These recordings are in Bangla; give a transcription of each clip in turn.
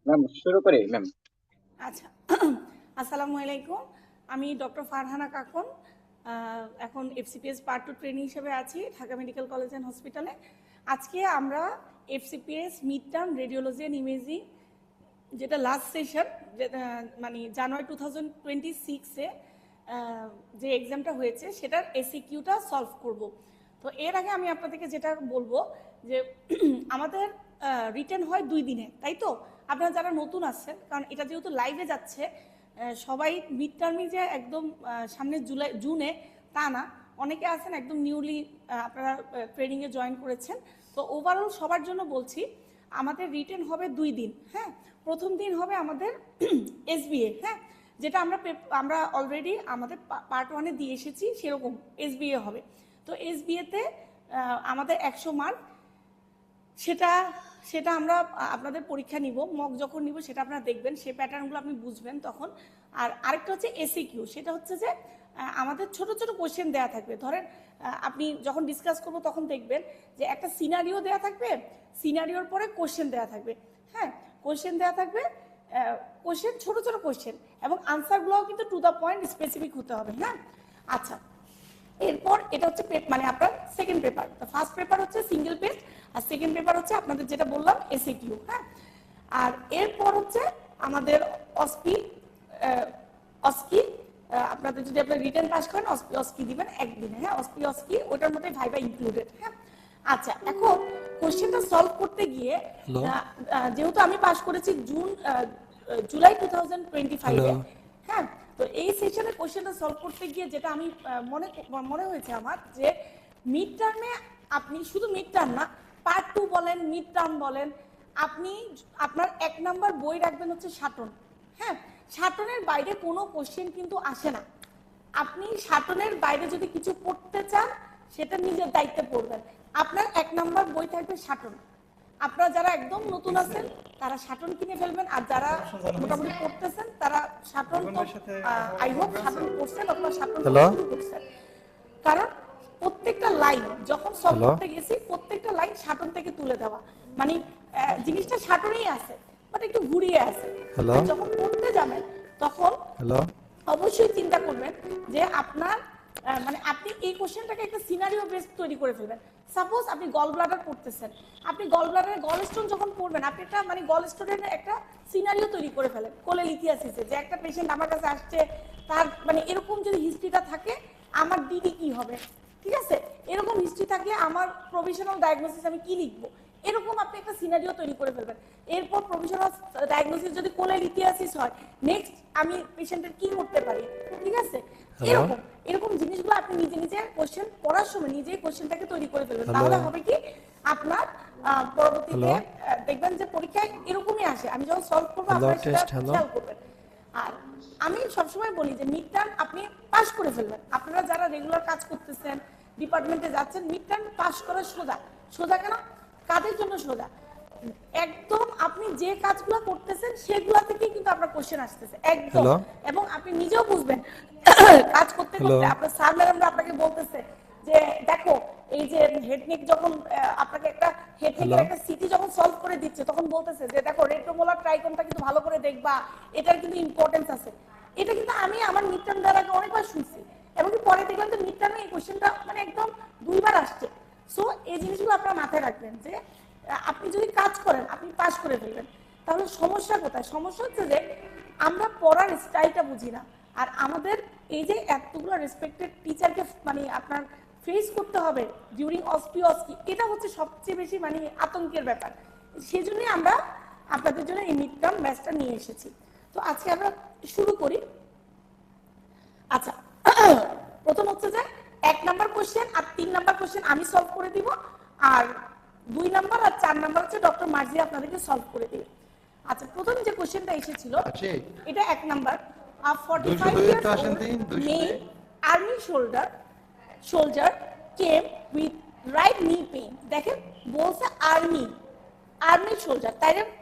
ম্যাম শুরু করি ম্যাম। আচ্ছা, আসসালামু আলাইকুম। আমি ডক্টর ফারহানা কাকন। এখন এফসিপিএস পার্ট 2 ট্রেনিং হিসেবে আছি ঢাকা মেডিকেল কলেজ অ্যান্ড হসপিটালে। আজকে আমরা FCPS mid term radiology and imaging, যেটা লাস্ট সেশন, মানে জানুয়ারি 2026-এ যে এক্সামটা হয়েছে সেটার এসিকিউটা সলভ করব। তো এর আগে আমি আপনাদেরকে যেটা বলবো যে আমাদের রিটেন হয় 2 দিনে, তাই তো? আপনারা যারা নতুন আসছেন, কারণ এটা যেহেতু লাইভে যাচ্ছে, সবাই মিড টার্মে যে একদম সামনে জুনে তা না, অনেকে আছেন একদম নিউলি আপনারা ট্রেনিংয়ে জয়েন করেছেন। তো ওভারঅল সবার জন্য বলছি, আমাদের রিটেন হবে 2 দিন। হ্যাঁ, প্রথম দিন হবে আমাদের এসবিএ, হ্যাঁ, যেটা আমরা অলরেডি আমাদের পার্ট 1-এ দিয়ে এসেছি, সেরকম এসবিএ হবে। তো এসবিএতে আমাদের 100 মার্ক, সেটা সেটা আমরা আপনাদের পরীক্ষা নিব, মক যখন নিব সেটা আপনারা দেখবেন, সেই প্যাটার্নগুলো আপনি বুঝবেন তখন। আর আরেকটা হচ্ছে এসিকিউ, সেটা হচ্ছে যে আমাদের ছোট ছোট কোশ্চেন দেওয়া থাকবে। ধরেন আপনি যখন ডিসকাস করবো তখন দেখবেন যে একটা সিনারিও দেওয়া থাকবে, সিনারিওর পরে কোশ্চেন দেওয়া থাকবে। হ্যাঁ, কোশ্চেন দেওয়া থাকবে, কোশ্চেন ছোট ছোট কোশ্চেন, এবং আনসারগুলোও কিন্তু টু দ্য পয়েন্ট স্পেসিফিক হতে হবে। হ্যাঁ, আচ্ছা, এরপর এটা হচ্ছে মানে আপনার সেকেন্ড পেপার। তো ফার্স্ট পেপার হচ্ছে সিঙ্গেল পেজ, আর সেকেন্ড পেপার হচ্ছে আপনাদের যেটা বললাম এসিকিউ। হ্যাঁ, আর এরপর হচ্ছে আমাদের অস্কি অস্কি আপনাদের যদি আপনার রিটেন পাস করেন অস্কি দিবেন একদিনে। হ্যাঁ, অস্কি ওটার মধ্যে ভাইবা ইনক্লুডেড। হ্যাঁ, আচ্ছা, এখন কোশ্চেনটা সলভ করতে গিয়ে যেহেতু আমি পাস করেছি জুলাই 2025-এ। হ্যাঁ, তো এই সেশনে কোশ্চেনটা সলভ করতে গিয়ে যেটা আমি মনে হয়েছে আমার, যে মিড টার্মে আপনি শুধু মিড টার্ম না, পার্ট 2 বলেন, মিড টার্ম বলেন, আপনি আপনার 1 নাম্বার বই রাখবেন হচ্ছে সাটন। হ্যাঁ, সাটনের বাইরে কোনো কোশ্চেন কিন্তু আসে না। আপনি সাটনের বাইরে যদি কিছু পড়তে চান সেটা নিজের দায়িত্বে পড়বেন। আপনার 1 নাম্বার বই থাকবে সাটন। আপনারা যারা একদম নতুন আছেন তারা সাটন কিনে ফেলবেন, আর যারা মোটামুটি পড়তেছেন তারা সাটন, তো আই হোপ সাটন পড়ছেন অথবা সাটন শুরু করছেন। কারণ প্রত্যেকটা লাইন যখন সলভ করতে গেছি, প্রত্যেকটা লাইন সাটন থেকে তুলে দেওয়া, মানে জিনিসটা সাটনেই আছে, বাট একটু ঘুরিয়ে আছে। যখন পড়তে যাবেন তখন অবশ্যই চিন্তা করবেন যে আপনার মানে আপনি এই কোশ্চেনটাকে একটা সিনারিও বেস তৈরি করে ফেলবেন। সাপোজ আপনি গল ব্লাডার পড়তেছেন, আপনি গল ব্লাডারের গল স্টোন যখন পড়বেন, আপনি একটা মানে গল স্টোনের একটা সিনারিও তৈরি করে ফেলেন কোলেলিথিয়াসিসে, যে একটা পেশেন্ট আমার কাছে আসছে, তার মানে এরকম যদি হিস্ট্রিটা থাকে, আমার দিদি কি হবে, ঠিক আছে, এরকম হিস্ট্রি থাকলে আমার প্রভিশনাল ডায়াগনোসিস আমি কি লিখবো, এরকম আপনি একটা সিনারিও তৈরি করে ফেলবেন। এরপর প্রভিশনাল ডায়াগনোসিস যদি কোলেলিথিয়াসিস হয়, নেক্সট আমি পেশেন্টের কি করতে পারি, ঠিক আছে, এরকম এরকম জিনিসগুলো আপনি নিজে নিজে কোশ্চেন পড়ার সময় নিজেই কোশ্চেনটাকে তৈরি করে ফেলবেন। তাহলে হবে কি, আপনার পরবর্তীতে দেখবেন যে পরীক্ষায় এরকমই আসে। আমি যখন সলভ করবো আপনারা সেটা খেয়াল করবেন। আর আমি সবসময় বলি যে মিড টার্ম আপনি পাস করে ফেলবেন। আপনারা যারা রেগুলার কাজ করতেছেন, ডিপার্টমেন্টে যাচ্ছেন, মিড টার্ম পাস করা সোজা। সোজা কেন? কাদের জন্য সোজা? একদম আপনি যে কাজগুলো করতেছেন সেগুলা থেকেই কিন্তু আপনার কোশ্চেন আসতেছে একদম, এবং আপনি নিজেও বুঝবেন কাজ করতে করতে আপনার স্যার ম্যাডামরা আপনাকে বলতেছে যে দেখো, এই যে হেডনেক যখন আপনাকে একটা হেডনেকের একটা সিটি যখন সলভ করে দিচ্ছে, তখন বলতেছে যে দেখো রেট্রোমোলার ট্রাইকনটা কিন্তু ভালো করে দেখবা, এটার কিন্তু ইম্পর্টেন্স আছে। এটা কিন্তু আমি আমার মিড টার্ম দেওয়ার আগে অনেকবার শুনছি, এমনকি পরে দেখলাম যে মিড টার্মে এই কোশ্চেনটা মানে একদম 2 বার আসছে। সো এই জিনিসগুলো আপনারা মাথায় রাখবেন যে আপনি যদি কাজ করেন আপনি পাস করে ফেলবেন। তাহলে সমস্যা কোথায়? সমস্যা হচ্ছে যে আমরা পড়ার স্টাইলটা বুঝি না। আর আমাদের এই যে এতগুলো রেসপেক্টেড টিচারকে মানে আপনার ফেস করতে হবে ডিউরিং অস্কি, এটা হচ্ছে সবচেয়ে বেশি মানে আতঙ্কের ব্যাপার। সেই জন্যই আমরা আপনাদের জন্য এই মিড টার্ম ব্যাচটা নিয়ে এসেছি। তো আজকে আমরা শুরু করি। আচ্ছা, প্রথম হচ্ছে যে 1 নাম্বার কোশ্চেন আর 3 নাম্বার কোশ্চেন আমি সলভ করে দিব, আর 2 নাম্বার আর 4 নাম্বার হচ্ছে ডক্টর মার্জিয়া আপনাদেরকে সলভ করে দিবে। আচ্ছা, প্রথম যে কোশ্চেনটা এসেছিল এটা 1 number. 45 years old male army soldier came with right knee pain। দেখেন বলছে আর্মি সোলজার,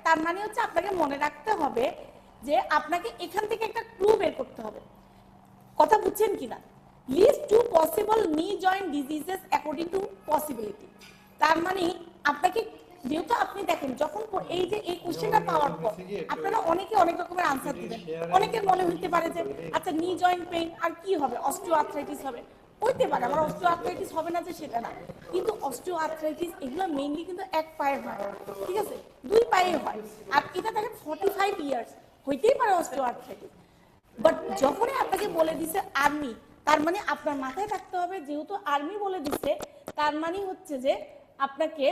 তার মানে হচ্ছে আপনাকে মনে রাখতে হবে যে আপনাকে এখান থেকে একটা ক্লু বের করতে হবে। কথা বুঝছেন কিনা? List 2 possible knee joint diseases according to possibility. তার মানে আপনাকে যেহেতু আপনি দেখেন যখন এই যে এই কোশ্চেনটা পাওয়ার পর আপনারা অনেকে অনেক রকমের আনসার দিবেন। অনেকের মনে হইতে পারে যে আচ্ছা নি জয়েন্ট পেইন আর কি হবে, অস্টিও আর্থ্রাইটিস হবে। হইতে পারে, আমার অস্টিও আর্থ্রাইটিস হবে না যে সেটা না, কিন্তু অস্টিও আর্থ্রাইটিস এগুলো মেইনলি কিন্তু এক পায়ে হয়, ঠিক আছে, দুই পায়ে হয়। আর এটা দেখেন 45 ইয়ার্স হইতেই পারে অস্টিও আর্থ্রাইটিস। বাট যখনই আপনাকে বলে দিছে আর্মি, তার মানে আপনার মাথায় থাকতে হবে যেহেতু আর্মি বলে দিছে, তার মানে হচ্ছে যে আপনাকে,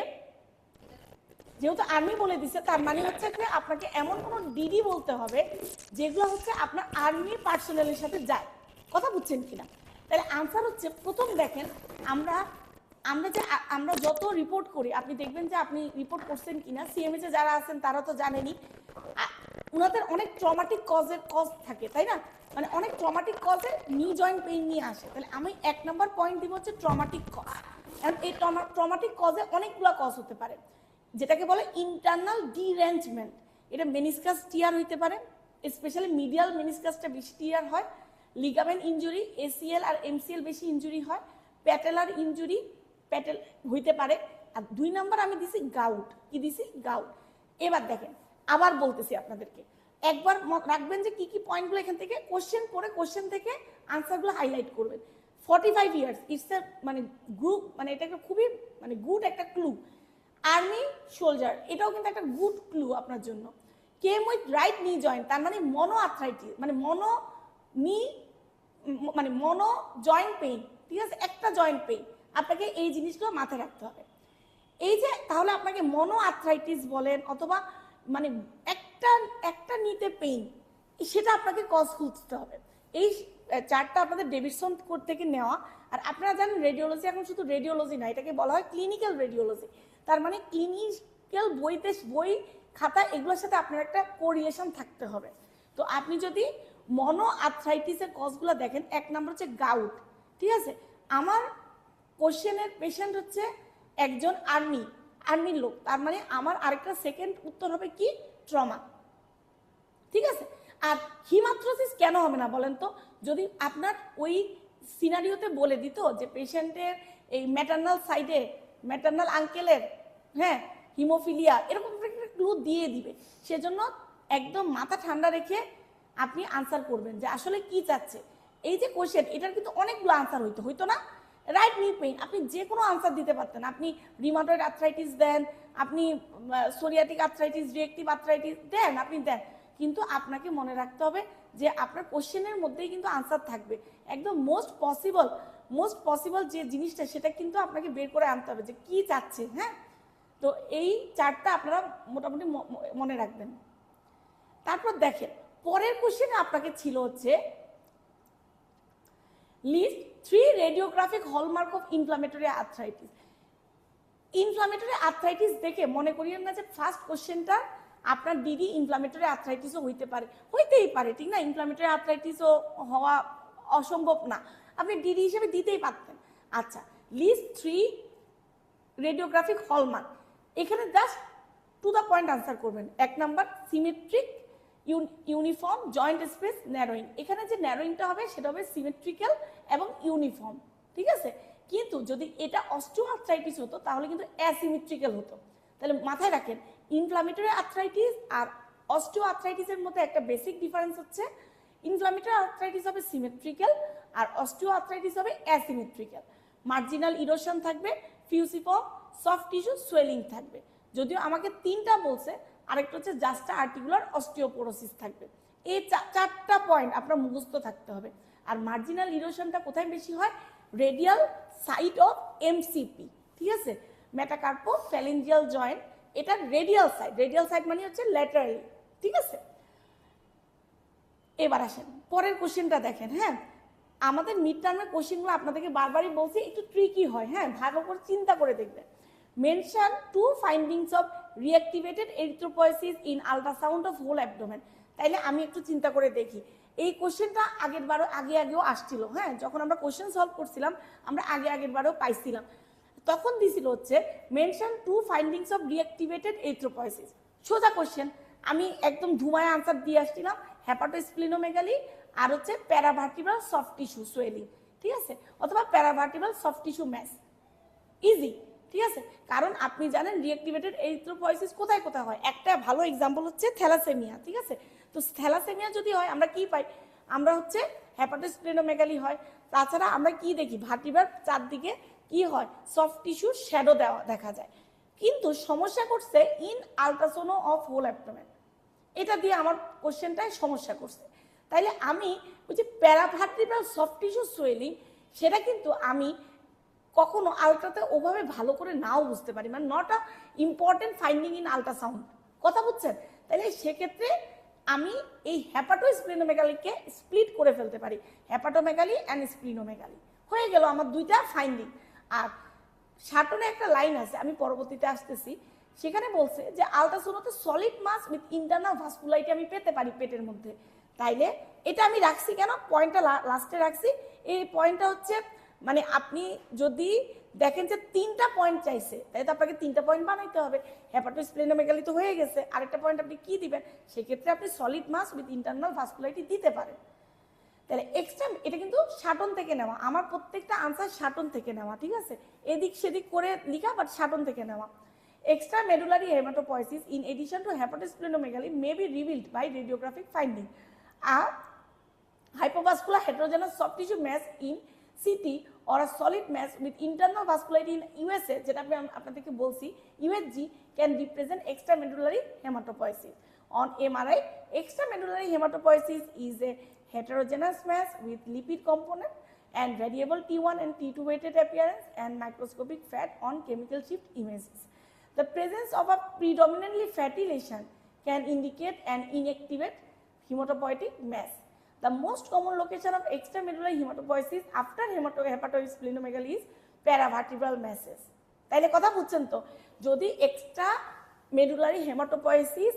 যেহেতু আর্মি বলে দিছে তার মানে হচ্ছে যে আপনাকে এমন কোনো ডিডি বলতে হবে যেগুলো হচ্ছে আপনার আর্মি পার্সোনালের সাথে যায়। কথা বুঝছেন কিনা? তাহলে আনসার হচ্ছে, প্রথম দেখেন আমরা আমরা যত রিপোর্ট করি, আপনি দেখবেন যে আপনি রিপোর্ট করছেন কিনা, সিএমএইচে যারা আছেন তারা তো জানেনই, ওনাদের অনেক ট্রমাটিক কজ থাকে, তাই না? মানে অনেক ট্রমাটিক কজে নি জয়েন্ট পেইন নিয়ে আসে। তাহলে আমি 1 নম্বর পয়েন্ট দিব হচ্ছে ট্রমাটিক কজ। এই ট্রমাটিক কজে অনেকগুলো কজ হতে পারে, যেটাকে বলে ইন্টারনাল ডিরেঞ্জমেন্ট। এটা মেনিসকাস টিয়ার হইতে পারে, স্পেশালি মিডিয়াল মেনিসকাসটা বেশি টিয়ার হয়, লিগামেন্ট ইনজুরি, এসিএল আর এমসিএল বেশি ইনজুরি হয়, প্যাটেলার ইনজুরি প্যাটেল হইতে পারে। আর 2 নম্বর আমি দিছি গাউট। কি দিছি? গাউট। এবার দেখেন, আবার বলতেছি আপনাদেরকে, একবার রাখবেন যে কি কি পয়েন্টগুলো এখান থেকে কোশ্চেন পড়ে কোশ্চেন থেকে আনসারগুলো হাইলাইট করবেন। 45 ইয়ার্স ইটস এ মানে গ্রুপ, মানে এটা একটা খুবই মানে গুড একটা ক্লু। আর্মি সোলজার, এটাও কিন্তু একটা গুড ক্লু আপনার জন্য। কেম উইথ রাইট নি জয়েন্ট, তার মানে মনো আর্থ্রাইটিস, মানে মনো নি মানে মনো জয়েন্ট পেইন, ঠিক আছে, একটা জয়েন্ট পেইন। আপনাকে এই জিনিসগুলো মাথায় রাখতে হবে। এই যে তাহলে আপনাকে মনো আর্থ্রাইটিস বলেন অথবা মানে একটা নিতে পেইন, সেটা আপনাকে কজ খুঁজতে হবে। এই চার্টটা আপনাদের ডেভিডসন কোড থেকে নেওয়া। আর আপনারা জানেন রেডিওলজি এখন শুধু রেডিওলজি না, এটাকে বলা হয় ক্লিনিক্যাল রেডিওলজি। তার মানে ক্লিনিক্যাল বই খাতা এগুলোর সাথে আপনার একটা কোরিলেশন থাকতে হবে। তো আপনি যদি মনো আর্থ্রাইটিসের কজগুলো দেখেন, 1 নম্বর হচ্ছে গাউট, ঠিক আছে। আমার কোশ্চেনের পেশেন্ট হচ্ছে একজন আর্মির লোক, তার মানে আমার আরেকটা সেকেন্ড উত্তর হবে কি? ট্রমা, ঠিক আছে। আর হিমাথ্রোসিস কেন হবে না বলেন তো? যদি আপনার ওই সিনারিওতে বলে দিত যে পেশেন্টের এই ম্যাটার্নাল সাইডে, ম্যাটার্নাল আঙ্কেলের, হ্যাঁ, হিমোফিলিয়া, এরকম একটা ক্লু দিয়ে দিবে। সেজন্য একদম মাথা ঠান্ডা রেখে আপনি আনসার করবেন যে আসলে কি চাচ্ছে। এই যে কোশ্চেন, এটার কিন্তু অনেকগুলো আনসার হইতো না? রাইট নি পেইন, আপনি যে কোনো আনসার দিতে পারতেন। আপনি রিমাটয়েড আর্থ্রাইটিস দেন, আপনি সোরিয়াটিক আর্থ্রাইটিস, রিয়েক্টিভ আর্থ্রাইটিস দেন, আপনি দেন, কিন্তু আপনাকে মনে রাখতে হবে যে আপনার কোশ্চেনের মধ্যেই কিন্তু আনসার থাকবে। একদম মোস্ট পসিবল যে জিনিসটা, সেটা কিন্তু আপনাকে বের করে আনতে হবে যে কি চাচ্ছে। হ্যাঁ, তো এই চারটা আপনারা মোটামুটি মনে রাখবেন। তারপর দেখেন, পরের কোশ্চেনে আপনাকে ছিল হচ্ছে list 3 radiographic hallmark of inflammatory arthritis. Inflammatory arthritis দেখে মনে করিয়েন না যে ফার্স্ট কোশ্চেনটা আপনার ডিডি ইনফ্লামেটরি আর্থ্রাইটিসও হইতেই পারে, ঠিক না? ইনফ্লামেটরি আর্থ্রাইটিসও হওয়া অসম্ভব না, আপনি ডিডি হিসেবে দিতেই পারতেন। আচ্ছা, লিস্ট 3 রেডিওগ্রাফিক হলমার্ক, এখানে just to the point answer করবেন। 1 number symmetric uniform joint space narrowing, এখানে যে ন্যারোইংটা হবে সেটা হবে সিমেট্রিক্যাল এবং ইউনিফর্ম, ঠিক আছে। কিন্তু যদি এটা অস্টিওআর্থ্রাইটিস হতো তাহলে কিন্তু অ্যাসিমেট্রিক্যাল হতো। তাহলে মাথায় রাখেন, ইনফ্লামেটরি আর্থ্রাইটিস আর অস্টিওআর্থ্রাইটিসের মধ্যে একটা বেসিক ডিফারেন্স হচ্ছে ইনফ্লামেটরি আর্থ্রাইটিস হবে সিমেট্রিক্যাল আর অস্টিওআর্থ্রাইটিস হবে অ্যাসিমেট্রিক্যাল। মার্জিনাল ইরোশন থাকবে, ফিউসিফর্ম, সফট টিস্যু সোয়েলিং থাকবে। যদিও আমাকে 3টা বলছে, আরেকটা হচ্ছে জাস্টা আর্টিকুলার অস্টিওপোরোসিস থাকবে। এই 4টা পয়েন্ট আপনার মুখস্থ থাকতে হবে। আর মার্জিনাল ইরোশনটা কোথায় বেশি হয়? রেডিয়াল সাইড অফ এমসিপি, ঠিক আছে, মেটাকার্পো ফ্যালেঞ্জিয়াল জয়েন্ট, এটা রেডিয়াল সাইড মানে হচ্ছে ল্যাটারালি, ঠিক আছে। এবার আসেন পরের কোশ্চেনটা দেখেন। হ্যাঁ, আমাদের মিড টার্মের কোশ্চেনগুলো আপনাদেরকে বারবারই বলছি একটু ট্রিকি হয়। হ্যাঁ, ভালো করে চিন্তা করে দেখবেন। Mention 2 findings of reactivated erythropoiesis in ultrasound of whole abdomen. তাইলে আমি একটু চিন্তা করে দেখি, এই কোশ্চেনটা আগেও আসছিল। হ্যাঁ, যখন আমরা কোশ্চেন সলভ করছিলাম আমরা আগের বারেও পাইছিলাম। তখন দিছিল হচ্ছে mention 2 findings of reactivated erythropoiesis. সোজা কোশ্চেন, আমি একদম ধুমায় আনসার দিয়ে আসছিলাম, হ্যাপাটোস্প্লিনোমেগালি আর হচ্ছে প্যারাভার্টিব্রাল সফট টিস্যু সোয়েলিং, ঠিক আছে, অথবা paravertebral soft tissue mass, easy. ঠিক আছে, কারণ আপনি জানেন রিঅ্যাক্টিভেটেড এরিথ্রোপয়েসিস কোথায় কোথায় হয়। একটা ভালো এক্সাম্পল হচ্ছে থ্যালাসেমিয়া, ঠিক আছে। তো থ্যালাসেমিয়া যদি হয় আমরা কি পাই, আমরা হচ্ছে হেপাটোস্প্লেনোমেগালি হয়। তাছাড়া আমরা কি দেখি, ভার্টিব্রার চারদিকে কি হয়, সফট টিস্যুর শ্যাডো দেখা যায়। কিন্তু সমস্যা করছে in ultrasono of whole abdomen, এটা দিয়ে আমার কোশ্চেনটায় সমস্যা করছে। তাইলে আমি ওই যে প্যারাভার্টিব্রাল সফট টিস্যু সোয়েলিং, সেটা কিন্তু আমি কখনো আলট্রাতে ওভাবে ভালো করে নাও বুঝতে পারি, মানে not a important finding in ultrasound, কথা বুঝছেন। তাহলে সেক্ষেত্রে আমি এই হ্যাপাটোস্প্লিনোমেগালিকে স্প্লিট করে ফেলতে পারি, হ্যাপাটোমেগালি অ্যান্ড স্প্লিনোমেগালি হয়ে গেল আমার দুইটা ফাইন্ডিং। আর শাটনে একটা লাইন আছে, আমি পরবর্তীতে আসতেছি, সেখানে বলছে যে আলট্রাসোনোতে সলিড মাস উইথ ইন্টারনাল ভাস্কুলাইটি আমি পেতে পারি পেটের মধ্যে। তাইলে এটা আমি রাখছি কেন, পয়েন্টটা লাস্টে রাখছি। এই পয়েন্টটা হচ্ছে মানে আপনি যদি দেখেন যে 3টা পয়েন্ট চাইছে, তাই তো আপনাকে 3টা পয়েন্ট বানাইতে হবে। হেপাটোস্প্লেনোমেগালি তো হয়ে গেছে, আরেকটা পয়েন্ট আপনি কি দিবেন, সেক্ষেত্রে আপনি সলিড মাস উইথ ইন্টারনাল ভাস্কুলাইটি দিতে পারেন। তাহলে এক্সট্রা, এটা কিন্তু শাটন থেকে নেওয়া, আমার প্রত্যেকটা আনসার শাটন থেকে নেওয়া, ঠিক আছে, এদিক সেদিক করে লিখা, বাট শাটন থেকে নেওয়া। Extra medullary hematopoiesis in addition to hepatosplenomegaly may be revealed by radiographic finding. A hypovascular heterogeneous soft tissue mass in CT or a solid mass with internal vascularity in USA, যেটা আমি আপনাদেরকে বলছি USG, can represent extramedullary hematopoiesis. On MRI, extramedullary hematopoiesis is a heterogeneous mass with lipid component and variable T1 and T2 weighted appearance and microscopic fat on chemical shift images. The presence of a predominantly fatty lesion can indicate an inactivate hematopoietic mass. The most common location of extramedullary hematopoiesis after hepatosplenomegaly is paravertebral masses. তাইলে কথা বুঝছেন তো, যদি এক্সট্রা মেডুলারি হেমাটোপয়েসিস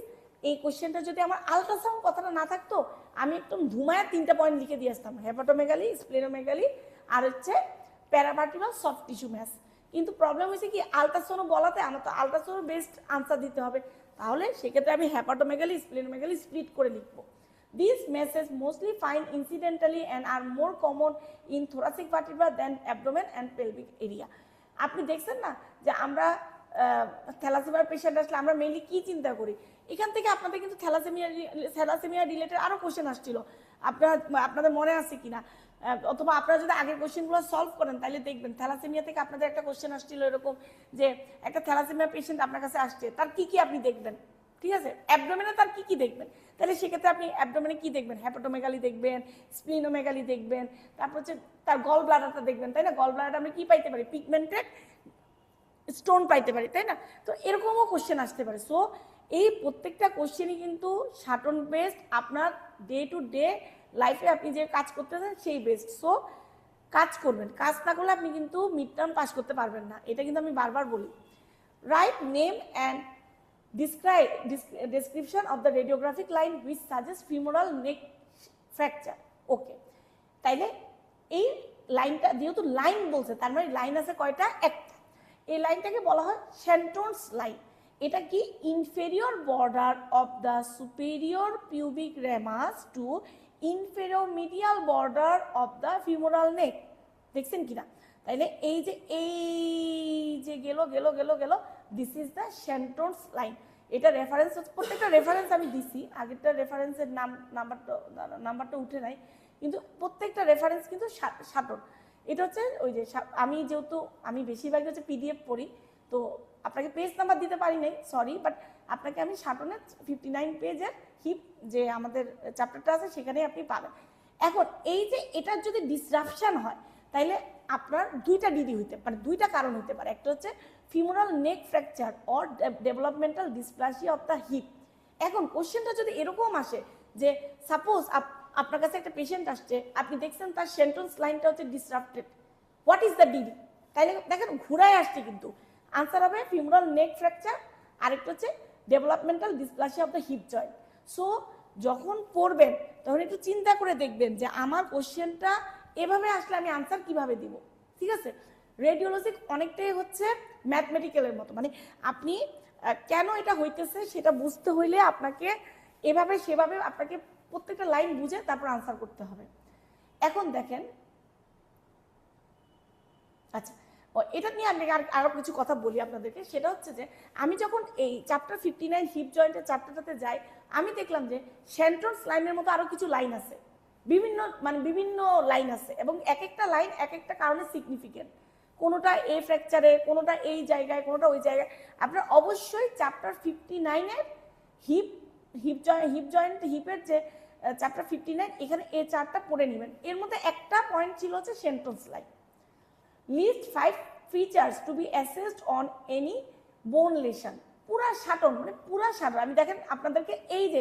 এই কোশ্চেনটা যদি আমার আলট্রাসাউন্ড কথাটা না থাকতো, আমি একদম ধুমায়া 3টা পয়েন্ট লিখে দিয়ে আসতাম, হেপাটোমেগালি, স্প্লেনোমেগালি আর হচ্ছে প্যারাভার্টিব্রাল সফট টিস্যু ম্যাস। কিন্তু প্রবলেম হয়েছে কি, আলট্রাসাউন্ড বলাতে আমার তো আলট্রাসাউন্ড বেসড আনসার দিতে হবে, তাহলে সেক্ষেত্রে আমি হেপাটোমেগালি, স্প্লেনোমেগালি স্প্লিট করে লিখবো। These masses mostly find incidentally and are more common in thoracic vertebra than abdomen and pelvic area. আপনি দেখছেন না যে আমরা থ্যালাসেমিয়ার পেশেন্ট আসলে আমরা মেইনলি কি চিন্তা করি, এখান থেকে আপনাদের কিন্তু থ্যালাসেমিয়া রিলেটেড আরও কোশ্চেন আসছিল, আপনাদের মনে আছে কিনা, অথবা আপনারা যদি আগের কোশ্চেনগুলো সলভ করেন তাহলে দেখবেন থ্যালাসেমিয়া থেকে আপনাদের একটা কোশ্চেন আসছিল এরকম যে একটা থ্যালাসেমিয়া পেশেন্ট আপনার কাছে আসছে, তার কি কি আপনি দেখবেন, ঠিক আছে, অ্যাবডোমেনে তার কি কি দেখবেন। তাহলে সেক্ষেত্রে আপনি অ্যাবডোমেনে কি দেখবেন, হেপাটোমেগালি দেখবেন, স্প্লিনোমেগালি দেখবেন, তারপর হচ্ছে তার গল ব্লাডারটা দেখবেন, তাই না, গল ব্লাডারটা আমরা কি পাইতে পারি, পিগমেন্টেড স্টোন পাইতে পারি, তাই না। তো এরকমও কোশ্চেন আসতে পারে। সো এই প্রত্যেকটা কোশ্চেনই কিন্তু শাটন বেসড, আপনার ডে টু ডে লাইফে আপনি যে কাজ করতেছেন সেই বেসড। সো কাজ করবেন, কাজ না করলে আপনি কিন্তু মিড টার্ম পাস করতে পারবেন না, এটা কিন্তু আমি বারবার বলি। Right name and description of the radiographic line which suggests femoral neck fracture. ওকে, তাইলে এই লাইনটা যেহেতু লাইন বলছে, তার মানে লাইন আছে কয়টা, একটা। এই লাইনটাকে বলা হয় শ্যান্টনস লাইন। এটা কি, inferior border of the superior pubic ramus to inferior medial border of the femoral neck, দেখছেন কিনা। তাইলে এই যে গেল গেল গেল গেল, this is the Shenton's line. এটা রেফারেন্স হচ্ছে, প্রত্যেকটা রেফারেন্স আমি দিছি, আগেরটা রেফারেন্সের নাম্বারটা উঠে নাই, কিন্তু প্রত্যেকটা রেফারেন্স কিন্তু শাটন। এটা হচ্ছে ওই যে আমি যেহেতু আমি বেশিরভাগই হচ্ছে পিডিএফ পড়ি, তো আপনাকে পেজ নাম্বার দিতে পারি নাই, সরি, বাট আপনাকে আমি শাটনের 59 পেজের হিপ যে আমাদের চ্যাপ্টারটা আছে সেখানেই আপনি পাবেন। এখন এই যে এটার যদি ডিসরাপশন হয় তাইলে আপনার দুইটা ডিডি হইতে পারে, দুইটা কারণ হইতে পারে। একটা হচ্ছে femoral neck fracture or developmental dysplasia of the hip. এখন কোশ্চেনটা যদি এরকম আসে যে সাপোজ আপনার কাছে একটা পেশেন্ট আসছে, আপনি দেখছেন তার সেন্টেন্স লাইনটা হচ্ছে disrupted, what is the DD, তাইলে দেখেন ঘুরায় আসছে, কিন্তু আনসার হবে ফিমোরাল নেক ফ্র্যাকচার, আরেকটা হচ্ছে developmental dysplasia of the hip joint. So যখন পড়বেন তখন একটু চিন্তা করে দেখবেন যে আমার কোশ্চেনটা এভাবে আসলে আমি আনসার কিভাবে দিব, ঠিক আছে। রেডিওলজি অনেকটাই হচ্ছে ম্যাথমেটিক্যালের মতো, মানে আপনি কেন এটা হইতেছে সেটা বুঝতে হইলে আপনাকে এভাবে সেভাবে আপনাকে প্রত্যেকটা লাইন বুঝে তারপর আনসার করতে হবে। এখন দেখেন, আচ্ছা এটা নিয়ে আমি আরো কিছু কথা বলি আপনাদেরকে। সেটা হচ্ছে যে আমি যখন এই চ্যাপ্টার 59 হিপ জয়েন্টের চ্যাপ্টারটাতে যাই, আমি দেখলাম যে সেন্ট্রোস লাইনের মতো আরো কিছু লাইন আছে, বিভিন্ন লাইন আছে, এবং এক একটা লাইন এক একটা কারণে সিগনিফিকেন্ট। কোনোটা এই ফ্র্যাকচারে, কোনোটা এই জায়গায়, কোনোটা ওই জায়গায়। আপনারা অবশ্যই চ্যাপ্টার 59-এর হিপের যে চ্যাপ্টার 59, এখানে এই চারটা পড়ে নেবেন। এর মধ্যে একটা পয়েন্ট ছিল হচ্ছে সেন্ট্রোস line. List 5 features to be assessed on any bone lesion। পুরা সাটন, মানে পুরা সাটন। আমি দেখেন আপনাদেরকে এই যে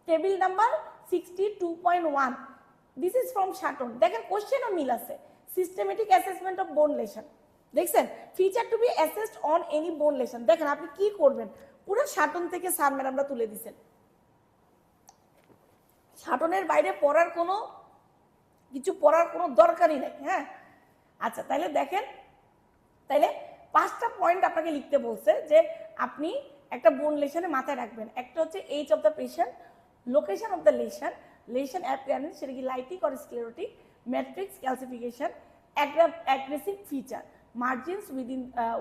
table number 62.1, this is from Sutton. দেখেন কোশ্চেনও মিল আছে। Systematic assessment of bone lesion, দেখছেন? Feature to be assessed on any bone lesion. দেখেন আপনি কি করবেন, পুরো সাটন থেকে স্যার ম্যাডামরা তুলে দিচ্ছেন। সাটনের বাইরে পড়ার কোনো দরকারই নেই। হ্যাঁ, আচ্ছা, তাহলে দেখেন, তাইলে 5টা পয়েন্ট আপনাকে লিখতে বলছে যে আপনি একটা বোন লেশনে মাথায় রাখবেন। একটা হচ্ছে age of the patient, location of the lesion appearance, সেটা কি lytic or sclerotic, matrix calcification, aggressive feature, margins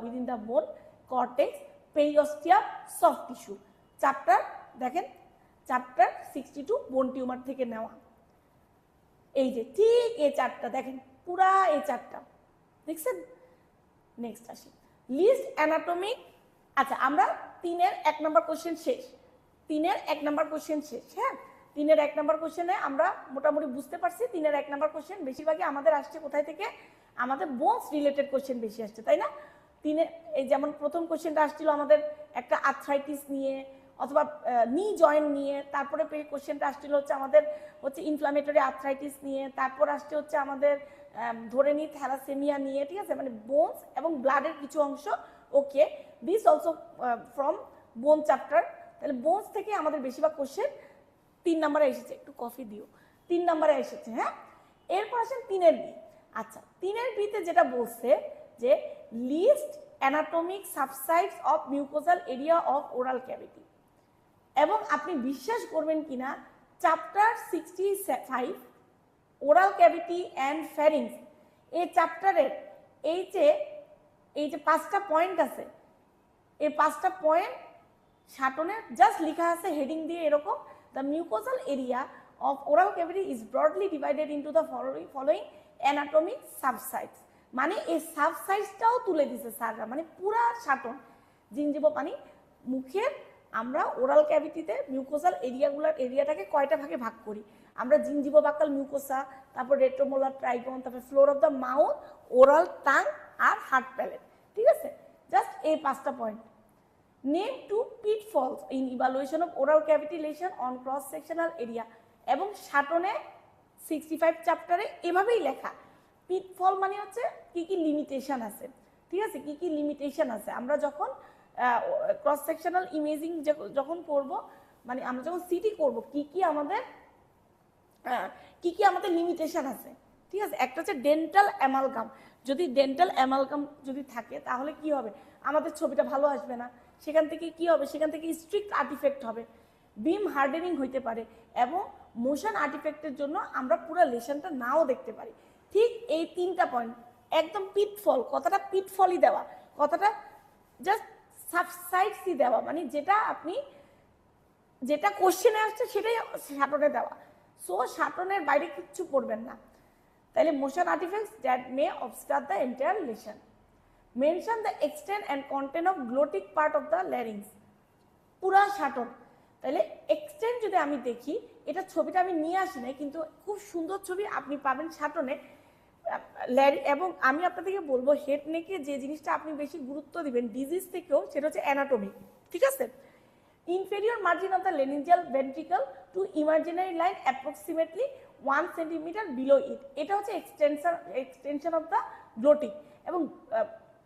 within the bone, cortex, periosteum, soft tissue. Chapter দেখেন, চ্যাপ্টার 62 বোন টিউমার থেকে নেওয়া। এই যে ঠিক এই চারটা দেখেন, পুরা এই চারটা দেখছেন। নেক্সট আসি লিস্ট অ্যানাটমিক। আচ্ছা, আমরা 3-এর 1 নম্বর কোশ্চেন শেষ। 3-এর 1 নম্বর কোশ্চেন শেষ। হ্যাঁ, 3-এর 1 নম্বর কোশ্চেনে আমরা মোটামুটি বুঝতে পারছি 3-এর 1 নম্বর কোশ্চেন বেশিরভাগই আমাদের আসছে কোথায় থেকে, আমাদের বোনস রিলেটেড কোশ্চেন বেশি আসছে, তাই না? 3-এ এই যেমন প্রথম কোশ্চেনটা আসছিল আমাদের একটা আর্থ্রাইটিস নিয়ে অথবা নি জয়েন্ট নিয়ে, তারপরে কোশ্চেনটা আসছিল হচ্ছে আমাদের হচ্ছে ইনফ্লামেটরি আর্থ্রাইটিস নিয়ে, তারপর আসছে হচ্ছে আমাদের ধরে নিই থ্যালাসেমিয়া নিয়ে, ঠিক আছে? মানে বোনস এবং ব্লাডের কিছু অংশ। ওকে, দিস অলসো ফ্রম বোন চ্যাপ্টার। তাহলে বোনস থেকে আমাদের বেশিরভাগ কোশ্চেন 3 নম্বরে এসেছে। একটু কফি দিও। 3 নম্বরে এসেছে। হ্যাঁ, এরপর আসেন 3-এর বি। আচ্ছা, 3-এর বিতে যেটা বলছে যে list anatomic subsites of mucosal area of oral cavity. এবং আপনি বিশ্বাস করবেন কিনা, chapter 65 oral cavity and pharynx, এই চ্যাপ্টারের এই যে 5টা পয়েন্ট আছে, এই 5টা পয়েন্ট সাটনের জাস্ট লেখা আছে হেডিং দিয়ে এরকম, the mucosal area of oral cavity is broadly divided into the following anatomic subsites. মানে এই সাবসাইটসটাও তুলে দিছে স্যাররা, মানে পুরা সাটন জিনজিভো পানি মুখের। আমরা ওরাল ক্যাভিটিতে মিউকোসাল এরিয়াটাকে কয়টা ভাগে ভাগ করি আমরা? জিনজিভো বাকাল মিউকোসা, তারপর রেট্রোমোলার ট্রাইগন, তারপর floor of the mouth, oral tongue আর হার্ট প্যালেট। ঠিক আছে, জাস্ট এই 5টা point. Name 2 pitfalls in evaluation of oral cavity lesion on cross sectional area। এবং সাটনে 65 চ্যাপ্টারে এভাবেই লেখা। পিটফল মানে হচ্ছে কি কি লিমিটেশন আছে, ঠিক আছে? কি কি লিমিটেশন আছে আমরা যখন ক্রস সেকশনাল ইমেজিং যখন করব, মানে আমরা যখন সিটি করব, কি কি আমাদের লিমিটেশন আছে, ঠিক আছে? একটা হচ্ছে ডেন্টাল অ্যামালগাম। যদি ডেন্টাল অ্যামালগাম যদি থাকে তাহলে কি হবে, আমাদের ছবিটা ভালো আসবে না। সেখান থেকে কি হবে, সেখান থেকে স্ট্রিক্ট আর্টিফেক্ট হবে, বিম হার্ডেনিং হইতে পারে, এবং মোশন আর্টিফেক্টের জন্য আমরা পুরো লেশনটা নাও দেখতে পারি। ঠিক এই 3টা পয়েন্ট একদম পিটফল, কথাটা পিটফলই দেওয়া, কথাটা জাস্ট সাবসাইডসই দেওয়া, মানে যেটা কোশ্চেনে আসছে সেটাই সাটনে দেওয়া। সো সাটনের বাইরে কিচ্ছু পড়বেন না। তাহলে motion artifacts that may obstruct the entire lesion. Mention the extent and content of glottic part of the larynx. পুরা সাটন। তাহলে এক্সটেন্ট যদি আমি দেখি, এটা ছবিটা আমি নিয়ে আসি নাই, কিন্তু খুব সুন্দর ছবি আপনি পাবেন সাটনে। এবং আমি আপনাদেরকে বলবো, হেড নেকে যে জিনিসটা আপনি বেশি গুরুত্ব দিবেন ডিজিজ থেকেও, সেটা হচ্ছে অ্যানাটমি। ঠিক আছে, inferior margin of the laryngeal ventricle to imaginary line approximately 1 centimetre below it. এটা হচ্ছে এক্সটেনশন অফ দ্য গ্লোটিক। এবং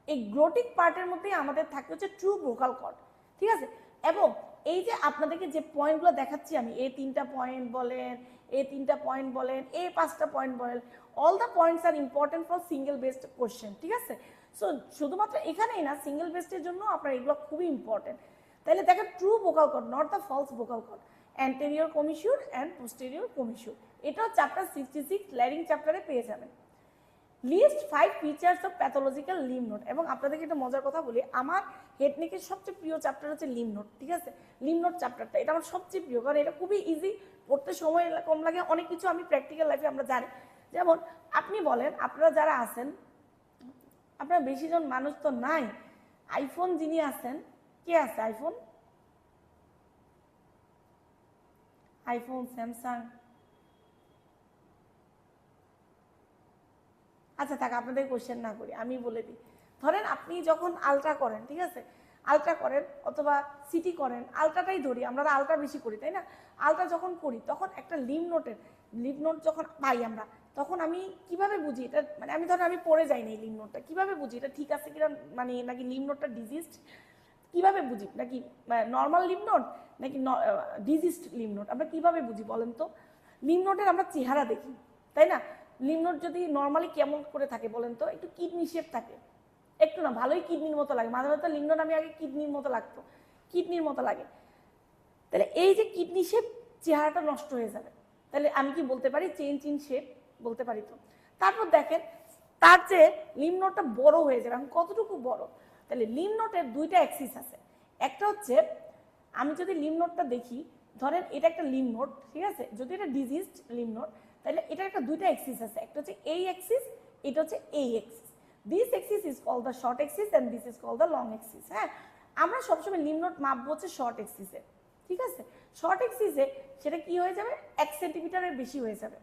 এই গ্লোটিক পার্টের মধ্যেই আমাদের থাকে হচ্ছে ট্রু ভোকাল কর্ড। ঠিক আছে, এবং এই যে আপনাদেরকে যে পয়েন্টগুলো দেখাচ্ছি আমি, এই 3টা পয়েন্ট বলেন, এই 3টা পয়েন্ট বলেন, এই 5টা পয়েন্ট বলেন, all the points are important for single based question. ঠিক আছে, সো শুধুমাত্র এখানেই না, সিঙ্গেল বেসডের জন্য আপনার এগুলো খুবই ইম্পর্টেন্ট। তাহলে দেখেন, true vocal cord, not the false vocal cord, anterior commissure and posterior commissure. এটাও চ্যাপ্টার 66 ল্যারিং চ্যাপ্টারে পেয়ে যাবেন। List 5 features of pathological lymph node. এবং আপনাদেরকে একটা মজার কথা বলি, আমার হেড নেকের সবচেয়ে প্রিয় চ্যাপ্টার হচ্ছে লিম্ফ নোড, ঠিক আছে? লিম্ফ নোড চ্যাপ্টারটা এটা আমার সবচেয়ে প্রিয়, কারণ এটা খুবই ইজি, পড়তে সময় কম লাগে, অনেক কিছু আমি প্র্যাকটিক্যাল লাইফে আমরা জানি। যেমন আপনি বলেন, আপনারা যারা আছেন, আপনারা বেশিজন মানুষ তো নাই, আইফোন যিনি আছেন, কে আছে আইফোন? আইফোন, স্যামসাং, আচ্ছা থাক, আপনাদের কোশ্চেন না করি, আমি বলে দিই। ধরেন আপনি যখন আলট্রা করেন, ঠিক আছে, আলট্রা করেন অথবা সিটি করেন, আলট্রাটাই ধরি, আমরা আলট্রা বেশি করি তাই না? আলট্রা যখন করি তখন একটা লিম্ফ নোট যখন পাই আমরা, তখন আমি কিভাবে বুঝি এটা, মানে আমি ধরেন আমি পড়ে যাই না এই লিম্ফ নোটটা, কিভাবে বুঝি এটা ঠিক আছে কিনা, মানে নাকি লিম্ফ নোটটা ডিজিজড, কিভাবে বুঝি, নাকি নর্মাল লিম্ফ নোট নাকি ডিজিজড লিম্ফ নোট, আমরা কিভাবে বুঝি বলেন তো? লিম্ফ নোটের আমরা চেহারা দেখি তাই না? লিম্ফ নোট যদি নর্মালি কেমন করে থাকে বলেন তো? একটু কিডনি শেপ থাকে, একটু না, ভালোই কিডনির মতো লাগে, মাঝে মাঝে লিম্ফ নোট আমি আগে কিডনির মতো লাগতো, কিডনির মতো লাগে। তাহলে এই যে কিডনি শেপ, চেহারাটা নষ্ট হয়ে যাবে, তাহলে আমি কি বলতে পারি চেঞ্জ ইন শেপ? বলতে পারি তো। তারপর দেখেন তার যে লিম্ফ নোটটা বড় হয়ে যাবে, এখন কতটুকু বড়? তাহলে লিম্ফ নোটের দুইটা অ্যাক্সিস আছে, একটা হচ্ছে, আমি যদি লিম্ফ নোটটা দেখি, ধরেন এটা একটা লিম্ফ নোট, ঠিক আছে, যদি এটা ডিজিজড লিম্ফ নোট, তাহলে এটা একটা দুইটা অ্যাক্সিস আছে, একটা হচ্ছে এই অ্যাক্সিস, এটা হচ্ছে এই axis. This axis is called the short axis and this is called the long axis. হ্যাঁ, আমরা সবসময় লিম্ফ নোট মাপবো হচ্ছে শর্ট অ্যাক্সিসে, ঠিক আছে? শর্ট অ্যাক্সিসে সেটা কি হয়ে যাবে, 1 সেন্টিমিটারের বেশি হয়ে যাবে,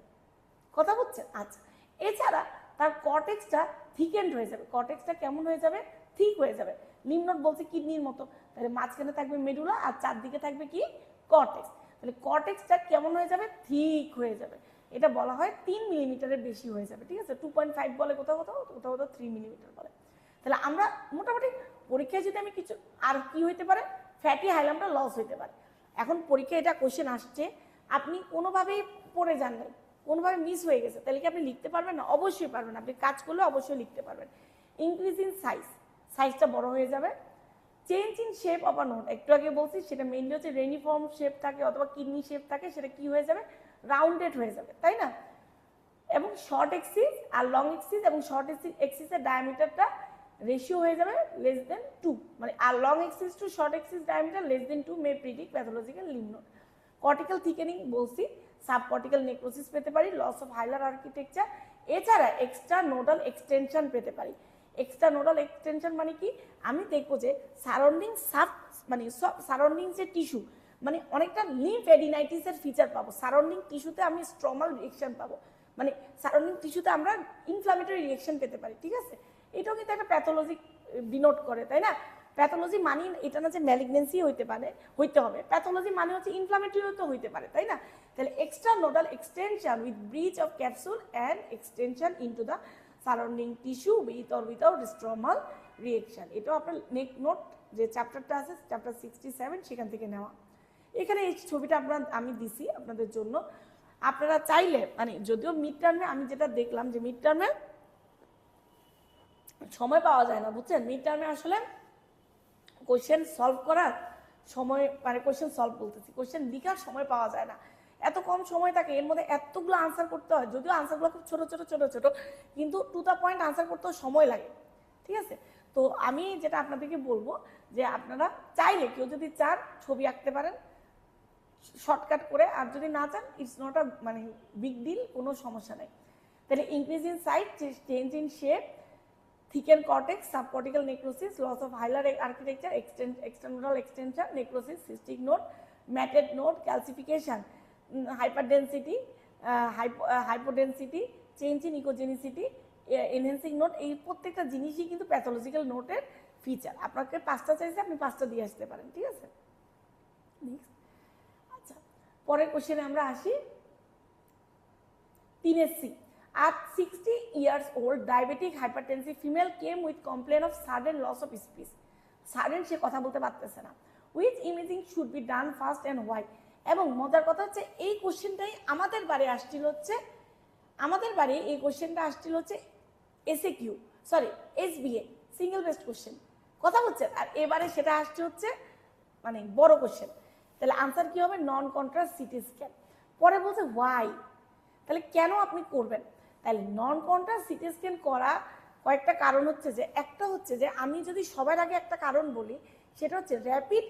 কথা বলছেন? আচ্ছা, এছাড়া তার কর্টেক্সটা থিকেন্ড হয়ে যাবে, কর্টেক্সটা কেমন হয়ে যাবে, ঠিক হয়ে যাবে। লিম্ফ নোট বলছে কিডনির মতো, তাহলে মাঝখানে থাকবে মেডুলা আর চারদিকে থাকবে কি, কর্টেক্স। তাহলে কর্টেক্সটা কেমন হয়ে যাবে, ঠিক হয়ে যাবে। এটা বলা হয় 3 মিলিমিটারের বেশি হয়ে যাবে, ঠিক আছে? 2.5 বলে কোথাও কোথাও, কোথাও কোথাও 3 মিলিমিটার বলে। তাহলে আমরা মোটামুটি পরীক্ষায় যদি আমি কিছু, আর কি হইতে পারে, ফ্যাটি হাইলামটা লস হইতে পারে। এখন পরীক্ষায় এটা কোশ্চেন আসছে, আপনি কোনোভাবেই পড়ে যান নাই, কোনোভাবে মিস হয়ে গেছে, তাহলে কি আপনি লিখতে পারবেন না? অবশ্যই পারবেন, আপনি কাজ করলে অবশ্যই লিখতে পারবেন। ইনক্রিজ ইন সাইজ, সাইজটা বড় হয়ে যাবে। Change in shape of a note, একটু আগে বলছি, সেটা মেইনলি হচ্ছে রেনিফর্ম শেপ থাকে অথবা কিডনি শেপ থাকে, সেটা কি হয়ে যাবে, রাউন্ডেড হয়ে যাবে, তাই না? এবং শর্ট এক্সিস আর লং এক্সিস, এবং শর্ট এক্সিসের ডায়ামিটারটা রেশিও হয়ে যাবে লেস দেন 2, মানে আর long axis to short axis diameter less than 2 may predict pathological lymph node. Cortical thickening বলছি, সাবকর্টিক্যাল নেক্রোসিস পেতে পারি, লস অফ হাইলার আর্কিটেকচার, এছাড়া এক্সট্রা নোডাল এক্সটেনশন পেতে পারি। এক্সট্রা নোডাল এক্সটেনশন মানে কি, আমি দেখবো যে সারাউন্ডিং মানে সারাউন্ডিং যে টিস্যু, মানে অনেকটা লিম্ফ এডিনাইটিসের ফিচার পাবো, সারাউন্ডিং টিস্যুতে আমি স্ট্রমাল রিয়েকশন পাবো, মানে সারাউন্ডিং টিস্যুতে আমরা ইনফ্লামেটরি রিয়েকশন পেতে পারি, ঠিক আছে? এটাও কিন্তু একটা প্যাথোলজি ডিনোট করে, তাই না? প্যাথোলজি মানে এটা না যে ম্যালিগনেন্সি হইতে হবে, প্যাথোলজি মানে হচ্ছে ইনফ্লামেটরিও তো হইতে পারে, তাই না? তাহলে extra nodal extension with breach of capsule and extension into the surrounding tissue with or without stromal reaction, এটাও আপনার নোট যে চ্যাপ্টারটা আছে, চ্যাপ্টার 67, সেখান থেকে নেওয়া। এখানে এই ছবিটা আমি দিছি আপনাদের জন্য, আপনারা চাইলে, মানে যদিও মিড টার্মে আমি যেটা দেখলাম যে মিড টার্মে সময় পাওয়া যায় না, বুঝছেন? মিড টার্মে আসলে কোশ্চেন সলভ করার সময়, মানে কোশ্চেন সলভ বলতেছি, কোশ্চেন লিখার সময় পাওয়া যায় না, এত কম সময় থাকে, এর মধ্যে এতগুলো আনসার করতে হয়, যদিও আনসারগুলো খুব ছোট ছোট ছোট ছোট, কিন্তু টু দ্য পয়েন্ট আনসার করতেও সময় লাগে, ঠিক আছে? তো আমি যেটা আপনাদেরকে বলবো যে আপনারা চাইলে, কেউ যদি চান ছবি আঁকতে পারেন শর্টকাট করে, আর যদি না চান ইটস নট আ মানে বিগ ডিল, কোনো সমস্যা নেই। তাহলে increase in size, change in shape, thickened cortex, subcortical necrosis, loss of hilar architecture, external extension, necrosis, cystic node, matted node, calcification, hyperdensity, hypodensity, change in echogenicity, enhancing node, এই প্রত্যেকটা জিনিসই কিন্তু প্যাথোলজিক্যাল নোটের ফিচার। আপনাকে 5টা চাইছে, আপনি 5টা দিয়ে আসতে পারেন, ঠিক আছে? নেক্সট, আচ্ছা পরের কোশ্চেনে আমরা আসি। 3C, at 60 years old, diabetic hypertensive female came with complaint of sudden loss of speech. Sudden সে কথা বলতে পারতেছে না। Which imaging should be done first and why? এবং মজার কথা হচ্ছে এই কোশ্চেনটাই আমাদের বারে আসছিল হচ্ছে, এই কোশ্চেনটা আসছিল হচ্ছে SAQ, sorry SBA, single best question, কথা বলছে। আর এবারে সেটা আসছে হচ্ছে মানে বড় কোশ্চেন। তাহলে আনসার কি হবে, নন কন্ট্রাস্ট সিটি স্ক্যান। পরে বলছে ওয়াই, তাহলে কেন আপনি করবেন? তাহলে নন কন্ট্রাস্ট সিটি স্ক্যান করা কয়েকটা কারণ হচ্ছে যে, একটা হচ্ছে যে আমি যদি সবার আগে একটা কারণ বলি, সেটা হচ্ছে র্যাপিড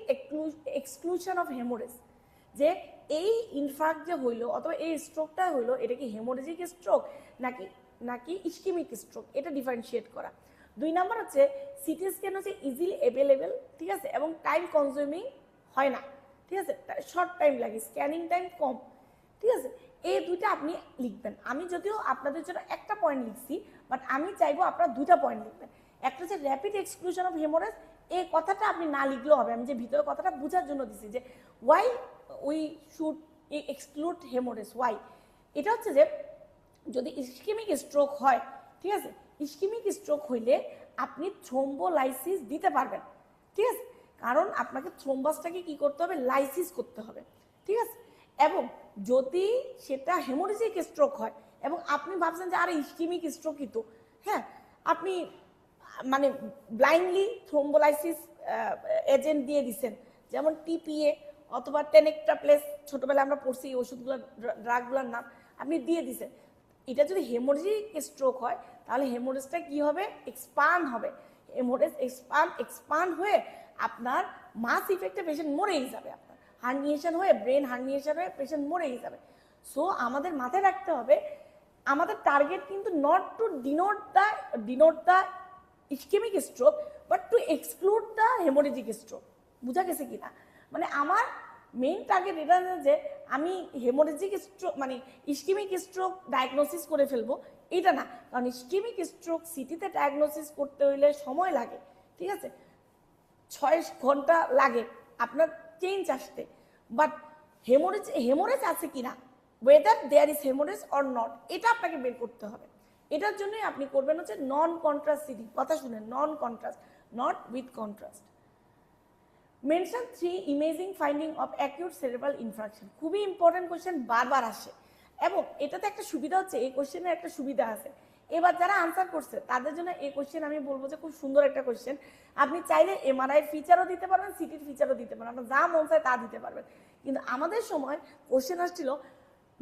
এক্সক্লুশন অফ হেমোরেজ, যে এই ইনফার্ক্ট যে হইলো অথবা এই স্ট্রোকটা হইলো, এটা কি হেমোরেজিক স্ট্রোক নাকি নাকি ইস্কিমিক স্ট্রোক, এটা ডিফারেন্সিয়েট করা। 2 নাম্বার হচ্ছে সিটি স্ক্যান হচ্ছে ইজিলি অ্যাভেলেবেল, ঠিক আছে, এবং টাইম কনজিউমিং হয় না, ঠিক আছে, শর্ট টাইম লাগে, স্ক্যানিং টাইম কম, ঠিক আছে। এই দুইটা আপনি লিখবেন। আমি যদিও আপনাদের জন্য একটা পয়েন্ট লিখছি, বাট আমি চাইবো আপনারা দুইটা পয়েন্ট লিখবেন। একটা হচ্ছে র্যাপিড এক্সক্লুশন অফ হেমোরেজ, এই কথাটা আপনি না লিখলেও হবে, আমি যে ভিতরে কথাটা বোঝার জন্য দিছি যে why we should exclude haemorrhage, why. এটা হচ্ছে যে যদি ইস্কিমিক স্ট্রোক হয়, ঠিক আছে, ইস্কিমিক স্ট্রোক হইলে আপনি থ্রোম্বোলাইসিস দিতে পারবেন, ঠিক আছে, কারণ আপনাকে থ্রোম্বাসটাকে কি করতে হবে, লাইসিস করতে হবে, ঠিক আছে। এবং যদি সেটা হেমোরেজিক স্ট্রোক হয় এবং আপনি ভাবছেন যে আরে ইস্কিমিক স্ট্রোকই তো, হ্যাঁ, আপনি মানে ব্লাইন্ডলি থ্রোম্বোলাইসিস এজেন্ট দিয়ে দিচ্ছেন, যেমন টিপিএ অথবা টেনেক্টাপ্লেস, ছোটবেলায় আমরা পড়ছি এই ওষুধগুলো, ড্রাগগুলোর নাম, আপনি দিয়ে দিচ্ছেন। এটা যদি হেমোরেজিক স্ট্রোক হয় তাহলে হেমোরেজটা কি হবে, এক্সপান্ড হবে, হেমোরেজ এক্সপান্ড হয়ে আপনার মাস ইফেক্টে পেশেন্ট মরেই যাবে, আপনার হার্নিয়েশন হয়ে, ব্রেন হার্নিয়েশন হয়ে পেশেন্ট মরেই যাবে। সো আমাদের মাথায় রাখতে হবে, আমাদের টার্গেট কিন্তু not to denote the ischaemic stroke, but to exclude the haemorrhagic stroke. বুঝা গেছে কিনা? মানে আমার মেইন টার্গেট এটা না যে আমি হেমোরেজিক স্ট্রোক মানে ইস্কেমিক স্ট্রোক ডায়াগনোসিস করে ফেলবো, এটা না। কারণ ইস্কেমিক স্ট্রোক সিটিতে ডায়াগনোসিস করতে হইলে সময় লাগে, ঠিক আছে, 6 ঘন্টা লাগে আপনার চেঞ্জ আসতে। বাট হেমোরেজ আছে কিনা, whether there is haemorrhage or not, এটা আপনাকে বের করতে হবে। এটার জন্যই আপনি করবেন হচ্ছে নন কন্ট্রাস্ট সিটি, কথা শুনেন, নন contrast, not with contrast. Mention 3 imaging finding of acute cerebral infraction, খুবই ইম্পর্টেন্ট কোশ্চেন, বারবার আসে। এবং এটাতে একটা সুবিধা হচ্ছে, এই কোশ্চেনের একটা সুবিধা আছে, এবার যারা আনসার করছে তাদের জন্য এই কোশ্চেন আমি বলবো যে খুব সুন্দর একটা কোশ্চেন। আপনি চাইলে এমআরআই ফিচারও দিতে পারবেন, সিটির ফিচারও দিতে পারবেন, আপনার যা মন চায় তা দিতে পারবেন। কিন্তু আমাদের সময় কোশ্চেন আসছিল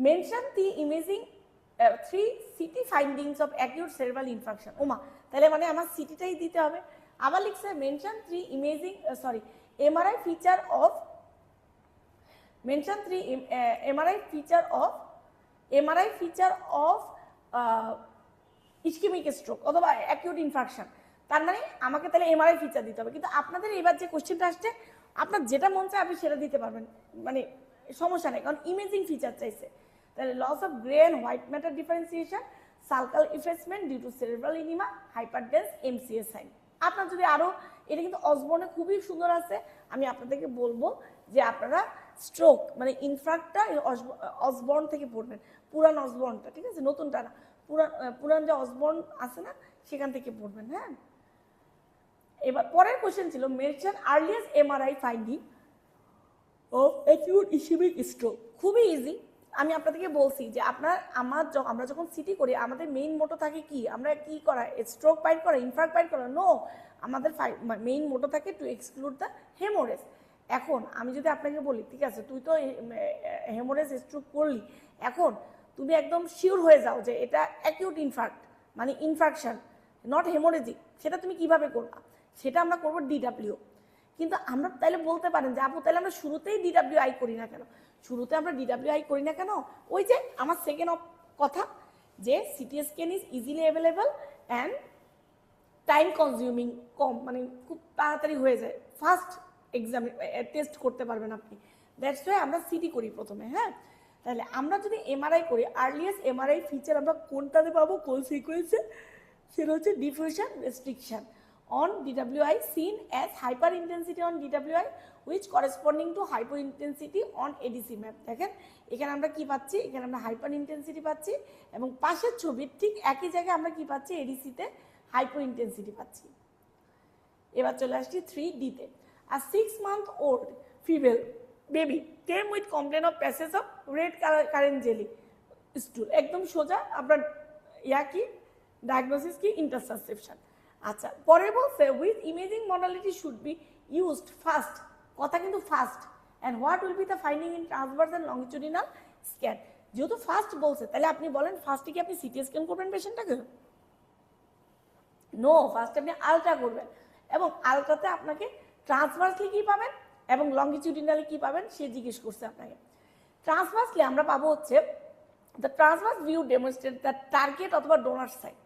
mention 3 city findings of acute cerebral infraction. ওমা, তাহলে মানে আমার সিটিটাই দিতে হবে। আবার লিখছে mention 3 MRI feature of mention 3 MRI feature of ischemic stroke অথবা acute infarction। তার মানে আমাকে তাহলে এমআরআই ফিচার দিতে হবে। কিন্তু আপনাদের এবার যে কোশ্চেনটা আসছে, আপনার যেটা মন চায় আপনি সেটা দিতে পারবেন, মানে সমস্যা নেই, কারণ ইমেজিং ফিচার চাইছে। তাহলে loss of grey and white matter differentiation, sulcal effacement due to cerebral oedema, hyperdense MCS sign. আপনার যদি আরও, এটা কিন্তু অসবর্নে খুবই সুন্দর আছে, আমি আপনাদেরকে বলবো যে আপনারা স্ট্রোক মানে ইনফ্রাক্টটা অসবর্ন থেকে পড়বেন, পুরান অসবর্নটা, ঠিক আছে, নতুনটা না, পুরান যে অসবর্ন আছে না সেখান থেকে পড়বেন। হ্যাঁ, এবার পরের কোশ্চেন ছিল mention earliest MRI finding of acute ischaemic stroke. খুবই ইজি, আমি আপনাদেরকে বলছি যে আমরা যখন সিটি করি আমাদের মেইন মোটো থাকে কি, আমরা কি করা, স্ট্রোক ফাইন্ড করা, ইনফ্রাক্ট ফাইন্ড করা, নো, আমাদের মেইন মোটো থাকে টু এক্সক্লুড দ্য হেমোরেজ। এখন আমি যদি আপনাকে বলি ঠিক আছে তুই তো হেমোরেজ স্ট্রোক করলি, এখন তুমি একদম শিওর হয়ে যাও যে এটা অ্যাকিউট ইনফ্রাক্ট মানে ইনফ্রাকশন, নট হেমোরেজিক, সেটা তুমি কিভাবে করবা, সেটা আমরা করবো ডিডাব্লিউ। কিন্তু আমরা তাইলে বলতে পারেন যে আপু তাহলে আমরা শুরুতেই ডিডাব্লিউআই করি না কেন? শুরুতে আমরা ডিডাব্লিউআই করি না কেন, ওই যে আমার সেকেন্ড কথা যে CT scan is easily available and time consuming কম, মানে খুব তাড়াতাড়ি হয়ে যায়, ফাস্ট এক্সাম টেস্ট করতে পারবেন আপনি, দ্যাটস ওয়াই আমরা সিটি করি প্রথমে। হ্যাঁ, তাহলে আমরা যদি এমআরআই করি, আর্লিয়েস্ট এমআরআই ফিচার আমরা কোনটাতে পাবো, কোন সিকোয়েন্সে, সেটা হচ্ছে diffusion restriction on DWI seen as hyperintensity on DWI which corresponding to hyperintensity on ADC map। দেখেন এখানে আমরা কি পাচ্ছি, এখানে আমরা হাইপার ইন্টেন্সিটি পাচ্ছি এবং পাশের ছবির ঠিক একই জায়গায় আমরা কি পাচ্ছি, এডিসিতে হাইপার ইন্টেন্সিটি পাচ্ছি। এবার চলে আসছি 3D-তে। আর 6 month old female baby came with complaint of passage of red current jelly stool, একদম সোজা আপনার কি ডায়াগনোসিস কি, ইন্টারসাসেপশন। আচ্ছা, পরে বলছে with imaging modality should be used first, কথা কিন্তু first, and what will be the finding in transverse and longitudinal scan. যেহেতু ফার্স্ট বলছে তাহলে আপনি বলেন ফার্স্টে কি আপনি সিটি স্ক্যান করবেন পেশেন্টটাকে? নো, ফার্স্টে আপনি আলট্রা করবেন, এবং আলট্রাতে আপনাকে ট্রান্সভার্সলি কি পাবেন এবং লঙ্গিটিউডিনালি কি পাবেন সে জিজ্ঞেস করছে আপনাকে। ট্রান্সভার্সলি আমরা পাবো হচ্ছে the transverse view demonstrate the target অথবা ডোনার সাইড,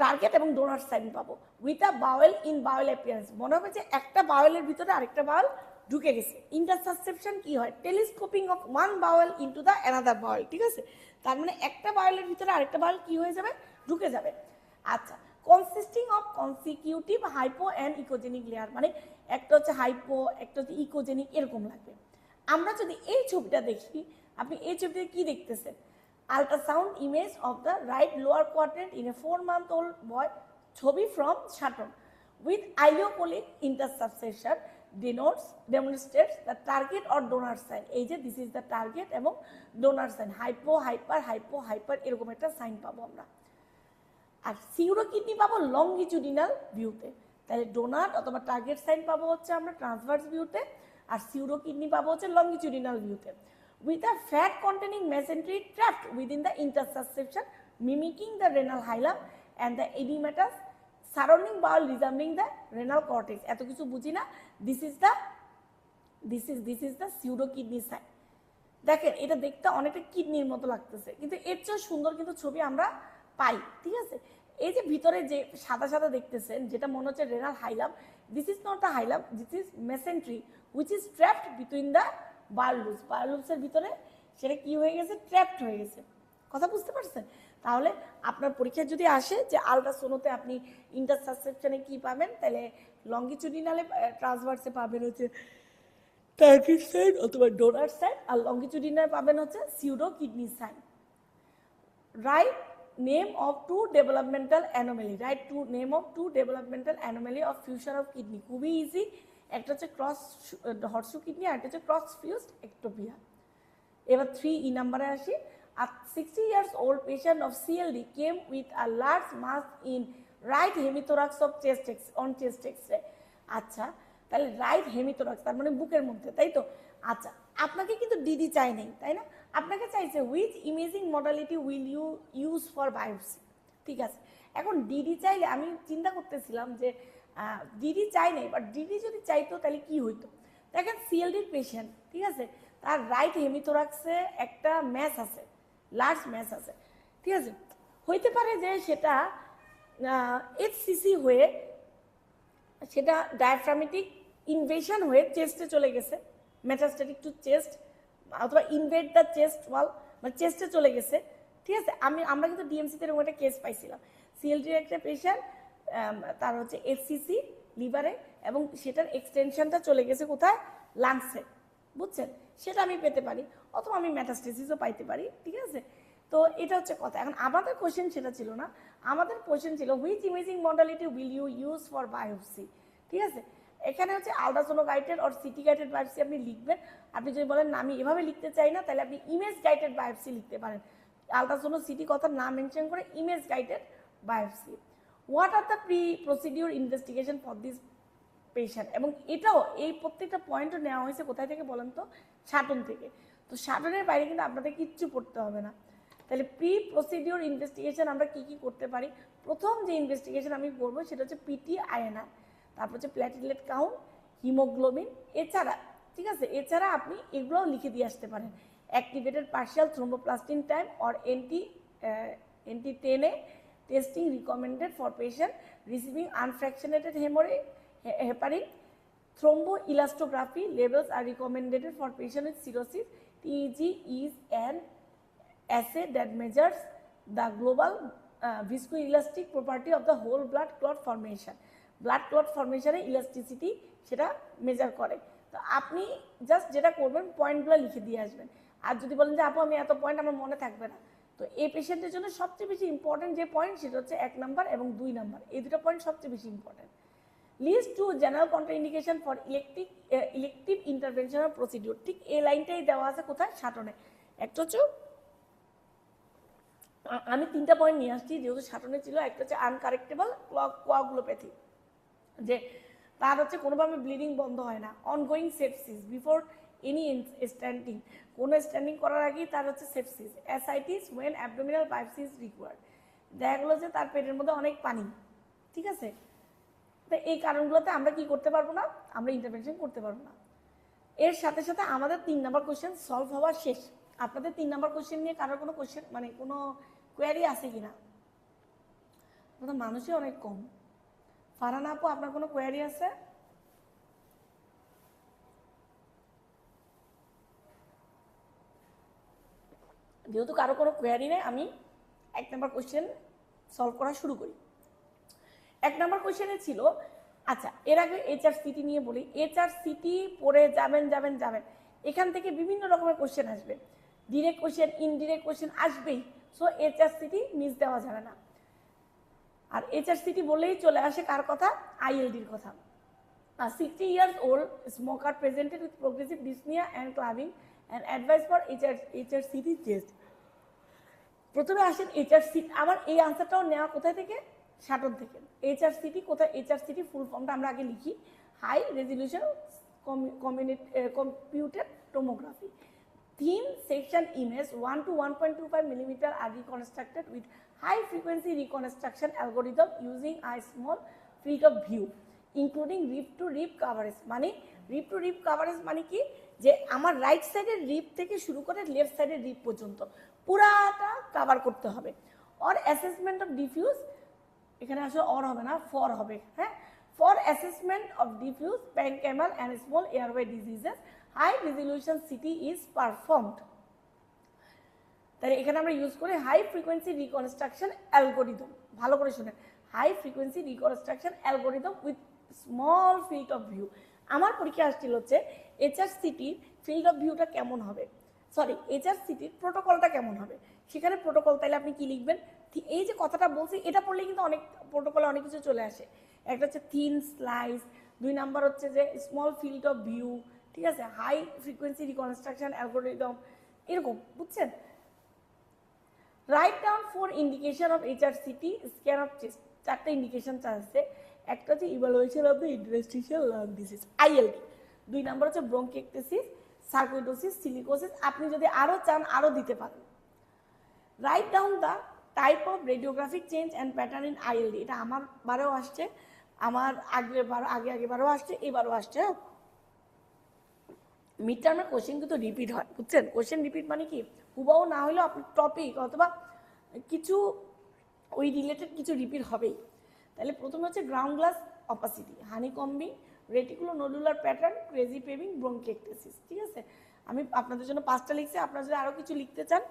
টার্গেট এবং ডোনার সাইন পাবো with a bowel in bowel appearance, মনে হবে যে একটা বাওয়েলের ভিতরে আরেকটা বাওয়েল ঢুকে গেছে। ইন্টারসাসেপশন কি হয়? Telescoping of one bowel into the another bowel, ঠিক আছে? তার মানে একটা বাওয়েলের ভিতরে আরেকটা বাওয়েল কি হয়ে যাবে? ঢুকে যাবে। আচ্ছা, consisting of consecutive hypo and echogenic layer, মানে একটা হচ্ছে হাইপো একটা হচ্ছে ইকোজেনিক, এরকম লাগবে। আমরা যদি এই ছবিটা দেখি, আপনি এই ছবিতে কি দেখতেছেন? Ultrasound image of the right lower quadrant in a 4-month-old boy, ছবি from Shatton with ileocholic intersubsection demonstrates the target or donor sign. এই যে this is the target এবং donor sign, hypo hyper এরকম একটা সাইন পাবো আমরা। আর সিউরো কিডনি পাবো লঙ্গিটিউডিনাল ভিউতে, তাহলে ডোনার অথবা টার্গেট সাইন পাবো হচ্ছে আমরা ট্রান্সভার্স ভিউতে, আর সিউরো কিডনি পাবো হচ্ছে লঙ্গিটিউডিনাল ভিউতে with a fat containing mesentery trapped within the intersusception mimicking the renal hilum and the edematous surrounding bowel resembling the renal cortex। এত কিছু বুঝি না, this is the pseudo kidney sign। দেখেন এটা দেখতে অনেকটা কিডনির মতো লাগতেছে, কিন্তু এর চেয়ে সুন্দর কিন্তু ছবি আমরা পাই, ঠিক আছে? এই যে ভিতরে যে সাদা সাদা দেখতেছেন যেটা মনে হচ্ছে renal hilum, this is not the hilum, this is mesentery which is trapped between the bowel loops, বায়োলুপসের ভিতরে সেটা কি হয়ে গেছে? ট্র্যাপড হয়ে গেছে। কথা বুঝতে পারছেন? তাহলে আপনার পরীক্ষায় যদি আসে যে আলট্রাসোনোতে আপনি ইন্টারসাসেপশনে কি পাবেন, তাহলে লঙ্গিটিউডিনালে ট্রান্সভার্সে পাবেন হচ্ছে টার্গেট সাইন অথবা ডোনার সাইন, আর লঙ্গিটিউডিনাল পাবেন হচ্ছে pseudo kidney sign. Right name of two developmental anomaly, right? Name of two developmental anomaly of fusion of kidney, খুবই ইজি। একটা হচ্ছে ক্রস হর্সু কিডনি, আর একটা হচ্ছে ক্রস ফিউজড এক্টোপিয়া। এবার 3E নাম্বারে আসি। A 60 years old patient of CLD came with a large mass in right hemithorax of chest X-ray। আচ্ছা, তাহলে রাইট হেমিথোরাক্স তার মানে বুকের মধ্যে, তাই তো? আচ্ছা, আপনাকে কিন্তু ডিডি চাই নেই, তাই না? আপনাকে চাইছে which imaging modality will you use for biopsy, ঠিক আছে? এখন ডিডি চাইলে আমি চিন্তা করতেছিলাম যে ডিডি চাই নাই, বাট ডিডি যদি চাইতো তাহলে কি হইতো? দেখেন সিএলডির পেশেন্ট, ঠিক আছে, তার রাইট হেমিথোরাক্সে একটা ম্যাস আছে, লার্জ ম্যাস আছে, ঠিক আছে? হইতে পারে যে সেটা এইচসিসি হয়ে সেটা ডায়াফ্রামেটিক ইনভেশন হয়ে চেস্টে চলে গেছে, মেটাস্ট্যাটিক টু চেস্ট, অথবা ইনভেড দ্য চেস্ট ওয়াল, মানে চেস্টে চলে গেছে, ঠিক আছে? আমরা কিন্তু ডিএমসিতে এরকম একটা কেস পাইছিলাম, সিএলডির একটা পেশেন্ট, তার হচ্ছে এইচসিসি লিভারে, এবং সেটার এক্সটেনশনটা চলে গেছে কোথায়? লাংসে, বুঝছেন? সেটা আমি পেতে পারি, অথবা আমি মেটাস্টেসিসও পাইতে পারি, ঠিক আছে? তো এটা হচ্ছে কথা। এখন আমাদের কোয়েশ্চেন সেটা ছিল না, আমাদের কোয়েশ্চেন ছিল which imaging modality will you use for biopsy, ঠিক আছে? এখানে হচ্ছে ultrasono guided or CT guided biopsy আপনি লিখবেন। আপনি যদি বলেন না আমি এভাবে লিখতে চাই না, তাহলে আপনি ইমেজ গাইডেড বায়োপসি লিখতে পারেন। আলট্রাসোনো সিটি কথা না মেনশন করে image guided biopsy. What are the pre procedure investigation for this patient, এবং এটাও এই প্রত্যেকটা পয়েন্টও নেওয়া হয়েছে কোথায় থেকে বলেন তো? শাটন থেকে। তো শাটনের বাইরে কিন্তু আপনাদের কিচ্ছু পড়তে হবে না। তাহলে প্রি প্রসিডিউর ইনভেস্টিগেশন আমরা কি কি করতে পারি? প্রথম যে ইনভেস্টিগেশন আমি করবো সেটা হচ্ছে পিটি আইএনআর, তারপর হচ্ছে প্ল্যাটিলেট কাউন্ট, হিমোগ্লোবিন, এছাড়া, ঠিক আছে, এছাড়া আপনি এগুলোও লিখে দিয়ে আসতে পারেন। Activated partial thromboplastin time or NT10A testing recommended for patient receiving unfractionated heparin. Thromboelastography levels are recommended for patients with cirrhosis. TEG is an assay that measures the global viscoelastic property of the whole blood clot formation. Blood clot formation এর ইলাস্টিসিটি সেটা মেজার করে। তো আপনি জাস্ট যেটা করবেন পয়েন্টগুলো লিখে দিয়ে আসবেন। আর যদি বলেন যে আপু আমি এত পয়েন্ট আমার মনে থাকবে না, তো এই পেশেন্টের জন্য সবচেয়ে বেশি ইম্পর্টেন্ট যে পয়েন্ট সেটা হচ্ছে 1 নাম্বার এবং 2 নাম্বার, এই দুটো পয়েন্ট সবচেয়ে বেশি important. List two general contraindication for elective interventional procedure, ঠিক এই লাইনটাই দেওয়া আছে কোথায়? শাটনে। একটা হচ্ছে আমি 3টা পয়েন্ট নিয়ে আসছি যেহেতু শাটনে ছিল। একটা হচ্ছে আনকারেক্টেবল কোয়াগুলোপ্যাথি, যে তার হচ্ছে কোনোভাবে ব্লিডিং বন্ধ হয় না, ongoing sepsis before any stenting, কোনো স্ট্যান্ডিং করার আগেই তার হচ্ছে sepsis. Ascites when abdominal biopsy required, দেখা গেলো যে তার পেটের মধ্যে অনেক পানি, ঠিক আছে। তো এই কারণগুলোতে আমরা কি করতে পারবো না, আমরা ইন্টারভেনশন করতে পারবো না। এর সাথে সাথে আমাদের 3 নম্বর কোশ্চেন সলভ হওয়ার শেষ। আপনাদের 3 নম্বর কোশ্চেন নিয়ে কারোর কোনো কোশ্চেন মানে কোনো কোয়ারি আছে কিনা? আপনাদের মানুষই অনেক কম। ফারহানা আপু, আপনার কোনো কোয়ারি আছে? যেহেতু কারো কোনো কোয়ারি নেই, আমি 1 নম্বর কোশ্চেন সলভ করা শুরু করি। 1 নম্বর কোশ্চেনে ছিল, আচ্ছা এর আগে এইচআরসিটি নিয়ে বলি। এইচআরসিটি পড়ে যাবেন যাবেন যাবেন, এখান থেকে বিভিন্ন রকমের কোশ্চেন আসবে, ডিরেক্ট কোশ্চেন, ইনডিরেক্ট কোশ্চেন আসবেই। সো এইচআরসিটি মিস দেওয়া যাবে না। আর এইচআরসিটি বলেই চলে আসে কার কথা? আইএলডির কথা। 60 years old smoker presented with progressive dyspnea and clubbing and advice for HRCT test. প্রথমে আসেন এইচআরসিটি। আমার এই আনসারটাও নেওয়া কোথায় থেকে? সাটন থেকে। এইচআরসিটি কোথায়? এইচআরসিটি ফুল ফর্মটা আমরা আগে লিখি, high resolution computed tomography. Thin section image 1 to 1.25 millimeter are reconstructed with high frequency reconstruction algorithm using a small field of view, including rib to rib coverage। মানে রিব টু রিব কাভারেজ মানে কি, যে আমার রাইট সাইডের রিব থেকে শুরু করে লেফট সাইডের রিব পর্যন্ত পুরাটা কাভার করতে হবে। অর অ্যাসেসমেন্ট অফ ডিফিউজ, এখানে আসলে অর হবে না, ফর হবে, হ্যাঁ। For assessment of diffuse parenchymal and small airway diseases high resolution CT is performed. তাহলে এখানে আমরা ইউজ করি হাই ফ্রিকোয়েন্সি রিকনস্ট্রাকশন অ্যালগোরিদম। ভালো করে শুনেন, high frequency reconstruction algorithm with small field of view. আমার পরীক্ষা আসছিল হচ্ছে এইচআরসিটির ফিল্ড অফ ভিউটা কেমন হবে, সরি এইচআরসিটির প্রোটোকলটা কেমন হবে। সেখানে প্রোটোকল তাহলে আপনি কি লিখবেন? এই যে কথাটা বলছি এটা পড়লে কিন্তু অনেক প্রোটোকলে অনেক কিছু চলে আসে। একটা হচ্ছে থিন স্লাইস, 2 নাম্বার হচ্ছে যে স্মল ফিল্ড অফ ভিউ, ঠিক আছে, হাই ফ্রিকোয়েন্সি রিকনস্ট্রাকশন অ্যালগোরিদম, এরকম, বুঝছেন। Write down 4 indication of HRCT scan of chest. 4টা ইন্ডিকেশন আছে। একটা হচ্ছে evaluation of the interstitial lung disease, ILD. 2 number হচ্ছে ব্রঙ্কিয়েক্টেসিস, সার্কোইডোসিস, সিলিকোসিস। আপনি যদি আরও চান আরও দিতে পারেন। Write down the type of radiographic change and pattern in ILD. এটা আমার বারেও আসছে, আমার আগেবারও আসছে, এবারও আসছে। মিড টার্মের কোশ্চেন কিন্তু রিপিট হয়, বুঝছেন। কোশ্চেন রিপিট মানে কি, হুবাও না হলেও আপনার টপিক অথবা কিছু ওই রিলেটেড কিছু রিপিট হবেই। তাহলে প্রথমে হচ্ছে ground glass opacity, honeycombing, reticulonodular pattern, crazy paving, bronchiectasis, ঠিক আছে। আমি আপনাদের জন্য 5টা লিখছি, আপনারা যদি আরও কিছু লিখতে চান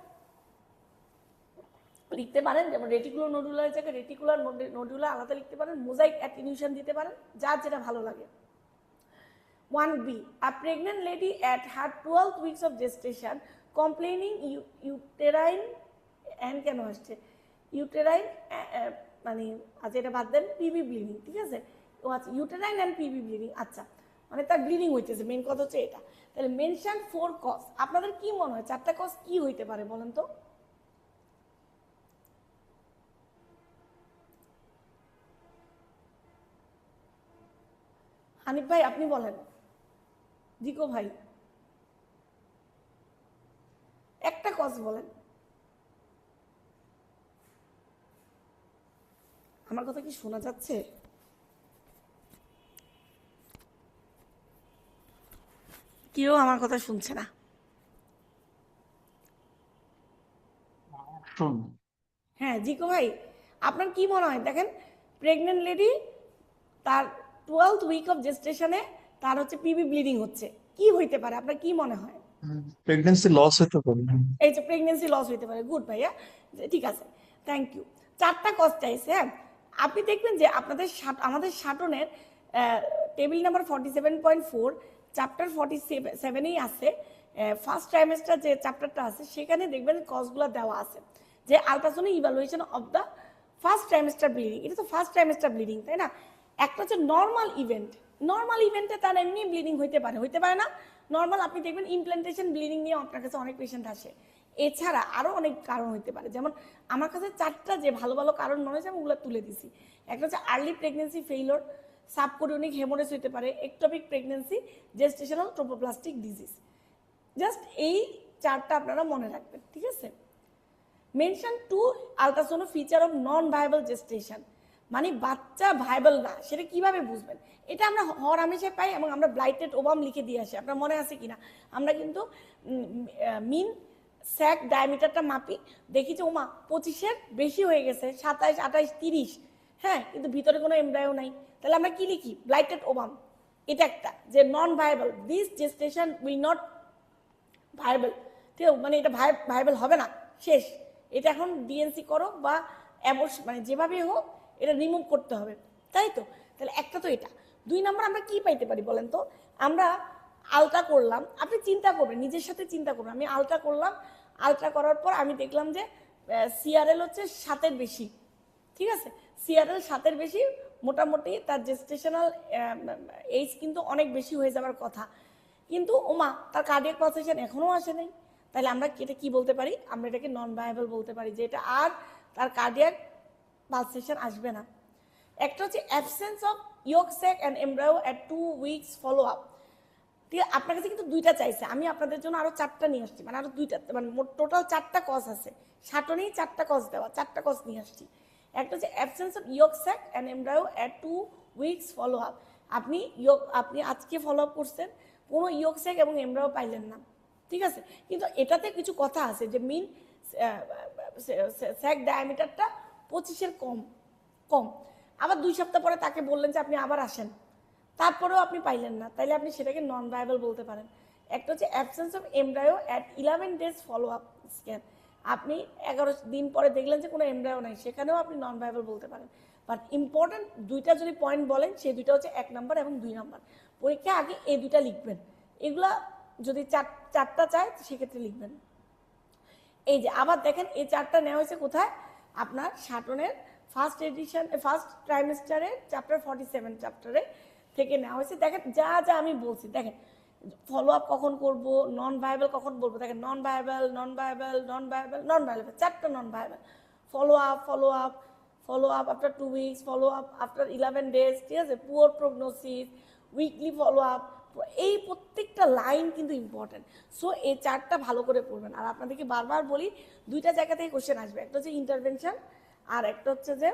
লিখতে পারেন। যেমন রেটিকুলো নোডুলার জায়গায় রেটিকুলার নোডুলার আলাদা লিখতে পারেন, মোজাইক অ্যাটিনিউশন দিতে পারেন, যার যেটা ভালো লাগে। 1B, a pregnant lady at her 12th weeks of gestation complaining uterine and কেন আসছে ইউটেরাইন মানে আচ্ছা এটা বাদ দেন, পিবি ব্লিডিং, ঠিক আছে। ও আচ্ছা ইউটেরাইন অ্যান্ড পিবি ব্লিডিং, আচ্ছা মানে তার ব্লিডিং হইতেছে, মেন কথা হচ্ছে এটা। তাহলে মেনশন 4 কজ। আপনাদের কি মনে হয় 4টা কজ কি হইতে পারে বলেন তো? হানিফ ভাই আপনি বলেন, জিকো ভাই একটা কজ বলেন। আমার কথা কি শোনা যাচ্ছে? কেউ আমার কথা শুনছে না। হ্যাঁ জিকো ভাই, আপনার কি মনে হয়? দেখেন প্রেগনেন্ট লেডি, তার 12th উইক অফ জেস্টেশনে তার হচ্ছে পিবি ব্লিডিং হচ্ছে, কি হইতে পারে আপনার কি মনে হয়? প্রেগন্যান্সি লস হতে পারে। এই যে প্রেগনেন্সি লস হইতে পারে, গুড ভাইয়া, ঠিক আছে, থ্যাংক ইউ। 4টা কজ চাইছে, হ্যাঁ। আপনি দেখবেন যে আপনাদের আমাদের সাটনের টেবিল নাম্বার 47.4 চ্যাপ্টার 47-এই আছে, ফার্স্ট ট্রাইমেস্টার যে চ্যাপ্টারটা আছে সেখানে দেখবেন কজগুলো দেওয়া আছে, যে ultrasound evaluation of the first trimester bleeding. এটা তো ফার্স্ট ট্রাইমেস্টার ব্লিডিং, তাই না? একটা হচ্ছে নর্মাল ইভেন্ট, নর্মাল ইভেন্টে তার এমনি ব্লিডিং হইতে পারে না নর্মাল। আপনি দেখবেন ইমপ্ল্যান্টেশন ব্লিডিং নিয়ে আপনার কাছে অনেক পেশেন্ট আসে। এছাড়া আরও অনেক কারণ হইতে পারে, যেমন আমার কাছে 4টা যে ভালো ভালো কারণ মনে হয়েছে আমি ওগুলো তুলে দিছি। একটা হচ্ছে early pregnancy failure, subchorionic haemorrhage হইতে পারে, ectopic pregnancy, gestational trophoblastic disease. জাস্ট এই চারটা আপনারা মনে রাখবেন, ঠিক আছে। Mention two ultrasound feature of non viable gestation, মানে বাচ্চা ভায়াবল না, সেটা কিভাবে বুঝবেন? এটা আমরা হর হামেশায় পাই এবং আমরা ব্লাইটেড ওভাম লিখে দিয়ে আসি, আপনার মনে আছে কিনা? আমরা কিন্তু মিন স্যাক ডায়ামিটারটা মাপি, দেখি যে ওমা 25-এর বেশি হয়ে গেছে, 27, 28, 30, হ্যাঁ, কিন্তু ভিতরে কোনো এমব্রায়ো নাই, তাহলে আমরা কি লিখি? Blighted ovum. এটা একটা যে non viable, this gestation will not viable, ঠিক আছে, মানে এটা ভায়াবল হবে না, শেষ, এটা এখন ডিএনসি করো বা মানে যেভাবে হোক এটা রিমুভ করতে হবে, তাই তো? তাহলে একটা তো এটা। 2 নম্বর আমরা কি পাইতে পারি বলেন তো? আমরা আলট্রা করলাম, আপনি চিন্তা করবেন, নিজের সাথে চিন্তা করবেন, আমি আলট্রা করলাম, আলট্রা করার পর আমি দেখলাম যে সিআরএল হচ্ছে 7-এর বেশি, ঠিক আছে, সিআরএল 7-এর বেশি, মোটামুটি তার জেস্টেশনাল এইজ কিন্তু অনেক বেশি হয়ে যাওয়ার কথা, কিন্তু ওমা তার কার্ডিয়াক পালসেশন এখনও আসে নাই, তাহলে আমরা এটা কি বলতে পারি? আমরা এটাকে নন ভায়াবল বলতে পারি, যে এটা আর তার কার্ডিয়াক পালসেশন আসবে না। একটা হচ্ছে absence of yolk sac and embryo at 2 weeks follow up, ঠিক আছে, আপনার কাছে কিন্তু 2টা চাইছে, আমি আপনাদের জন্য আরও 4টা নিয়ে আসছি, মানে আরও 2টা, মানে মোট টোটাল 4টা কজ আছে, সাটনেই 4টা কজ দেওয়া, 4টা কজ নিয়ে আসছি। একটা হচ্ছে absence of yolk sac and embryo at 2 weeks follow up, আপনি আজকে ফলো আপ করছেন, কোনো ইয়ক স্যাক এবং এমব্রায়ো পাইলেন না, ঠিক আছে, কিন্তু এটাতে কিছু কথা আছে যে মিন স্যাক ডায়ামিটারটা 25-এর কম কম, আবার 2 সপ্তাহ পরে তাকে বললেন যে আপনি আবার আসেন, তারপরেও আপনি পাইলেন না, তাইলে আপনি সেটাকে নন ভায়াবল বলতে পারেন। একটা হচ্ছে absence of embryo at 11 days follow up scan, আপনি 11 দিন পরে দেখলেন যে কোনো এমব্রায়ো নাই, সেখানেও আপনি নন ভায়াবল বলতে পারেন। বাট ইম্পর্টেন্ট 2টা যদি পয়েন্ট বলেন, সেই 2টা হচ্ছে 1 নম্বর এবং 2 নম্বর, পরীক্ষা আগে এই 2টা লিখবেন, এগুলা যদি 4টা চায় সেক্ষেত্রে লিখবেন। এই যে আবার দেখেন এই 4টা নেওয়া হয়েছে কোথায়? আপনার সাটনের ফার্স্ট এডিশন, ফার্স্ট ট্রাইমেস্টারের চ্যাপ্টার 47 চ্যাপ্টারে থেকে নেওয়া হয়েছে। দেখেন যা যা আমি বলছি, দেখেন ফলো আপ কখন করব, নন ভায়াবল কখন বলবো, দেখেন non viable, non viable, non viable, non viable, 4টা non viable, follow up, follow up, follow up after 2 weeks, follow up after 11 days, ঠিক আছে, poor prognosis, weekly follow up, এই প্রত্যেকটা লাইন কিন্তু ইম্পর্টেন্ট। সো এই 4টা ভালো করে পড়বেন। আর আপনাদেরকে বারবার বলি 2টা জায়গা থেকে কোশ্চেন আসবে, একটা হচ্ছে ইন্টারভেনশন আর একটা হচ্ছে যে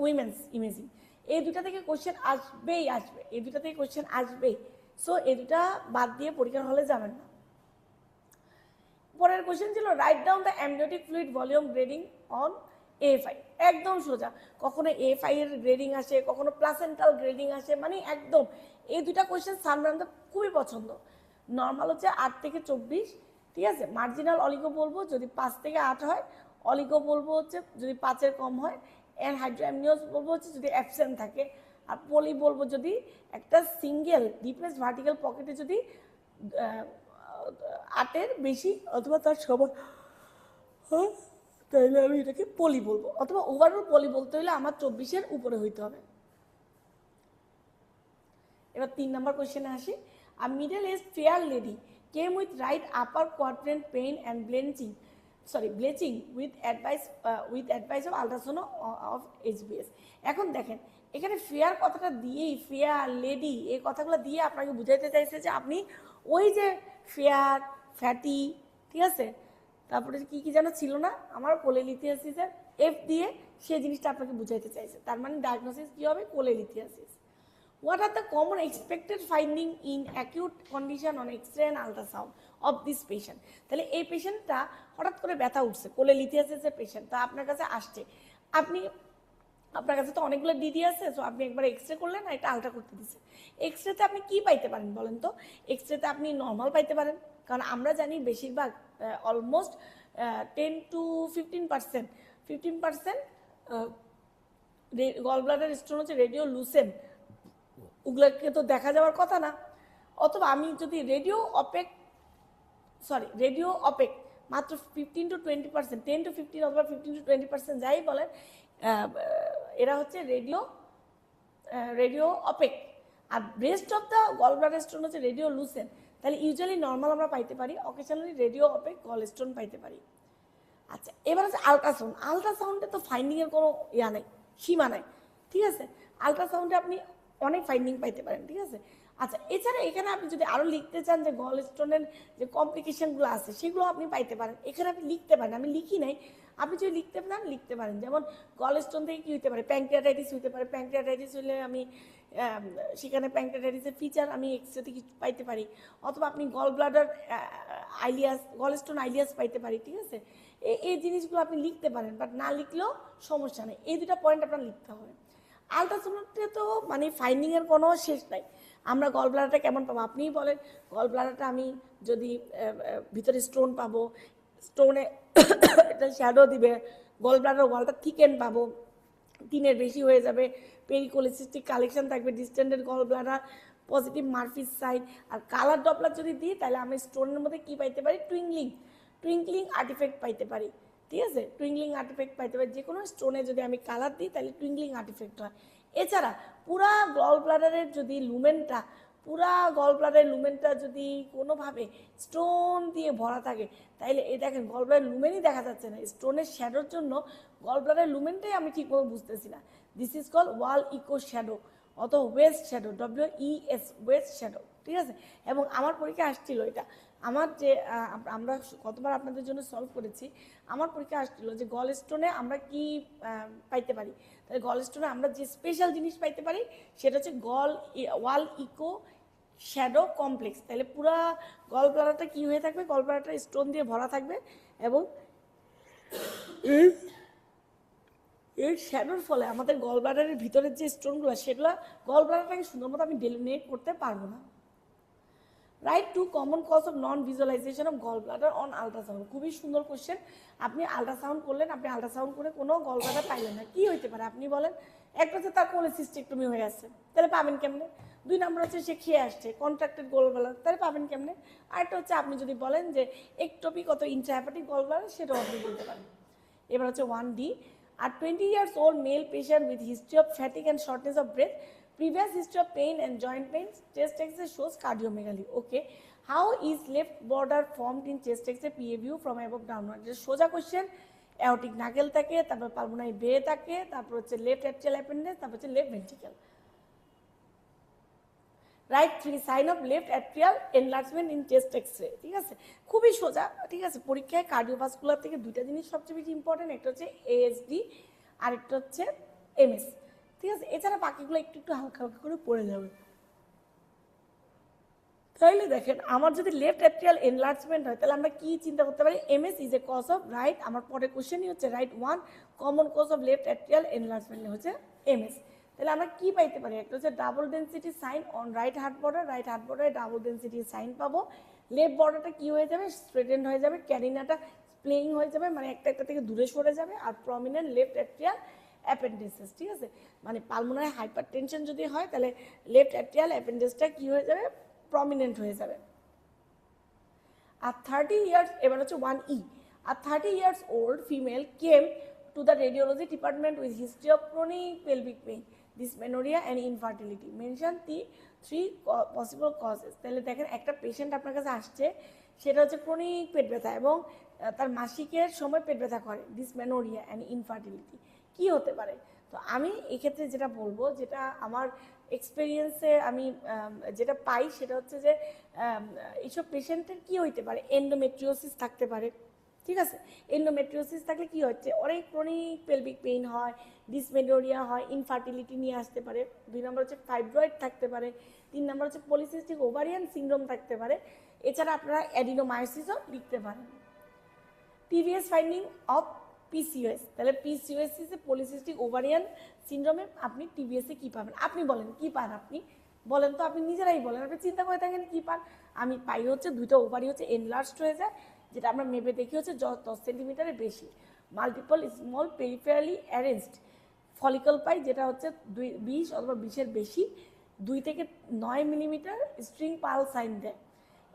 উইমেন্স ইমেজিং, এই 2টা থেকে কোশ্চেন আসবেই আসবে, এই 2টা থেকে কোশ্চেন আসবেই। সো এই 2টা বাদ দিয়ে পরীক্ষার হলে যাবেন না। পরের কোশ্চেন ছিল write down the amniotic fluid volume grading on AFI, একদম সোজা, কখনো এএফআই এর গ্রেডিং আসে, কখনো প্লাসেন্টাল গ্রেডিং আসে, মানে একদম এই 2টা কোশ্চেন সানম্যানদের খুবই পছন্দ। নর্মাল হচ্ছে 8 থেকে 24, ঠিক আছে, মার্জিনাল অলিগো বলবো যদি 5 থেকে 8 হয়, অলিগো বলবো হচ্ছে যদি 5-এর কম হয়, অ্যান্ড হাইড্রোঅ্যামনিওস বলবো হচ্ছে যদি অ্যাবসেন্ট থাকে, আর পলি বলবো যদি একটা সিঙ্গেল ডিপ্রেস ভার্টিক্যাল পকেটে যদি 8-এর বেশি অথবা তার সমান হয়, তাহলে আমি এটাকে পলি বলবো, অথবা ওভারঅল পলি বলতে হলে আমার 24-এর উপরে হইতে হবে। এবার 3 নম্বর কোশ্চেনে আসি। A middle age fair lady came with right upper quadrant pain and bleaching with advice of ultrasound of HBS. এখন দেখেন এখানে ফেয়ার কথাটা দিয়েই, ফেয়ার লেডি এই কথাগুলো দিয়ে আপনাকে বুঝাইতে চাইছে যে আপনি ওই যে ফেয়ার, ফ্যাটি, ঠিক আছে, তারপরে কি কি যেন ছিল না আমার কোলেলিথিয়াসিসের এফ দিয়ে, সেই জিনিসটা আপনাকে বুঝাইতে চাইছে। তার মানে ডায়াগনোসিস কি হবে? Cholelithiasis. What are the common expected finding in acute condition on X-ray and ultrasound of this patient? তাহলে এই পেশেন্টটা হঠাৎ করে ব্যথা উঠছে, কোলেলিথিয়াসিসের পেশেন্ট, তা আপনার কাছে আসছে, আপনার কাছে তো অনেকগুলো ডিডি আছে, সো আপনি একবার এক্সরে করলেন, এটা আলট্রা করতে দিচ্ছে। এক্সরেতে আপনি কি পাইতে পারেন বলেন তো? এক্সরেতে আপনি নর্মাল পাইতে পারেন, কারণ আমরা জানি বেশিরভাগ almost 10 to 15% gall bladder stone হচ্ছে রেডিও লুসেন, ওগুলোকে তো দেখা যাওয়ার কথা না। অথবা আমি যদি রেডিও অপেক মাত্র 15 to 20%, 10 to 15 অথবা 15 to 20% যাই বলেন, এরা হচ্ছে রেডিও অপেক, আর rest of the gall bladder stone হচ্ছে রেডিও লুসেন। তাহলে ইউজুয়ালি নর্মাল আমরা পাইতে পারি, occasionally radio opaque gall stone পাইতে পারি। আচ্ছা, এবার হচ্ছে আলট্রাসাউন্ড। আলট্রাসাউন্ডে তো ফাইন্ডিংয়ের কোনো ইয়া নাই, সীমা নাই, ঠিক আছে। আলট্রাসাউন্ডে আপনি অনেক ফাইন্ডিং পাইতে পারেন, ঠিক আছে। আচ্ছা, এছাড়া এখানে আপনি যদি আরো লিখতে চান যে গল স্টোনের যে কমপ্লিকেশনগুলো আছে সেগুলো আপনি পাইতে পারেন, এখানে আপনি লিখতে পারেন, আমি লিখি নাই, আপনি যদি লিখতে পারেন লিখতে পারেন। যেমন গল স্টোন থেকে কি হতে পারে, প্যাঙ্ক্রিয়াটাইটিস হতে পারে, প্যাঙ্ক্রিয়াটাইটিস হলে আমি সেখানে প্যাঙ্ক্রিয়াটাইটিসের ফিচার আমি এক্সরে থেকে পাইতে পারি, অথবা আপনি গল ব্লাডার আইলিয়াস, গল স্টোন আইলিয়াস পাইতে পারি, ঠিক আছে। এই জিনিসগুলো আপনি লিখতে পারেন, বাট না লিখলেও সমস্যা নেই, এই দুটা পয়েন্ট আপনার লিখতে হবে। আলট্রাসাউন্ডে তো মানে ফাইন্ডিংয়ের কোনো শেষ নাই। আমরা গল ব্লাডারটা কেমন পাবো, আপনিই বলেন। গল ব্লাডারটা আমি যদি ভিতরে স্টোন পাবো, স্টোনে এটা শ্যাডো দিবে, গল ব্লাডার ওয়ালটা থিকেন পাবো, 3-এর বেশি হয়ে যাবে, পেরিকোলিসিস্টিক কালেকশন থাকবে, distended gall bladder, positive Murphy's sign. আর কালার ডপলার যদি দিই তাহলে আমি স্টোনের মধ্যে কি পাইতে পারি, টুইঙ্কলিং আর্টিফ্যাক্ট পাইতে পারি, ঠিক আছে। টুইঙ্কলিং আর্টিফ্যাক্ট পাইতে পারি, যে কোনো স্টোনে যদি আমি কালার দিই তাহলে টুইঙ্কলিং আর্টিফ্যাক্ট হয়। এছাড়া পুরা গল ব্লাডারের যদি লুমেনটা, পুরা গল ব্লাডারের লুমেনটা যদি কোনোভাবে স্টোন দিয়ে ভরা থাকে, তাইলে এই দেখেন গল ব্লাডারের লুমেনই দেখা যাচ্ছে না, স্টোনের শ্যাডোর জন্য গল ব্লাডারের লুমেনটাই আমি ঠিকমতো বুঝতেছি না। This is call wall echo shadow অথবা west shadow, WES, west shadow, ঠিক আছে। এবং আমার পরীক্ষা আসছিল এটা, আমার যে আমরা কতবার আপনাদের জন্য সলভ করেছি, আমার পরীক্ষা আসছিল যে গল স্টোনে আমরা কি পাইতে পারি। তাহলে গল স্টোনে আমরা যে স্পেশাল জিনিস পাইতে পারি সেটা হচ্ছে ওয়াল ইকো শ্যাডো কমপ্লেক্স। তাহলে পুরা গল ব্লাডারটা কি হয়ে থাকবে, গল ব্লাডারটা স্টোন দিয়ে ভরা থাকবে, এবং এর শ্যাডোর ফলে আমাদের গল ব্লাডারের ভিতরের যে স্টোনগুলো সেগুলো গল ব্লাডারটাকে সুন্দর মতো আমি ডেলিমিনেট করতে পারবো না। Write two common cause of non visualisation of gall bladder on ultrasound, খুবই সুন্দর কোশ্চেন। আপনি আলট্রাসাউন্ড করলেন, আপনি আলট্রাসাউন্ড করে কোনো গল ব্লাডার পাইলেন না, কি হইতে পারে আপনি বলেন। একটা হচ্ছে তার কোলেসিস্টেক্টমি হয়ে আছে, তাহলে পাবেন কেমনে। 2 নম্বর হচ্ছে সে খেয়ে আসছে কন্ট্রাক্টেড গল ব্লাডার, তাহলে পাবেন কেমনে। আরেকটা হচ্ছে আপনি যদি বলেন যে একটোপিক অত ইন্ট্রাহেপাটিক গল ব্লাডার, সেটাও আপনি বলতে পারেন। এবার হচ্ছে 1D, R 20 years old male patient with history of fatigue and shortness of breath, previous history of pain and joint pains, chest X-ray shows cardiomegaly. Okay, how is left border formed in chest X-ray PA view from above downward? এটা সোজা কোশ্চেন। অ্যাওটিক নাকেল থাকে, তারপর পালমোনারি বে থাকে, তারপর হচ্ছে লেফট অ্যাট্রিয়াল অ্যাপেন্ডিক্স, তারপর হচ্ছে left ventricle. Write 3 sign of left atrial enlargement in chest X-ray, ঠিক আছে, খুবই সোজা, ঠিক আছে। পরীক্ষায় কার্ডিওভাস্কুলার থেকে দুইটা জিনিস সবচেয়ে বেশি ইম্পর্টেন্ট, একটা হচ্ছে ASD আর একটা হচ্ছে MS, ঠিক আছে। এছাড়া বাকিগুলো একটু একটু হালকা হালকা করে পড়ে যাবে। তাহলে দেখেন, আমার যদি লেফট অ্যাট্রিয়াল এনলার্জমেন্ট হয় তাহলে আমরা কি চিন্তা করতে পারি, MS is a cause of right. আমার পরের কোশ্চেনই হচ্ছে write 1 common cause of left atrial enlargement হচ্ছে MS। তাহলে আমরা কি পাইতে পারি, একটা হচ্ছে double density sign on right heart border, right heart বর্ডারে ডাবল ডেন্সিটি সাইন পাবো। লেফট বর্ডারটা কি হয়ে যাবে, স্ট্রেটেন্ড হয়ে যাবে, ক্যারিনাটা প্লেইং হয়ে যাবে, মানে একটা একটা থেকে দূরে সরে যাবে। আর প্রমিনেন্ট লেফট অ্যাট্রিয়াল অ্যাপেন্ডিসিস, ঠিক আছে, মানে পালমোনারি হাইপারটেনশন যদি হয় তাহলে লেফট অ্যাট্রিয়াল অ্যাপেন্ডিসটা কি হয়ে যাবে, প্রমিনেন্ট হয়ে যাবে। আর 30 ইয়ার্স, এবার হচ্ছে 1E, R 30 years old female came to the radiology department with history of chronic pelvic pain, dysmenorrhea and infertility. Mention the 3 possible causes. তাহলে দেখেন, একটা পেশেন্ট আপনার কাছে আসছে, সেটা হচ্ছে ক্রনিক পেট ব্যথা এবং তার মাসিকের সময় পেট ব্যথা করে, ডিসমেনোরিয়া অ্যান্ড ইনফার্টিলিটি, কি হতে পারে। তো আমি এক্ষেত্রে যেটা বলবো, যেটা আমার এক্সপিরিয়েন্সে আমি যেটা পাই সেটা হচ্ছে যে এইসব পেশেন্টের কি হইতে পারে, এন্ডোমেট্রিওসিস থাকতে পারে, ঠিক আছে। এন্ডোমেট্রিওসিস থাকলে কি হচ্ছে, অনেক ক্রনিক পেলভিক পেইন হয়, ডিসমেনোরিয়া হয়, ইনফার্টিলিটি নিয়ে আসতে পারে। 2 নম্বর হচ্ছে ফাইব্রয়েড থাকতে পারে। 3 নম্বর হচ্ছে পলিসিস্টিক ওভারিয়ান সিনড্রোম থাকতে পারে। এছাড়া আপনারা অ্যাডিনোমায়োসিসও লিখতে পারেন। টিভিএস ফাইন্ডিং অফ PCOS, তাহলে PCOS is a polycystic ovarian সিনড্রোমে আপনি টিভিএসে কি পাবেন, আপনি বলেন কি পান, আপনি বলেন তো, আপনি নিজেরাই বলেন, আপনি চিন্তা করে থাকেন কি পান। আমি পাই হচ্ছে 2টা ওভারি হচ্ছে এনলার্জড হয়ে যায়, যেটা আমরা মেপে দেখি হচ্ছে 10 সেন্টিমিটারের বেশি। মাল্টিপল স্মল পেরিফেরালি অ্যারেঞ্জড ফলিকল পাই, যেটা হচ্ছে 20 অথবা 20-এর বেশি, 2 থেকে 9 মিলিমিটার স্ট্রিং পাল সাইন দেয়,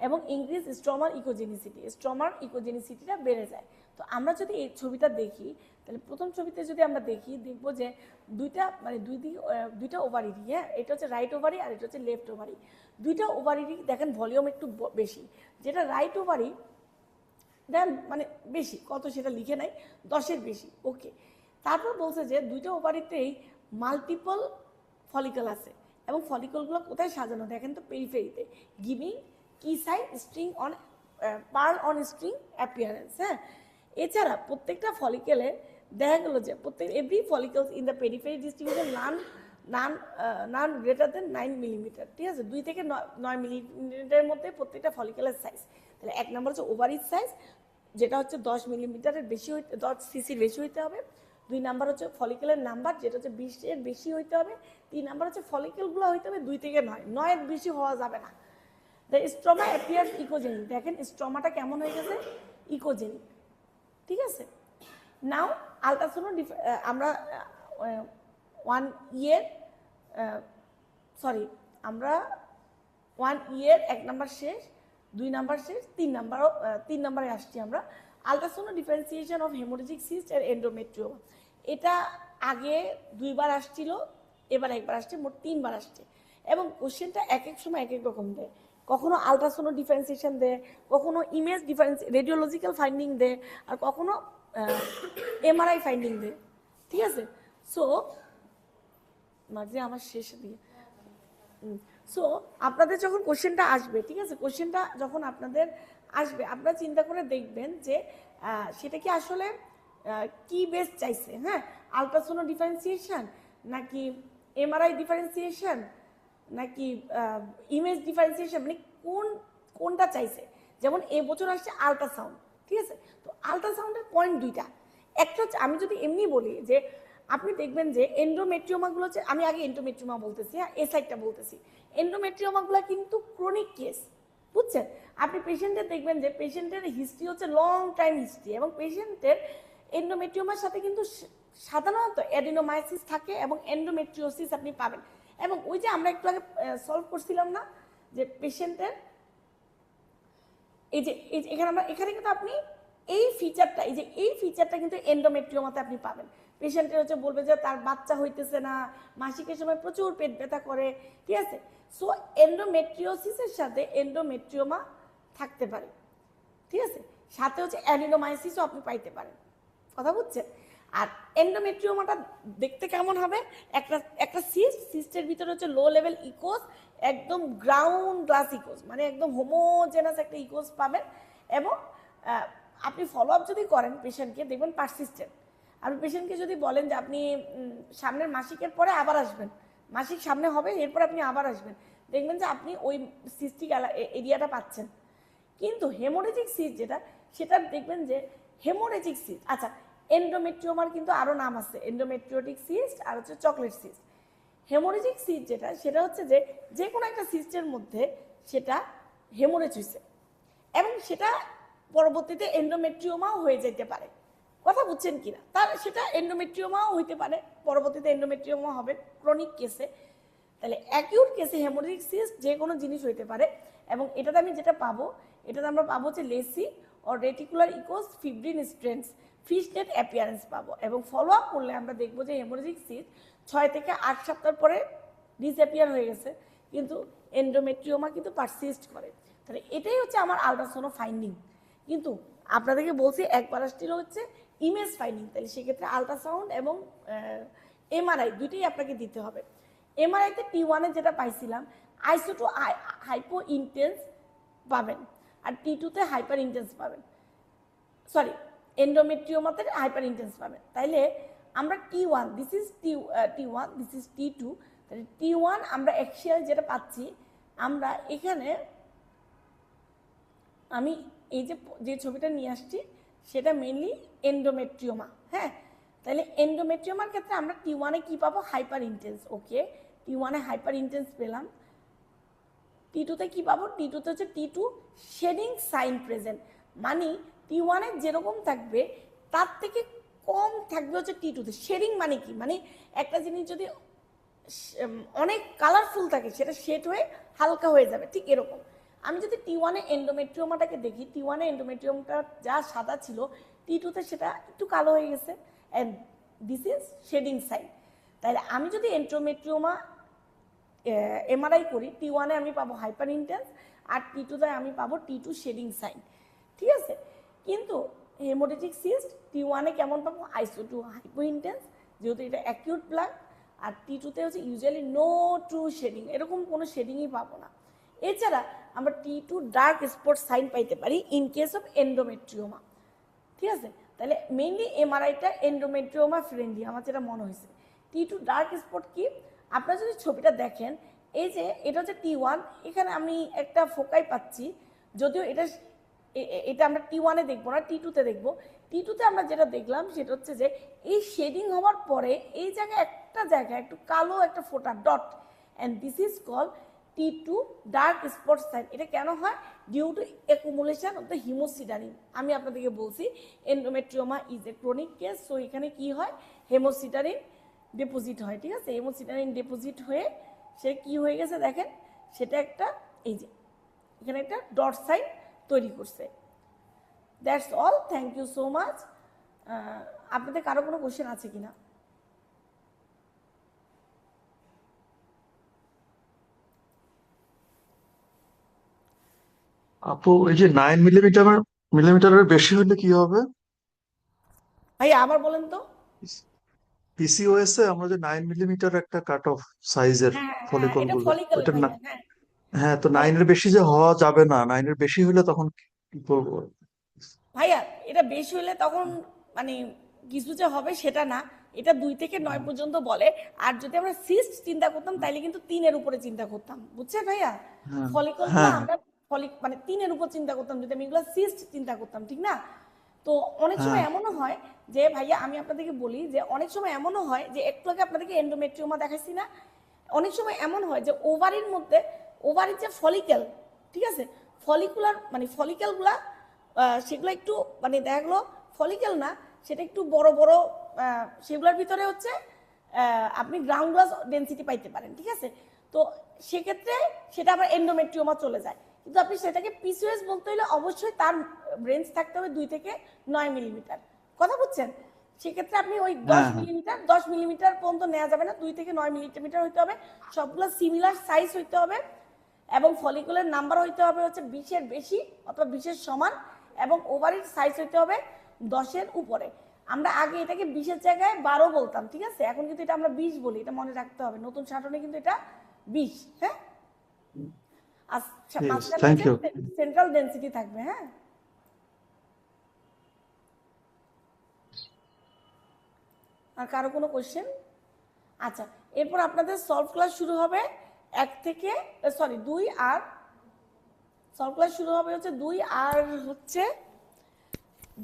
এবং ইনক্রিজ স্ট্রমার ইকোজেনিসিটি, স্ট্রমার ইকোজেনিসিটিটা বেড়ে যায়। তো আমরা যদি এই ছবিটা দেখি, তাহলে প্রথম ছবিতে যদি আমরা দেখি, দেখবো যে দুইটা ওভারিরই, হ্যাঁ, এটা হচ্ছে রাইট ওভারি আর এটা হচ্ছে লেফট ওভারি। 2টা ওভারিরই দেখেন ভলিউম একটু বেশি, যেটা রাইট ওভারি দেন মানে বেশি, কত সেটা লিখে নাই, 10-এর বেশি, ওকে। তারপর বলছে যে 2টা ওভারিতেই মাল্টিপল ফলিকল আছে, এবং ফলিকলগুলো কোথায় সাজানো দেখেন তো, পেরিফেরিতে, গিভিং কি side string on pearl on string appearance. হ্যাঁ, এছাড়া প্রত্যেকটা ফলিকেলে দেখা গেল যে every follicles in the periphery distribution none greater than 9 millimetre. ঠিক আছে, 2 থেকে 9 মিলিমিটারের মধ্যে প্রত্যেকটা ফলিকেলের সাইজ। তাহলে 1 নম্বর হচ্ছে ওভারিজ সাইজ, যেটা হচ্ছে 10 মিলিমিটারের বেশি 10 সিসির বেশি হইতে হবে। 2 নাম্বার হচ্ছে ফলিকেলের নাম্বার, যেটা হচ্ছে 20-এর বেশি হইতে হবে। 3 নাম্বার হচ্ছে ফলিকেলগুলো হইতে হবে 2 থেকে 9-এর বেশি হওয়া যাবে না। The stroma appears echogenic. দেখেন স্ট্রমাটা কেমন হয়ে গেছে, ইকোজেনিক। ঠিক আছে, নাও আলট্রাসোনো আমরা 1 ইয়ার আমরা 1 ইয়ার 1 নাম্বার শেষ, 2 নাম্বার শেষ, 3 নাম্বারে আসছি আমরা। Ultrasono differentiation of haemorrhagic cyst আর এন্ডোমেট্রিওমা। এটা আগে 2 বার আসছিল, এবার 1 বার আসছে, মোট 3 বার আসছে। এবং কোশ্চেনটা এক এক সময় এক এক রকম দেয়। কখনো আলট্রাসোনো ডিফারেন্সিয়েশন দেয়, কখনো ইমেজ রেডিওলজিক্যাল ফাইন্ডিং দেয়, আর কখনো এমআরআই ফাইন্ডিং দেয়। ঠিক আছে, সো মাঝে আমার শেষ দিয়ে সো আপনাদের যখন কোশ্চেনটা আসবে, ঠিক আছে, কোশ্চেনটা যখন আপনাদের আসবে আপনারা চিন্তা করে দেখবেন যে সেটা কি আসলে কি বেস চাইছে। হ্যাঁ, আলট্রাসোনো ডিফারেন্সিয়েশন নাকি এমআরআই ডিফারেন্সিয়েশন নাকি ইমেজ ডিফারেন্সিয়েশন, মানে কোনটা চাইছে। যেমন এবছর আসছে আলট্রাসাউন্ড। ঠিক আছে, তো আলট্রাসাউন্ডের পয়েন্ট 2টা। একটা হচ্ছে, আমি যদি এমনি বলি যে আপনি দেখবেন যে এন্ডোমেট্রিওমাগুলো হচ্ছে, আমি আগে এন্ডোমেট্রিওমা বলতেছি, হ্যাঁ এ সাইডটা বলতেছি। এন্ডোমেট্রিওমাগুলো কিন্তু ক্রনিক কেস, বুঝছেন। আপনি পেশেন্টের দেখবেন যে পেশেন্টের হিস্ট্রি হচ্ছে লং টাইম হিস্ট্রি, এবং পেশেন্টের এন্ডোমেট্রিওমার সাথে কিন্তু সাধারণত অ্যাডিনোমাইসিস থাকে এবং এন্ডোমেট্রিওসিস আপনি পাবেন। এবং ওই যে আমরা একটু আগে সলভ করছিলাম না, যে পেশেন্টের এই যে এখানে কিন্তু আপনি এই ফিচারটা কিন্তু এন্ডোমেট্রিওমাতে আপনি পাবেন। পেশেন্টের হচ্ছে বলবে যে তার বাচ্চা হইতেছে না, মাসিকের সময় প্রচুর পেট ব্যথা করে। ঠিক আছে, সো এন্ডোমেট্রিওসিসের সাথে এন্ডোমেট্রিওমা থাকতে পারে। ঠিক আছে, সাথে হচ্ছে অ্যাডিনোমাইসিসও আপনি পাইতে পারেন। কথা বুঝছেন। আর এন্ডোমেট্রিওমাটা দেখতে কেমন হবে, একটা সিস্টের ভিতরে হচ্ছে লো লেভেল ইকোস, একদম গ্রাউন্ড গ্লাস ইকোস, মানে একদম হোমোজেনাস একটা ইকোস পাবেন। এবং আপনি ফলো আপ যদি করেন পেশেন্টকে, দেখবেন পারসিস্টেন্ট। আপনি পেশেন্টকে যদি বলেন যে আপনি সামনের মাসিকের পরে আবার আসবেন, মাসিক সামনে হবে এরপর আপনি আবার আসবেন, দেখবেন যে আপনি ওই সিস্টিক এরিয়াটা পাচ্ছেন। কিন্তু হেমোরেজিক সিস্ট যেটা, সেটা দেখবেন যে হেমোরেজিক সিস্ট, আচ্ছা এন্ডোমেট্রিওমার কিন্তু আরও নাম আছে, এন্ডোমেট্রিওটিক সিস্ট আর হচ্ছে চকলেট সিস্ট। হেমোরেজিক সিস্ট যেটা, সেটা হচ্ছে যে কোনো একটা সিস্টের মধ্যে সেটা হেমোরেজ হয়েছে এবং সেটা পরবর্তীতে এন্ডোমেট্রিওমাও হয়ে যেতে পারে। কথা বুঝছেন কিনা, তার সেটা এন্ডোমেট্রিওমাও হইতে পারে, পরবর্তীতে এন্ডোমেট্রিওমা হবে ক্রনিক কেসে। তাহলে অ্যাকিউট কেসে হেমোরেজিক সিস্ট যে কোনো জিনিস হইতে পারে। এবং এটাতে আমি যেটা পাবো, এটাতে আমরা পাবো হচ্ছে lacy or reticular echoes fibrin strands fishnet appearance পাবো। এবং ফলো আপ করলে আমরা দেখবো যে হেমোরেজিক সিস্ট 6 থেকে 8 সপ্তাহ পরে ডিসঅ্যাপিয়ার হয়ে গেছে, কিন্তু এন্ডোমেট্রিওমা কিন্তু পারসিস্ট করে। তাহলে এটাই হচ্ছে আমার আলট্রাসোনো ফাইন্ডিং। কিন্তু আপনাদেরকে বলছি একবার আসছিল হচ্ছে ইমেজ ফাইন্ডিং, তাহলে সেক্ষেত্রে আলট্রাসাউন্ড এবং এমআরআই দুইটাই আপনাকে দিতে হবে। এমআরআইতে T1-এ যেটা পাইছিলাম আইসো2 হাইপো ইন্টেন্স পাবেন, আর T2-তে হাইপার ইন্টেন্স পাবেন, সরি এন্ডোমেট্রিওমাতে হাইপার ইন্টেন্স পাবেন। তাইলে আমরা T1, this is T1, this is T2। তাহলে T1 আমরা অ্যাকচুয়ালি যেটা পাচ্ছি, আমরা এখানে আমি এই যে ছবিটা নিয়ে আসছি সেটা মেইনলি এন্ডোমেট্রিওমা। হ্যাঁ, তাহলে এন্ডোমেট্রিওমার ক্ষেত্রে আমরা T1-এ কি পাবো, হাইপার ইন্টেন্স। ওকে, T1-এ হাইপার ইন্টেন্স পেলাম। T2-তে কি পাবো, T2-তে হচ্ছে T2 শেডিং সাইন প্রেজেন্ট, মানে T1-এ যেরকম থাকবে তার থেকে কম থাকবে হচ্ছে T2-তে। শেডিং মানে কি, মানে একটা জিনিস যদি অনেক কালারফুল থাকে সেটা শেড হয়ে হালকা হয়ে যাবে, ঠিক এরকম। আমি যদি T1-এ এন্ডোমেট্রিওমাটাকে দেখি, T1-এ এন্ডোমেট্রিওমটা যা সাদা ছিল T2-তে সেটা একটু কালো হয়ে গেছে, and this is shading sign. তাহলে আমি যদি এন্ডোমেট্রিওমা এমআরআই করি, T1-এ আমি পাবো হাইপার ইন্টেন্স, আর T2-তে আমি পাবো T2 শেডিং সাইন। ঠিক আছে, কিন্তু হেমোরেজিক সিস্ট T1-এ কেমন পাবো, আইসো2 হাইপো ইন্টেন্স, যেহেতু এটা অ্যাকিউট প্লাগ, আর T2-তে হচ্ছে ইউজুয়ালি নো ট্রু শেডিং, এরকম কোনো শেডিংই পাবো না। এছাড়া আমরা T2 ডার্ক স্পট সাইন পাইতে পারি ইন কেস অফ এন্ডোমেট্রিওমা, ঠিক আছে? তাহলে মেইনলি এমআরআইটা এন্ডোমেট্রিওমা ফ্রেন্ডলি আমার যেটা মনে হয়েছে। T2 ডার্ক স্পট কি, আপনারা যদি ছবিটা দেখেন, এই যে এটা হচ্ছে T1, এখানে আমি একটা ফোকাই পাচ্ছি, যদিও এটা এটা আমরা T1-এ দেখবো না, T2-তে দেখবো। T2-তে আমরা যেটা দেখলাম সেটা হচ্ছে যে এই শেডিং হওয়ার পরে এই জায়গায় একটা জায়গায় একটু কালো একটা ফোটা dot, and this is call T2 dark spot sign. এটা কেন হয়? Due to accumulation of the haemosiderin. আমি আপনাদেরকে বলছি endometrioma is a chronic case, so এখানে কি হয়, হেমোসিডানিন ডিপোজিট হয়, ঠিক আছে? হেমোসিডানিন ডিপোজিট হয়ে সে কি হয়ে গেছে দেখেন, সেটা একটা এই যে এখানে একটা ডট সাইন তৈরি করছে। That's all, thank you so much. আপনাদের কারো কোনো কোশ্চেন আছে কিনা? আপু এই যে 9 মিলিমিটারের বেশি হলে কি হবে? ভাই আবার বলেন তো। পিসিওএস এ আমরা যে 9 মিলিমিটার একটা কাট অফ সাইজের হ্যাঁ হ্যাঁ, ফলিকল এটা গুলো, ফলিকল ওইটা না? ভাইয়া, হ্যাঁ হ্যাঁ, তো ফলিকল। 9-এর বেশি যে হওয়া যাবে না, 9-এর বেশি হলে তখন কি করবো? ভাইয়া এটা বেশি হলে তখন মানে কিছু যে হবে সেটা না, এটা 2 থেকে 9 পর্যন্ত বলে। আর যদি আমরা সিস্ট চিন্তা করতাম তাইলে কিন্তু 3-এর উপরে চিন্তা করতাম, বুঝছেন ভাইয়া? হ্যাঁ ফলিকলগুলো হ্যাঁ আমরা মানে 3-এর উপর চিন্তা করতাম যদি আমি এগুলো সিস্ট চিন্তা করতাম, ঠিক না? তো অনেক সময় হ্যাঁ এমনও হয় যে ভাইয়া, আমি আপনাদেরকে বলি যে অনেক সময় এমনও হয় যে একটু আগে আপনাদেরকে এন্ডোমেট্রিওমা দেখাইছি না, অনেক সময় এমন হয় যে ওভারির মধ্যে, ওভারির যে ফলিকেল, ঠিক আছে, ফলিকুলার মানে ফলিকেলগুলা সেগুলো একটু মানে দেখা গেলো ফলিকেল না, সেটা একটু বড় বড়, সেগুলোর ভিতরে হচ্ছে আপনি গ্রাউন্ড গ্লাস ডেন্সিটি পাইতে পারেন, ঠিক আছে? তো সেক্ষেত্রে সেটা আবার এন্ডোমেট্রিওমা চলে যায়। কিন্তু আপনি সেটাকে পিসিওএস বলতে হলে অবশ্যই তার রেঞ্জ থাকতে হবে 2 থেকে 9 মিলিমিটার, কথা বুঝছেন? সেক্ষেত্রে আপনি ওই দশ হ্যাঁ হ্যাঁ মিলিমিটার 10 মিলিমিটার পর্যন্ত নেওয়া যাবে না, 2 থেকে 9 মিলিমিটার হইতে হবে। সবগুলো সিমিলার সাইজ হইতে হবে এবং ফলিকুলের নাম্বার হইতে হবে হচ্ছে 20-এর বেশি অথবা 20-এর সমান, এবং ওভারির সাইজ হইতে হবে 10-এর উপরে। আমরা আগে এটাকে 20-এর জায়গায় 12 বলতাম, ঠিক আছে? এখন কিন্তু এটা আমরা 20 বলি, এটা মনে রাখতে হবে। নতুন সাটনে কিন্তু এটা 20, হ্যাঁ? আর ঠিক আছে, মাঝখানে থ্যাংক হচ্ছে ইউ। সেন্ট্রাল ডেন্সিটি থাকবে, হ্যাঁ? আর কারো কোনো কোশ্চেন? আচ্ছা, এরপর আপনাদের সলভ ক্লাস শুরু হবে 1 থেকে 2 আর সলভ ক্লাস শুরু হবে হচ্ছে 2 আর হচ্ছে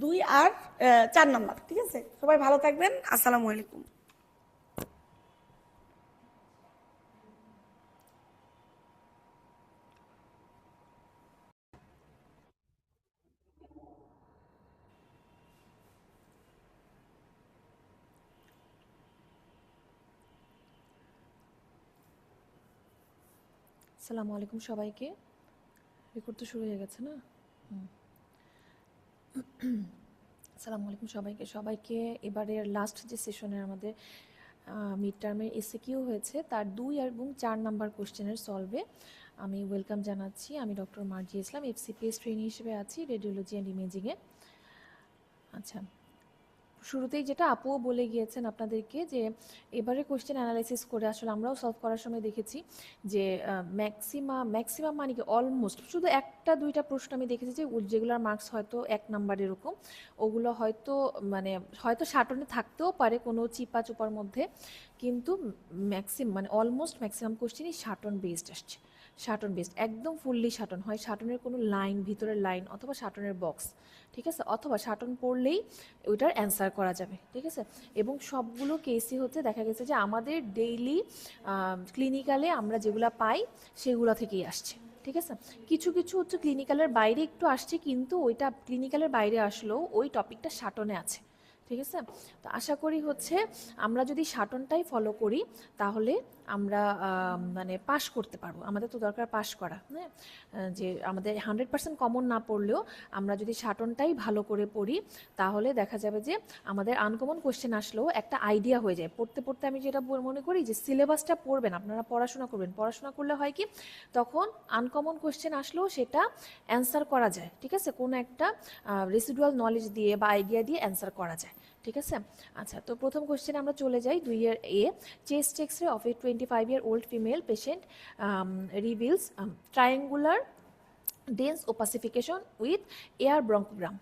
2 আর 4 নাম্বার, ঠিক আছে? সবাই ভালো থাকবেন, আসসালামু আলাইকুম। আসসালামু আলাইকুম সবাইকে। রেকর্ড তো শুরু হয়ে গেছে না? আসসালামু আলাইকুম সবাইকে। সবাইকে এবারের লাস্ট যে সেশনের আমাদের মিড টার্মের এসএকিউ হয়েছে তার 2 এবং 4 নাম্বার কোশ্চেনের সলভে আমি ওয়েলকাম জানাচ্ছি। আমি ডক্টর মার্জিয়া ইসলাম, এফসিপিএস ট্রেনি হিসেবে আছি রেডিওলজি অ্যান্ড ইমেজিংয়ে। আচ্ছা, শুরুতেই যেটা আপুও বলে গিয়েছেন আপনাদেরকে যে এবারে কোশ্চেন অ্যানালাইসিস করে আসলে আমরাও সলভ করার সময় দেখেছি যে ম্যাক্সিমাম মানে কি অলমোস্ট শুধু 1-2টা প্রশ্ন আমি দেখেছি যে যেগুলোর মার্কস হয়তো 1 নাম্বার এরকম, ওগুলো হয়তো হয়তো সাটনে থাকতেও পারে কোনো চিপা চোপার মধ্যে, কিন্তু মানে অলমোস্ট ম্যাক্সিমাম কোশ্চেনই সাটন বেসড আসছে। সাটন বেসড একদম ফুললি সাটন, হয় সাটনের কোনো লাইন, ভিতরের লাইন অথবা সাটনের বক্স, ঠিক আছে, অথবা সাটন পড়লেই ওইটার অ্যান্সার করা যাবে, ঠিক আছে? এবং সবগুলো কেসই হচ্ছে দেখা গেছে যে আমাদের ডেইলি ক্লিনিক্যালে আমরা যেগুলো পাই সেগুলো থেকেই আসছে, ঠিক আছে? কিছু কিছু হচ্ছে ক্লিনিক্যালের বাইরে একটু আসছে, কিন্তু ওইটা ক্লিনিক্যালের বাইরে আসলেও ওই টপিকটা সাটনে আছে, ঠিক আছে? তো আশা করি হচ্ছে আমরা যদি সাটনটাই ফলো করি তাহলে আমরা মানে পাশ করতে পারবো। আমাদের তো দরকার পাশ করা, হ্যাঁ? যে আমাদের 100% কমন না পড়লেও আমরা যদি সাটনটাই ভালো করে পড়ি তাহলে দেখা যাবে যে আমাদের আনকমন কোশ্চেন আসলেও একটা আইডিয়া হয়ে যায়। পড়তে পড়তে আমি যেটা মনে করি যে সিলেবাসটা পড়বেন, আপনারা পড়াশোনা করবেন, পড়াশোনা করলে হয় কি তখন আনকমন কোশ্চেন আসলেও সেটা অ্যান্সার করা যায়, ঠিক আছে? কোনো একটা রেসিডুয়াল নলেজ দিয়ে বা আইডিয়া দিয়ে অ্যান্সার করা যায়। ঠিক আছে। আচ্ছা, তো প্রথম কোশ্চেনে আমরা চলে যাই 2 A. Chest x-ray of a 25-year-old female patient reveals triangular dense opacification with air bronchogram.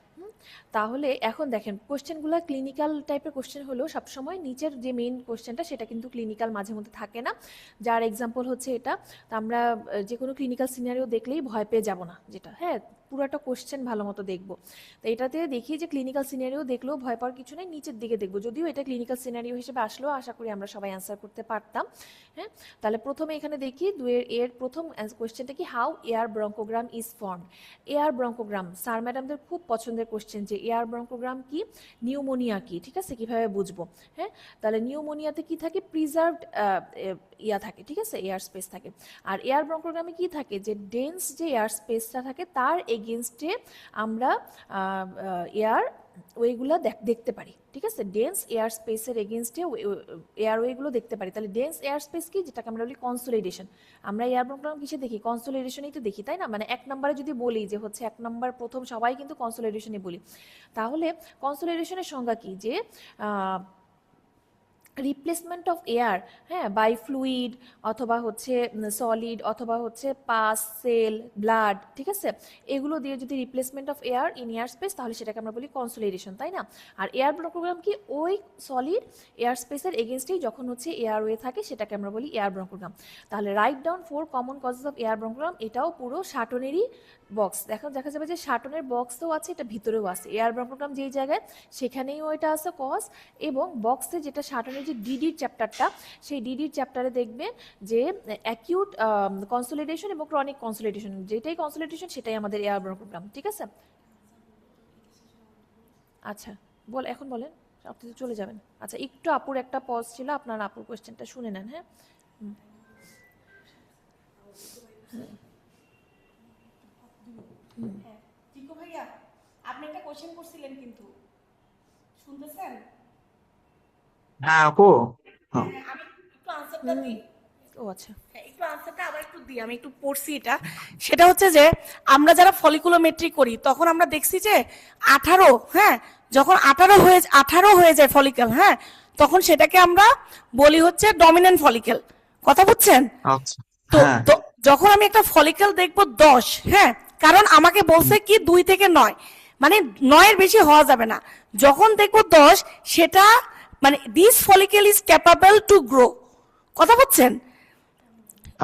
তাহলে এখন দেখেন কোশ্চেনগুলো ক্লিনিক্যাল টাইপের কোশ্চেন হলেও সবসময় নিচের যে মেইন কোশ্চেনটা সেটা কিন্তু ক্লিনিক্যাল মাঝে মধ্যে থাকে না। যার এক্সাম্পল হচ্ছে এটা, তো আমরা যে কোনো ক্লিনিক্যাল সিনারিও দেখলেই ভয় পেয়ে যাব না, যেটা হ্যাঁ পুরোটা কোশ্চেন ভালো মতো দেখবো। তো এটাতে দেখি যে ক্লিনিক্যাল সিনারিও দেখলেও ভয় পাওয়ার কিছু নেই, নিচের দিকে দেখবো, যদিও এটা ক্লিনিক্যাল সিনারিও হিসেবে আসলেও আশা করি আমরা সবাই অ্যান্সার করতে পারতাম। হ্যাঁ, তাহলে প্রথমে এখানে দেখি 2 এর প্রথম কোশ্চেনটা কি, how air bronchogram is formed. Air bronchogram sir ম্যাডামদের খুব পছন্দের কোশ্চেন, যে এয়ার ব্রঙ্কোগ্রাম কি, নিউমোনিয়া কি, ঠিক আছে, কিভাবে বুঝবো। হ্যাঁ, তাহলে নিউমোনিয়াতে কি থাকে, প্রিজার্ভড ইয়া থাকে, ঠিক আছে, এয়ার স্পেস থাকে। আর এয়ার ব্রঙ্কোগ্রামে কি থাকে, যে ডেন্স যে এয়ার স্পেসটা থাকে তার এগেনস্টে আমরা এয়ার ওয়েগুলো দেখতে পারি, ঠিক আছে, ডেন্স এয়ার স্পেসের এগেনস্টে এয়ার ওয়েগুলো দেখতে পারি। তাহলে ডেন্স এয়ার স্পেস কি, যেটাকে আমরা বলি কনসোলিডেশন। আমরা এয়ার ব্রঙ্কোগ্রাম কিসে দেখি, কনসোলিডেশনেই তো দেখি, তাই না। মানে 1 নম্বরে যদি বলি যে হচ্ছে 1 নম্বর প্রথম সবাই কিন্তু কনসোলিডেশনে বলি। তাহলে কনসোলিডেশনের সংজ্ঞা কি, যে রিপ্লেসমেন্ট অফ এয়ার, হ্যাঁ, বাই ফ্লুইড অথবা হচ্ছে সলিড অথবা হচ্ছে পাস সেল ব্লাড, ঠিক আছে, এগুলো দিয়ে যদি replacement of air in air space, তাহলে সেটাকে আমরা বলি কনসোলিডেশন, তাই না। আর এয়ার ব্রঙ্কোগ্রাম কি, ওই সলিড এয়ার স্পেসের এগেনস্টেই যখন হচ্ছে এয়ারওয়ে থাকে সেটাকে আমরা বলি এয়ার ব্রঙ্কোগ্রাম। তাহলে right down 4 common causes of air bronchogram, এটাও পুরো শাটনেরই বক্স। দেখা যাবে যে শাটনের বক্সও আছে, এটা ভিতরেও আছে, এয়ার ব্রঙ্কোগ্রাম যেই জায়গায় সেখানেই ওইটা আছে কজ, এবং বক্সে যেটা শাটনের যে ডিডির চ্যাপ্টারটা, সেই ডিডির চ্যাপ্টারে দেখবেন যে অ্যাকিউট কনসোলিডেশন এবং ক্রনিক কনসোলিডেশন, যেটাই কনসোলিডেশন সেটাই আমাদের এয়ার ব্রঙ্কোগ্রাম, ঠিক আছে। আচ্ছা, এখন বলেন, আপনি তো চলে যাবেন। আচ্ছা, একটু আপুর একটা পজ ছিল, আপনার আপুর কোয়েশ্চেনটা শুনে নেন। হ্যাঁ, জিকো ভাইয়া, আপনি একটা কোশ্চেন করছিলেন কিন্তু, শুনতেছেন? হ্যাঁ আপু। হ্যাঁ হ্যাঁ, আমি একটু আনসারটা দিই। ও আচ্ছা, হ্যাঁ, একটু আনসারটা আবার একটু দিই, আমি একটু পড়ছি এটা। সেটা হচ্ছে যে আমরা যারা ফলিকুলোমেট্রি করি তখন আমরা দেখছি যে 18, হ্যাঁ, যখন 18 হয়ে যায় ফলিকল, হ্যাঁ, তখন সেটাকে আমরা বলি হচ্ছে ডমিনেন্ট ফলিকল। কথা বুঝছেন? আচ্ছা। তো হ্যাঁ তো যখন আমি একটা ফলিকল দেখবো 10, হ্যাঁ, কারণ আমাকে বলছে কি 2 থেকে 9, মানে 9-এর বেশি হওয়া যাবে না। যখন দেখবো 10, সেটা মানে this follicle is capable to grow. কথা বুঝছেন?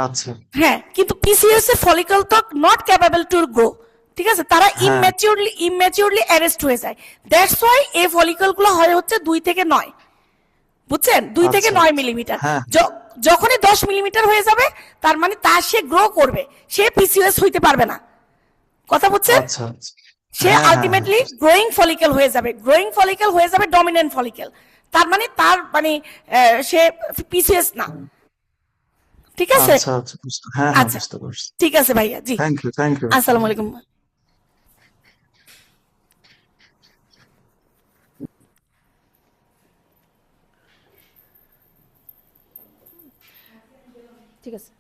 আচ্ছা। হ্যাঁ, কিন্তু পিসিএস এর ফলিকল তো নট ক্যাপাবল টু গ্রো, ঠিক আছে, তারা হ্যাঁ ইম্যাচিউরলি অ্যারেস্ট হয়ে যায়। দ্যাটস ওয়াই এই ফলিকল গুলো হয় হচ্ছে 2 থেকে 9, বুঝছেন, 2 থেকে আচ্ছা 9 আচ্ছা। মিলিমিটার। হ্যাঁ যখনই 10 মিলিমিটার হয়ে যাবে, তার মানে তার সে গ্রো করবে, সে পিসিএস হইতে পারবে না। কথা বুঝছেন? আচ্ছা আচ্ছা। সে হ্যাঁ হ্যাঁ হ্যাঁ আলটিমেটলি বুঝতে গ্রোয়িং ফলিকল হয়ে যাবে, গ্রোয়িং ফলিকল হয়ে যাবে ডমিনেন্ট ফলিকল। তার মানে সে পিসিএস না, ঠিক আছে। আচ্ছা আচ্ছা হ্যাঁ হ্যাঁ আচ্ছা, বুঝতে পারছি। ঠিক আছে ভাইয়া, জি, থ্যাংক ইউ। আসসালামু আলাইকুম। ঠিক আছে।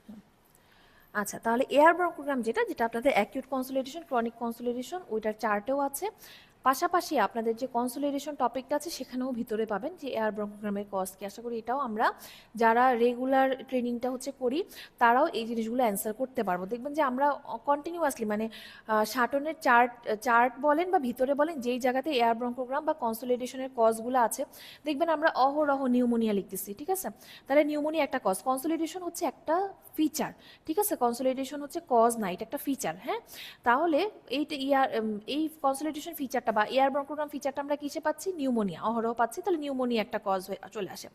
আচ্ছা, তাহলে এয়ার ব্রঙ্কোগ্রাম যেটা আপনাদের অ্যাকিউট কনসোলিডেশন, ক্রনিক কনসোলিডেশন, ওইটার চার্টেও আছে। পাশাপাশি আপনাদের যে কনসোলিডেশন টপিকটা আছে সেখানেও ভিতরে পাবেন যে এয়ার ব্রঙ্কোগ্রামের কজ কি। আশা করি এটাও আমরা যারা রেগুলার ট্রেনিংটা হচ্ছে করি তারাও এই জিনিসগুলো অ্যান্সার করতে পারবো। দেখবেন যে আমরা কন্টিনিউয়াসলি মানে শাটনের চার্ট বলেন বা ভিতরে বলেন, যেই জায়গাতে এয়ার ব্রঙ্কোগ্রাম বা কনসোলিডেশনের কজগুলো আছে, দেখবেন আমরা অহরহ নিউমোনিয়া লিখতেছি, ঠিক আছে। তাহলে নিউমোনিয়া একটা কজ, কনসোলিডেশন হচ্ছে একটা ফিচার, ঠিক আছে, কনসোলিডেশন হচ্ছে কজ না, এটা একটা ফিচার। হ্যাঁ, তাহলে এই কনসোলিডেশন ফিচারটা বা এয়ার ব্রঙ্কোগ্রাম ফিচারটা আমরা কিসে পাচ্ছি, নিউমোনিয়া, অহরহ পাচ্ছি। তাহলে নিউমোনিয়া একটা কজ হয়ে চলে আসে।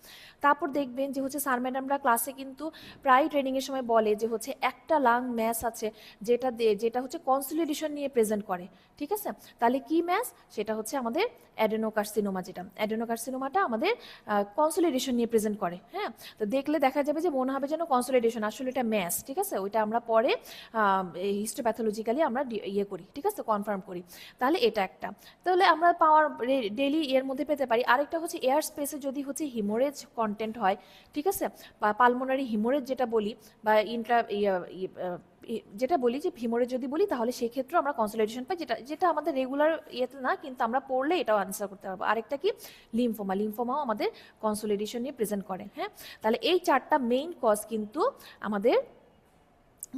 তারপর দেখবেন যে হচ্ছে স্যার ম্যাডামরা ক্লাসে কিন্তু প্রায় ট্রেনিংয়ের সময় বলে যে হচ্ছে একটা লাং ম্যাস আছে যেটা হচ্ছে কনসোলিডেশন নিয়ে প্রেজেন্ট করে, ঠিক আছে। তাহলে কি ম্যাস, সেটা হচ্ছে আমাদের অ্যাডেনোকার্সিনোমা, যেটা অ্যাডেনোকার্সিনোমাটা আমাদের কনসোলিডেশন নিয়ে প্রেজেন্ট করে। হ্যাঁ, তো দেখলে দেখা যাবে যে মনে হবে যেন কনসোলিডেশন, আসলে এটা ম্যাস, ঠিক আছে। ওইটা আমরা পরে হিস্টোপ্যাথোলজিক্যালি আমরা ইয়ে করি, ঠিক আছে, কনফার্ম করি। তাহলে এটা একটা। তাহলে আমরা পাওয়ার ডেইলি এর মধ্যে পেতে পারি। আরেকটা হচ্ছে এয়ার স্পেসে যদি হচ্ছে হিমোরেজ কন্টেন্ট হয়, ঠিক আছে, বা পালমোনারি হিমোরেজ যেটা বলি, বা যেটা বলি যে হিমোরেজ যদি বলি, তাহলে সেক্ষেত্রে আমরা কনসলিডেশন পাই, যেটা যেটা আমাদের রেগুলার ইয়েতে না, কিন্তু আমরা পড়লে এটাও আনসার করতে পারবো। আরেকটা কি, লিম্ফোমা, লিম্ফোমাও আমাদের কনসলিডেশন নিয়ে প্রেজেন্ট করে। হ্যাঁ, তাহলে এই চারটা মেইন কজ কিন্তু আমাদের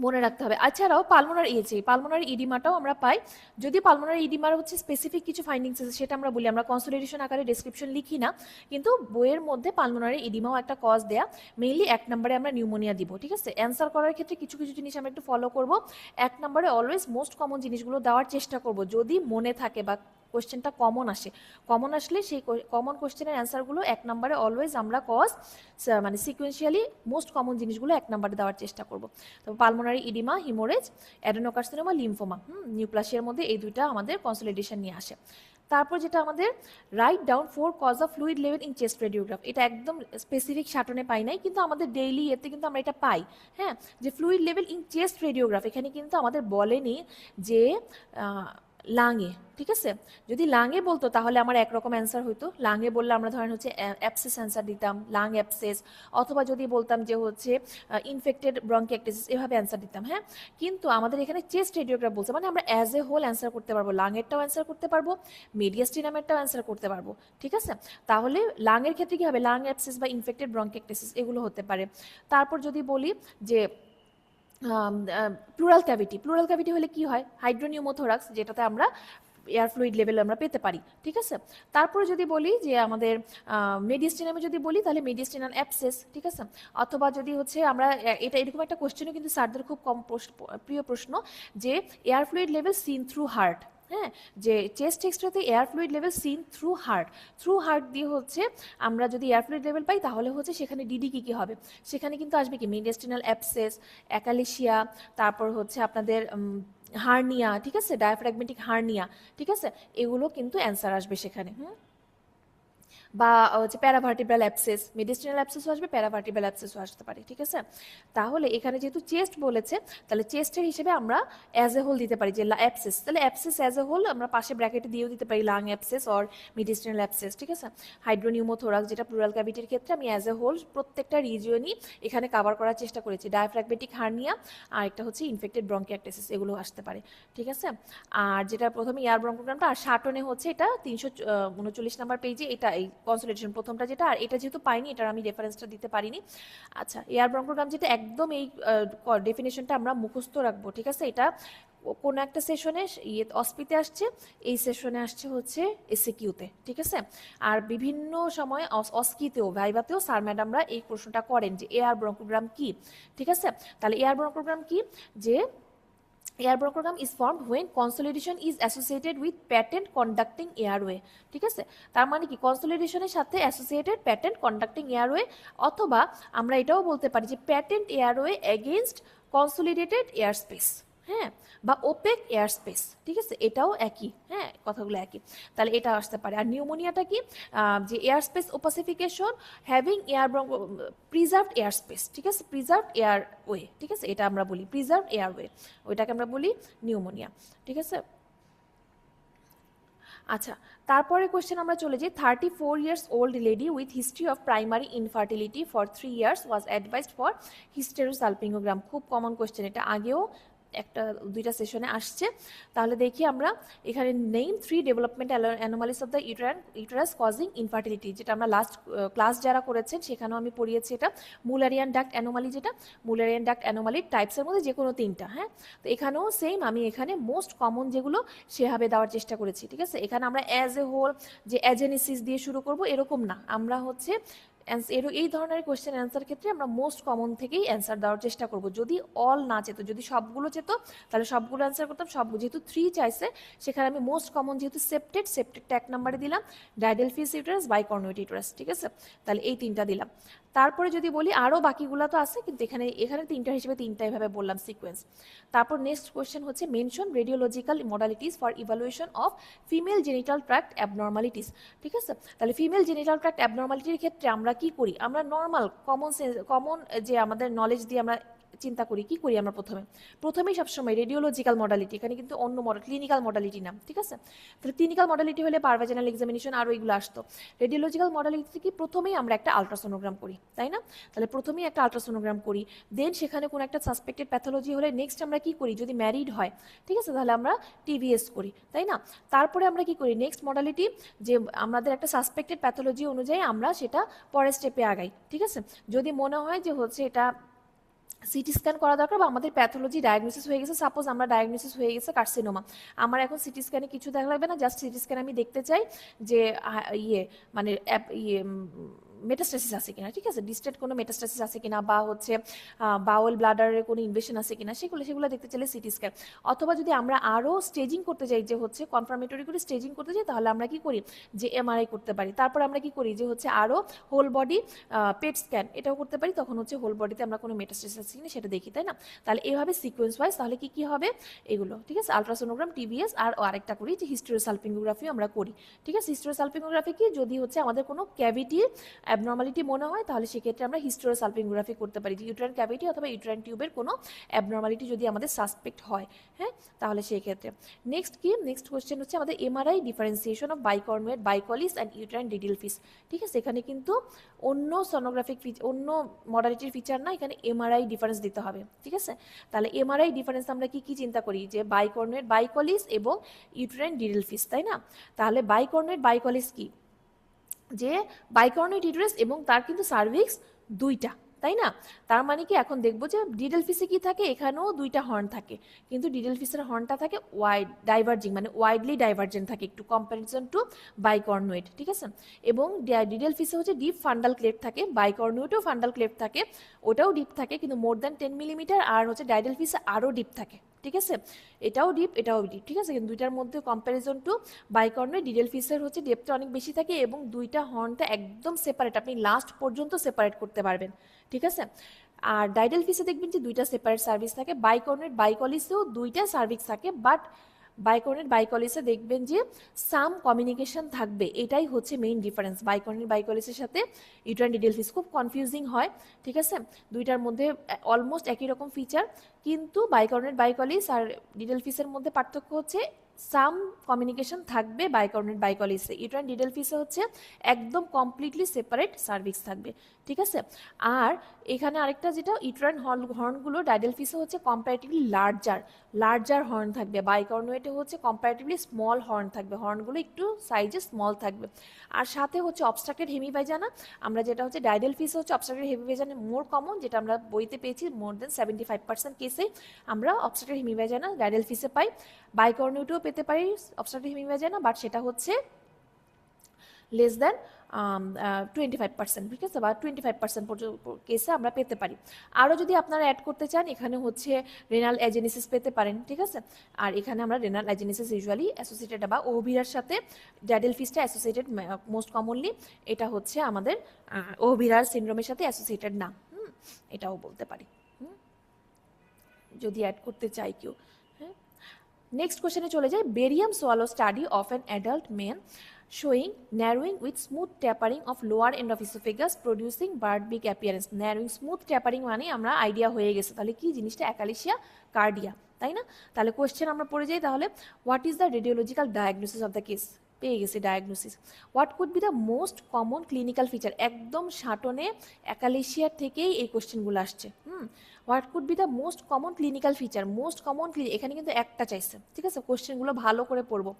মনে রাখতে হবে। এছাড়াও পালমোনারি ইডিমাটাও আমরা পাই। যদি পালমোনারি ইডিমার হচ্ছে স্পেসিফিক কিছু ফাইন্ডিংস আছে সেটা আমরা বলি, আমরা কনসলিডেশন আকারে ডেসক্রিপশন লিখি না, কিন্তু বইয়ের মধ্যে পালমোনারি ইডিমাও একটা কজ দেয়া। মেইনলি 1 নম্বরে আমরা নিউমোনিয়া দিব, ঠিক আছে। অ্যান্সার করার ক্ষেত্রে কিছু কিছু জিনিস আমরা একটু ফলো করব। 1 নম্বরে অলওয়েজ মোস্ট কমন জিনিসগুলো দেওয়ার চেষ্টা করব, যদি মনে থাকে বা কোশ্চেনটা কমন আসে। কমন আসলে সেই কমন কোশ্চেনের অ্যান্সারগুলো 1 নম্বরে অলওয়েজ আমরা মানে সিকোয়েন্সিয়ালি মোস্ট কমন জিনিসগুলো 1 নম্বরে দেওয়ার চেষ্টা করব। তো pulmonary oedema, haemorrhage, adenocarcinoma, lymphoma, নিউপ্লাসিয়ার মধ্যে এই দুইটা আমাদের কনসলিডেশন নিয়ে আসে। তারপর যেটা আমাদের write down 4 cause of fluid level in chest radiograph, এটা একদম স্পেসিফিক সাটনে পাই নাই, কিন্তু আমাদের ডেইলি এতে কিন্তু আমরা এটা পাই। হ্যাঁ, যে fluid level in chest radiograph, এখানে কিন্তু আমাদের বলেনি যে লাঙে, ঠিক আছে। যদি লাঙে বলতো তাহলে আমার একরকম অ্যান্সার হইতো। লাঙে বললে আমরা ধরেন হচ্ছে অ্যাপসেস অ্যান্সার দিতাম, লাং অ্যাপসেস, অথবা যদি বলতাম যে হচ্ছে ইনফেক্টেড ব্রঙ্কিয়াক্টিসিস, এভাবে অ্যান্সার দিতাম। হ্যাঁ, কিন্তু আমাদের এখানে চেস্ট রেডিওগ্রাফ বলছে, মানে আমরা অ্যাজ এ হোল অ্যান্সার করতে পারবো, লাঙেরটাও অ্যান্সার করতে পারবো, মিডিয়াস্টিনামেরটাও অ্যান্সার করতে পারবো, ঠিক আছে। তাহলে লাঙের ক্ষেত্রে কি হবে, লাং অ্যাপসেস বা ইনফেক্টেড ব্রঙ্কিয়াক্টিসিস এগুলো হতে পারে। তারপর যদি বলি যে প্লুরাল ক্যাভিটি হলে কি হয়, হাইড্রোনিউমোথোরাক্স, যেটাতে আমরা এয়ার ফ্লুইড লেভেল আমরা পেতে পারি, ঠিক আছে। তারপরে যদি বলি যে আমাদের মেডিয়াস্টিনামে যদি বলি, তাহলে মেডিয়াস্টিনাল অ্যাপসেস, ঠিক আছে। অথবা যদি হচ্ছে আমরা এটা এরকম একটা কোশ্চেনও কিন্তু স্যারদের খুব কম প্রিয় প্রশ্ন, যে air fluid level seen through heart. হ্যাঁ, যে চেস্ট এক্সরেতে air fluid level seen through heart দিয়ে হচ্ছে আমরা যদি এয়ার ফ্লুইড লেভেল পাই, তাহলে হচ্ছে সেখানে ডিডি কি হবে, সেখানে কিন্তু আসবে কি মেডিয়াস্টিনাল অ্যাপসেস, অ্যাকালেশিয়া, তারপর হচ্ছে আপনাদের হার্নিয়া, ঠিক আছে, ডায়াফ্রাগমেটিক হার্নিয়া, ঠিক আছে, এগুলো কিন্তু অ্যান্সার আসবে সেখানে। বা হচ্ছে প্যারাভার্টিব্রাল অ্যাপসেস, মেডিস্টিনাল অ্যাপসেসও আসবে, প্যারাভার্টিব্রাল অ্যাপসেসও আসতে পারে, ঠিক আছে। তাহলে এখানে যেহেতু চেস্ট বলেছে, তাহলে চেস্টের হিসেবে আমরা অ্যাজ এ হোল দিতে পারি যে অ্যাপসেস, তাহলে অ্যাপসেস অ্যাজ এ হোল আমরা পাশে ব্র্যাকেটে দিয়েও দিতে পারি লাং অ্যাপসেস অর মেডিস্টিনাল অ্যাপসেস, ঠিক আছে। হাইড্রোনিউমোথোরাক্স, যেটা প্লুরাল ক্যাভিটির ক্ষেত্রে আমি অ্যাজ এ হোল প্রত্যেকটা রিজিয়নই এখানে কভার করার চেষ্টা করেছি। ডায়াফ্রাগমেটিক হার্নিয়া আর একটা হচ্ছে ইনফেক্টেড ব্রঙ্কিয়াক্টিসিস, এগুলো আসতে পারে, ঠিক আছে। আর যেটা প্রথমে এয়ার ব্রঙ্কোগ্রামটা, আর শাটনে হচ্ছে এটা 339 নাম্বার পেজে, এটা এই কনসলিডেশন প্রথমটা যেটা, আর এটা যেহেতু পাইনি এটার আমি রেফারেন্সটা দিতে পারিনি। আচ্ছা, এয়ার ব্রঙ্কোগ্রাম যেটা একদম এই ডেফিনেশনটা আমরা মুখস্থ রাখবো, ঠিক আছে। এটা কোন একটা সেশনে অসপিতে আসছে, এই সেশনে আসছে হচ্ছে এসএকিউতে, ঠিক আছে। আর বিভিন্ন সময় অস্কিতেও, ভাইভাতেও স্যার ম্যাডামরা এই প্রশ্নটা করেন যে এয়ার ব্রঙ্কোগ্রাম কি, ঠিক আছে। তাহলে এয়ার ব্রঙ্কোগ্রাম কি, যে air bronchogram is formed when consolidation is associated with patent conducting airway, ঠিক আছে। তার মানে কি, কনসলিডেশনের সাথে অ্যাসোসিয়েটেড প্যাটেন্ট কন্ডাক্টিং এয়ারওয়ে, অথবা আমরা এটাও বলতে পারি যে patent airway against consolidated air space, হ্যাঁ, বা ওপেক এয়ার স্পেস, ঠিক আছে, এটাও একই। হ্যাঁ, কথাগুলো একই, তাহলে এটা আসতে পারে। আর নিউমোনিয়াটা কি, যে air space opacification having preserved air space, ঠিক আছে, প্রিজার্ভড এয়ারওয়ে, ঠিক আছে, এটা আমরা বলি প্রিজার্ভড এয়ারওয়ে, ওইটাকে আমরা বলি নিউমোনিয়া, ঠিক আছে। আচ্ছা, তারপরে কোয়েশ্চেন আমরা চলে যাই। 34 years old lady with history of primary infertility for 3 years was advised for hysterosalpingogram. খুব কমন কোয়েশ্চেন, এটা আগেও একটা দুইটা সেশনে আসছে। তাহলে দেখি আমরা এখানে name 3 development anomalies of the uterus causing infertility, যেটা আমরা লাস্ট ক্লাস যারা করেছেন সেখানেও আমি পড়িয়েছি। এটা মুলারিয়ান ডাক্ট অ্যানোমালি, যেটা মুলারিয়ান ডাক্ট অ্যানোমালির টাইপসের মধ্যে যে কোনো 3টা। হ্যাঁ, তো এখানেও সেম, আমি এখানে মোস্ট কমন যেগুলো সেভাবে দেওয়ার চেষ্টা করেছি, ঠিক আছে। এখানে আমরা অ্যাজ এ হোল যে অ্যাজেনেসিস দিয়ে শুরু করব এরকম না, আমরা হচ্ছে এই ধরনের কোয়েশ্চেন অ্যান্সার ক্ষেত্রে আমরা মোস্ট কমন থেকেই অ্যান্সার দেওয়ার চেষ্টা করব। যদি অল না চেত, যদি সবগুলো চেত তাহলে সবগুলো অ্যান্সার করতাম, যেহেতু 3 চাইছে সেখানে আমি মোস্ট কমন যেহেতু সেপ্টেডটা 1 নম্বরে দিলাম, ডাইডেলফিয়াস ইউটেরাস, বাইকর্নুইট ইউটেরাস, ঠিক আছে, তাহলে এই 3টা দিলাম। তারপরে যদি বলি আরও বাকিগুলো তো আছে, কিন্তু এখানে 3টা হিসেবে 3টা এভাবে বললাম সিকোয়েন্স। তারপর নেক্সট কোয়েশ্চেন হচ্ছে mention radiological modalities for evaluation of female genital tract abnormalities, ঠিক আছে। তাহলে ফিমেল জেনিটাল ট্র্যাক্ট অ্যাবনর্মালিটির ক্ষেত্রে আমরা কি করি, আমরা নর্মাল কমন যে আমাদের নলেজ দিয়ে আমরা চিন্তা করি, কি করি আমরা প্রথমেই সবসময় রেডিওলজিক্যাল মডালিটি, এখানে কিন্তু অন্য ক্লিনিক্যাল মডালিটি নাম, ঠিক আছে। তাহলে ক্লিনিক্যাল মডালিটি হলে পারভাজানাল এক্সামিনেশন আরও এগুলো আসতো। রেডিওলজিক্যাল মডালিটি কি, প্রথমেই আমরা একটা আলট্রাসোনোগ্রাম করি, তাই না? তাহলে প্রথমেই একটা আলট্রাসোনোগ্রাম করি, দেন সেখানে কোনো একটা সাসপেক্টেড প্যাথোলজি হলে নেক্সট আমরা কি করি, যদি ম্যারিড হয়, ঠিক আছে, তাহলে আমরা টিভিএস করি, তাই না? তারপরে আমরা কি করি, নেক্সট মডালিটি যে আমাদের একটা সাসপেক্টেড প্যাথোলজি অনুযায়ী আমরা সেটা পরের স্টেপে আগাই, ঠিক আছে। যদি মনে হয় যে হচ্ছে এটা সিটি স্ক্যান করা দরকার বা আমাদের প্যাথোলজি ডায়াগনোসিস হয়ে গেছে, সাপোজ আমরা ডায়াগনোসিস হয়ে গেছে কার্সিনোমা, আমার এখন সিটি স্ক্যানে কিছু দেখা লাগবে না, জাস্ট সিটি স্ক্যান আমি দেখতে চাই যে মানে মেটাস্টাসিস আছে কিনা, ঠিক আছে, ডিস্টেন্ট কোনো মেটাস্টাসিস আছে কিনা, বা হচ্ছে বাউল ব্লাডারের কোনো ইনভেশন আছে কিনা, সেগুলো দেখতে চাইলে সিটি স্ক্যান। অথবা যদি আমরা আরও স্টেজিং করতে চাই, যে হচ্ছে কনফার্মেটরি করে স্টেজিং করতে চাই, তাহলে আমরা কি করি, যে এমআরআই করতে পারি। তারপর আমরা কি করি, যে হচ্ছে আরও হোল বডি পেট স্ক্যান, এটাও করতে পারি, তখন হচ্ছে হোল বডিতে আমরা কোনো মেটাস্টাসিস আছে কিনা সেটা দেখি, তাই না? তাহলে এভাবে সিকোয়েন্স ওয়াইজ তাহলে কি হবে এগুলো, ঠিক আছে, আলট্রাসোনোগ্রাম, টিভিএস, আর আরেকটা করি যে হিস্টেরোসালপিঙ্গোগ্রাফি আমরা করি, ঠিক আছে। হিস্টেরোসালপিঙ্গোগ্রাফি কি, যদি হচ্ছে আমাদের কোনো ক্যাভিটি অ্যাবনর্মালিটি মনে হয়, তাহলে সেক্ষেত্রে আমরা হিস্টেরোসালপিঙ্গোগ্রাফি করতে পারি, যে ইউট্রাইন ক্যাভিটি অথবা ইউট্রাইন টিউবের কোনো অ্যাবনর্মালিটি যদি আমাদের সাসপেক্ট হয়, হ্যাঁ, তাহলে সেই ক্ষেত্রে নেক্সট কোয়েশ্চেন হচ্ছে আমাদের MRI differentiation of bicornuate, bicollis and uterine didelphys, ঠিক আছে। এখানে কিন্তু অন্য সোনোগ্রাফিক অন্য মডালিটির ফিচার না, এখানে এমআরআই ডিফারেন্স দিতে হবে, ঠিক আছে। তাহলে এমআরআই ডিফারেন্স আমরা কি চিন্তা করি, যে বাইকর্নুয়েট, বাইকলিস এবং ইউট্রাইন ডিডিলফিস, তাই না? তাহলে বাইকর্নুয়েট, বাইকলিস কি, যে বাইকর্নুয়েট ইউটেরাস এবং তার কিন্তু সার্ভিক্স দুইটা, তাই না? তার মানে কি, এখন দেখবো যে ডিডেলফিসে কি থাকে, এখানেও দুইটা হর্ন থাকে, কিন্তু ডিডেলফিসের হর্নটা থাকে ডাইভার্জিং, মানে ওয়াইডলি ডাইভার্জেন্ট থাকে একটু কম্পারিজন টু বাইকর্নুয়েট, ঠিক আছে। এবং ডিডেলফিসে হচ্ছে ডিপ ফান্ডাল ক্লেফট থাকে, বাইকর্নুয়েটেও ফান্ডাল ক্লেফট থাকে, ওটাও ডিপ থাকে কিন্তু মোর দ্যান 10 মিলিমিটার, আর হচ্ছে ডাইডেলফিসে আরও ডিপ থাকে, ঠিক আছে, এটাও ডিপ এটাও ডিপ, ঠিক আছে। কিন্তু দুইটার মধ্যে কম্প্যারিজন টু বাইকর্নুয়েট, ডিডেলফিসের হচ্ছে ডেপটা অনেক বেশি থাকে এবং দুইটা হর্নটা একদম সেপারেট, আপনি লাস্ট পর্যন্ত সেপারেট করতে পারবেন, ঠিক আছে। আর ডাইডেলফিসে দেখবেন যে দুইটা সেপারেট সার্ভিস থাকে, বাইকর্নুয়েট, বাইকলিসেও দুইটা সার্ভিস থাকে, বাট বাইকর্নুয়েট, বাইকলিসে দেখবেন যে সাম কমিউনিকেশন থাকবে, এটাই হচ্ছে মেইন ডিফারেন্স। বাইকর্নুয়েট, বাইকলিসের সাথে ইউট্রাইন ডিডেলফিস খুব কনফিউজিং হয়, ঠিক আছে। দুইটার মধ্যে অলমোস্ট একই রকম ফিচার, কিন্তু বাইকর্নুয়েট, বাইকলিস আর ডিডেলফিসের মধ্যে পার্থক্য হচ্ছে সাম কমিউনিকেশন থাকবে বাইকর্নুয়েট, বাইকলিসে, ইউট্রাইন ডিডেলফিসে হচ্ছে একদম কমপ্লিটলি সেপারেট সার্ভিক্স থাকবে, ঠিক আছে। আর এখানে আরেকটা যেটা, ইউট্রাইন হর্নগুলো ডাইডেলফিসে হচ্ছে কম্পারেটিভলি লার্জার হর্ন থাকবে, বাইকর্নুয়েটে হচ্ছে কম্পারেটিভলি স্মল হর্ন থাকবে, হর্নগুলো একটু সাইজে স্মল থাকবে। আর সাথে হচ্ছে অবস্ট্রাক্টেড হেমিভাইজানা, আমরা যেটা হচ্ছে ডাইডেলফিসে হচ্ছে অবস্ট্রাক্টেড হেমিভাইজানা মোর কমন, যেটা আমরা বইতে পেয়েছি মোর দেন 75% কেসে আমরা অবস্ট্রাক্টেড হেমিভাইজানা ডাইডেলফিসে পাই, বাইকর্নুয়েটেও পেতে পারি অবস্ট্রাক্টেড হেমিভাইজানা, বাট সেটা হচ্ছে লেস দ্যান 25%, ঠিক আছে, বা 25% পর্যন্ত কেসে আমরা পেতে পারি। আরও যদি আপনারা অ্যাড করতে চান, এখানে হচ্ছে রেনাল অ্যাজেনেসিস পেতে পারেন, ঠিক আছে। আর এখানে আমরা রেনাল অ্যাজেনেসিস ইউজুয়ালি অ্যাসোসিয়েটেড বা ওভিরার সাথে ডাইডেলফিসটা অ্যাসোসিয়েটেড মোস্ট কমনলি, এটা হচ্ছে আমাদের ওভিরার সিনড্রোমের সাথে অ্যাসোসিয়েটেড না, এটাও বলতে পারি যদি অ্যাড করতে চাই কেউ। নেক্সট কোশ্চেনে চলে যায়, barium swallow study of an adult men showing narrowing with smooth tapering of lower end of esophagus producing bird beak appearance. narrowing smooth tapering মানে আমরা আইডিয়া হয়ে গেছে, তাহলে কি জিনিসটা, অ্যাকালেশিয়া কার্ডিয়া, তাই না? তাহলে কোশ্চেন আমরা পড়ে যাই, তাহলে what is the radiological diagnosis of the case, পেয়ে গেছি diagnosis. What could be the most common clinical feature, একদম সাটনে অ্যাকালেশিয়ার থেকেই এই কোশ্চেনগুলো আসছে। What could be the most common clinical feature, most common এখানে কিন্তু একটা চাইছে, ঠিক আছে, কোশ্চেনগুলো ভালো করে পড়বো।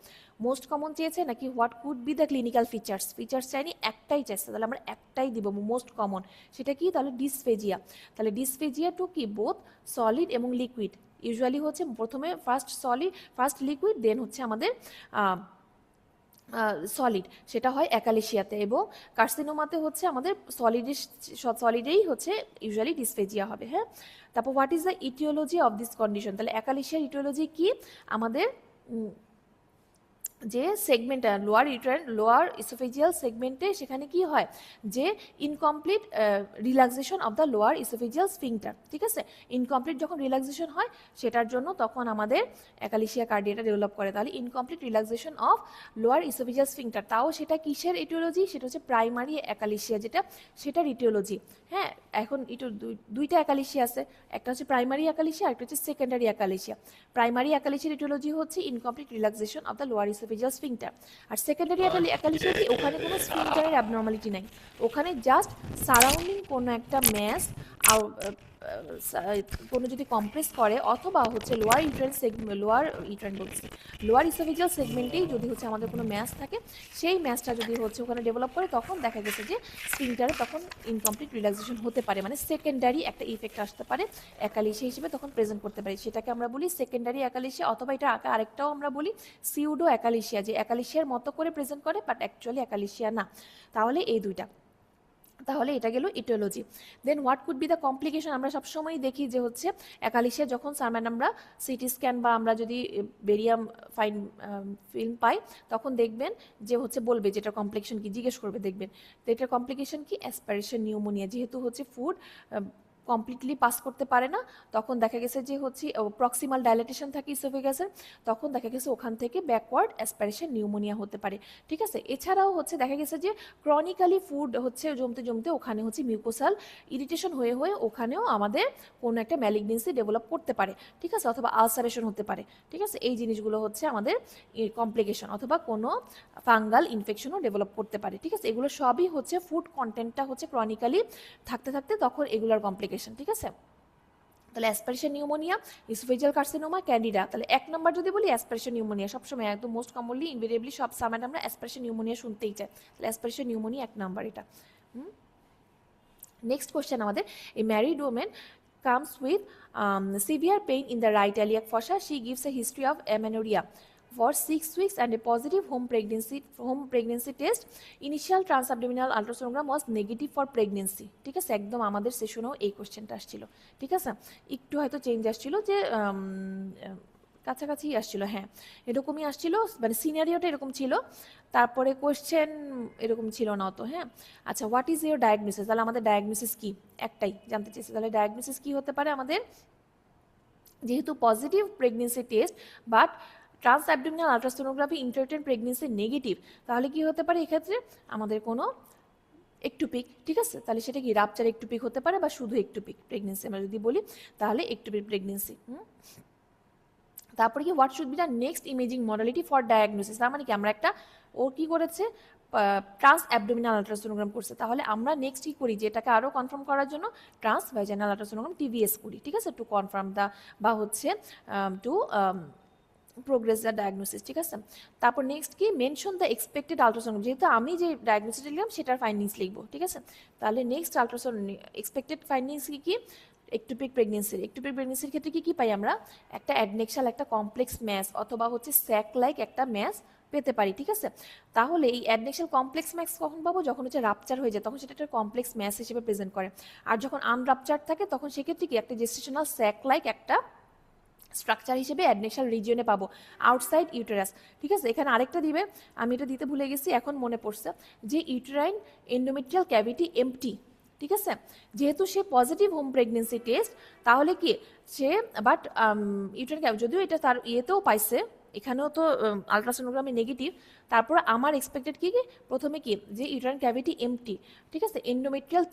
মোস্ট কমন চেয়েছে নাকি what could be the clinical features চাইনি, একটাই চাইছে, তাহলে আমরা একটাই দিব মোস্ট কমন, সেটা কি, তাহলে ডিসফেজিয়া। তাহলে ডিসফেজিয়া টু কি, বোথ সলিড এবং লিকুইড, ইউজুয়ালি হচ্ছে প্রথমে ফার্স্ট লিকুইড দেন হচ্ছে আমাদের সলিড, সেটা হয় অ্যাকালেশিয়াতে, এবং কার্সিনোমাতে হচ্ছে আমাদের সলিডেই হচ্ছে ইউজুয়ালি ডিসফেজিয়া হবে, হ্যাঁ। তারপর what is the aetiology of this condition, তাহলে অ্যাকালেশিয়ার ইটিওলজি কি, আমাদের যে সেগমেন্টটা লোয়ার ইসোফেজিয়াল সেগমেন্টে সেখানে কি হয় যে incomplete relaxation of the lower oesophageal sphincter, ঠিক আছে। ইনকমপ্লিট যখন রিল্যাক্সেশন হয় সেটার জন্য তখন আমাদের অ্যাকালিশিয়া কার্ডিয়াটা ডেভেলপ করে। তাহলে incomplete relaxation of lower oesophageal sphincter, তাও সেটা কিসের ইটিওলজি, সেটা হচ্ছে প্রাইমারি অ্যাকালিশিয়া, যেটা সেটার ইটিওলজি। হ্যাঁ, এখন দুইটা অ্যাকালিশিয়া আছে, একটা হচ্ছে প্রাইমারি অ্যাকালিশিয়া, একটা হচ্ছে সেকেন্ডারি অ্যাকালিশিয়া। প্রাইমারি অ্যাকালিশিয়ার ইটিওলজি হচ্ছে incomplete relaxation of the lower oesophageal sphincter. আর সেকেন্ডারি অ্যাকালিশিয়া কি, ওখানে কোনো স্ফিংটারের অ্যাবনর্মালিটি নাই, ওখানে জাস্ট সারাউন্ডিং কোনো একটা ম্যাস কোনো যদি কম্প্রেস করে, অথবা হচ্ছে লোয়ার ইসোফেজিয়াল সেগমেন্টেই যদি হচ্ছে আমাদের কোনো ম্যাস থাকে, সেই ম্যাসটা যদি হচ্ছে ওখানে ডেভেলপ করে, তখন দেখা গেছে যে স্ফিংটারে তখন ইনকমপ্লিট রিল্যাক্সেশন হতে পারে, মানে সেকেন্ডারি একটা ইফেক্ট আসতে পারে অ্যাকালিশিয়া হিসেবে তখন প্রেজেন্ট করতে পারি, সেটাকে আমরা বলি সেকেন্ডারি অ্যাকালিশিয়া। অথবা এটা আরেকটাও আমরা বলি সিউডো অ্যাকালিশিয়া, যে অ্যাকালিশিয়ার মতো করে প্রেজেন্ট করে বাট অ্যাকচুয়ালি অ্যাকালিশিয়া না। তাহলে এই দুইটা, তাহলে এটা গেল aetiology. Then what could be the complication, আমরা সবসময় দেখি যে হচ্ছে অ্যাকালিশিয়া যখন সারম্যান আমরা সিটি স্ক্যান বা আমরা যদি বেরিয়াম ফাইন ফিল্ম পাই, তখন দেখবেন যে হচ্ছে বলবে যে এটার কমপ্লিকেশন কি, জিজ্ঞেস করবে দেখবেন তো এটার কমপ্লিকেশন কি, অ্যাসপাইরেশন নিউমোনিয়া। যেহেতু হচ্ছে ফুড কমপ্লিটলি পাস করতে পারে না, তখন দেখা গেছে যে হচ্ছে প্রক্সিমাল ডাইলেটেশন থাকে ইসোফেগাসের, তখন দেখা গেছে ওখান থেকে ব্যাকওয়ার্ড অ্যাসপাইরেশন নিউমোনিয়া হতে পারে, ঠিক আছে। এছাড়াও হচ্ছে দেখা গেছে যে ক্রনিক্যালি ফুড হচ্ছে জমতে জমতে ওখানে হচ্ছে মিউকোসাল ইরিটেশন হয়ে হয়ে ওখানেও আমাদের কোনো একটা ম্যালিগনেন্সি ডেভেলপ করতে পারে, ঠিক আছে, অথবা আলসারেশন হতে পারে, ঠিক আছে। এই জিনিসগুলো হচ্ছে আমাদের কমপ্লিকেশন, অথবা কোনো ফাঙ্গাল ইনফেকশনও ডেভেলপ করতে পারে, ঠিক আছে। এগুলো সবই হচ্ছে ফুড কন্টেন্টটা হচ্ছে ক্রনিক্যালি থাকতে থাকতে তখন এগুলোর কমপ্লিকেশন, ঠিক আছে। তাহলে aspiration pneumonia, oesophageal carcinoma, candida. তাহলে এক নম্বর যদি বলি অ্যাসপাইরেশন নিউমোনিয়া, সবসময় একদম মোস্ট কমনলি ইনভেরিয়েবলি সব সামান্য আমরা অ্যাসপাইরেশন নিউমোনিয়া শুনতেই চাই, তাহলে অ্যাসপাইরেশন নিউমোনিয়া এক নম্বর এটা। নেক্সট কোশ্চেন আমাদের, এ married women comes with severe pain in the right iliac fossa. She gives a history of amenorrhea for 6 weeks and a positive home pregnancy test. Initial transabdominal ultrasonogram was negative for pregnancy, ঠিক আছে। একদম আমাদের সেশনেও এই কোশ্চেনটা আসছিল, ঠিক আছে। একটু হয়তো চেঞ্জ আসছিল, যে কাছাকাছি আসছিল, হ্যাঁ এরকমই আসছিল, মানে সিনারিওটা এরকম ছিল, তারপরে কোশ্চেন এরকম ছিল না অত, হ্যাঁ। আচ্ছা, হোয়াট ইজ ইউর ডায়াগনোসিস, তাহলে আমাদের ডায়াগনোসিস কি, একটাই জানতে চেয়েছি, তাহলে ডায়াগনোসিস কি হতে পারে আমাদের, যেহেতু positive pregnancy test but transabdominal ultrasonography entertain pregnancy negative, তাহলে কি হতে পারে এক্ষেত্রে আমাদের কোনো একটুপিক, ঠিক আছে। তাহলে সেটা কি রাপচার একটুপিক হতে পারে, বা শুধু একটুপিক প্রেগনেন্সি আমরা যদি বলি, তাহলে একটুপিক প্রেগনেন্সি। তারপরে কি, what should be the next imaging modality for diagnosis, তার মানে কি আমরা একটা, ও কি করেছে ট্রান্স অ্যাবডোমিনাল আলট্রাসোনোগ্রাম করছে, তাহলে আমরা নেক্সট কি করি, যেটাকে আরও কনফার্ম করার জন্য ট্রান্স ভাইজানাল আলট্রাসোনোগ্রাম টিভিএস করি, ঠিক আছে, টু কনফার্ম দ্য, বা হচ্ছে টু প্রোগ্রেস দ্য ডায়াগনোসিস, ঠিক আছে। তারপর নেক্সট কি, মেনশন দ্য এক্সপেক্টেড আলট্রাসাউন্ড, যেহেতু আমি যে ডায়াগনোসিসটা লিখলাম সেটার ফাইন্ডিংস লিখবো, ঠিক আছে। তাহলে নেক্সট আলট্রাসাউন্ড এক্সপেক্টেড ফাইন্ডিংস কি, একটুপিক প্রেগনেন্সির ক্ষেত্রে কি পাই আমরা, একটা অ্যাডনেক্সাল একটা কমপ্লেক্স ম্যাস, অথবা হচ্ছে স্যাক লাইক একটা ম্যাস পেতে পারি, ঠিক আছে। তাহলে এই অ্যাডনেক্সাল কমপ্লেক্স ম্যাস কখন পাবো, যখন হচ্ছে রাপচার হয়ে যায় তখন সেটা একটা কমপ্লেক্স ম্যাস হিসেবে প্রেজেন্ট করে, আর যখন আনরাপচার থাকে তখন সেক্ষেত্রে কি একটা জেস্টেশনাল স্যাক লাইক একটা স্ট্রাকচার হিসেবে অ্যাডনেক্সাল রিজিয়নে পাবো আউটসাইড ইউটেরাস, ঠিক আছে। এখানে আরেকটা দিবে, আমি এটা দিতে ভুলে গেছি, এখন মনে পড়ছে, যে ইউটেরাইন এন্ডোমেট্রিয়াল ক্যাভিটি এমটি, ঠিক আছে। যেহেতু সে পজিটিভ হোম প্রেগনেন্সি টেস্ট, তাহলে কি সে বাট ইউটেরাইন ক্যাভিটি, যদিও এটা তার ইয়েতেও পাইছে, এখানেও তো আলট্রাসোনোগ্রামে নেগেটিভ, তারপর আমার এক্সপেক্টেড কি প্রথমে কি, যে ইউটেরাইন ক্যাভিটি এমটি, ঠিক আছে। এন্ডোমেট্রিয়াল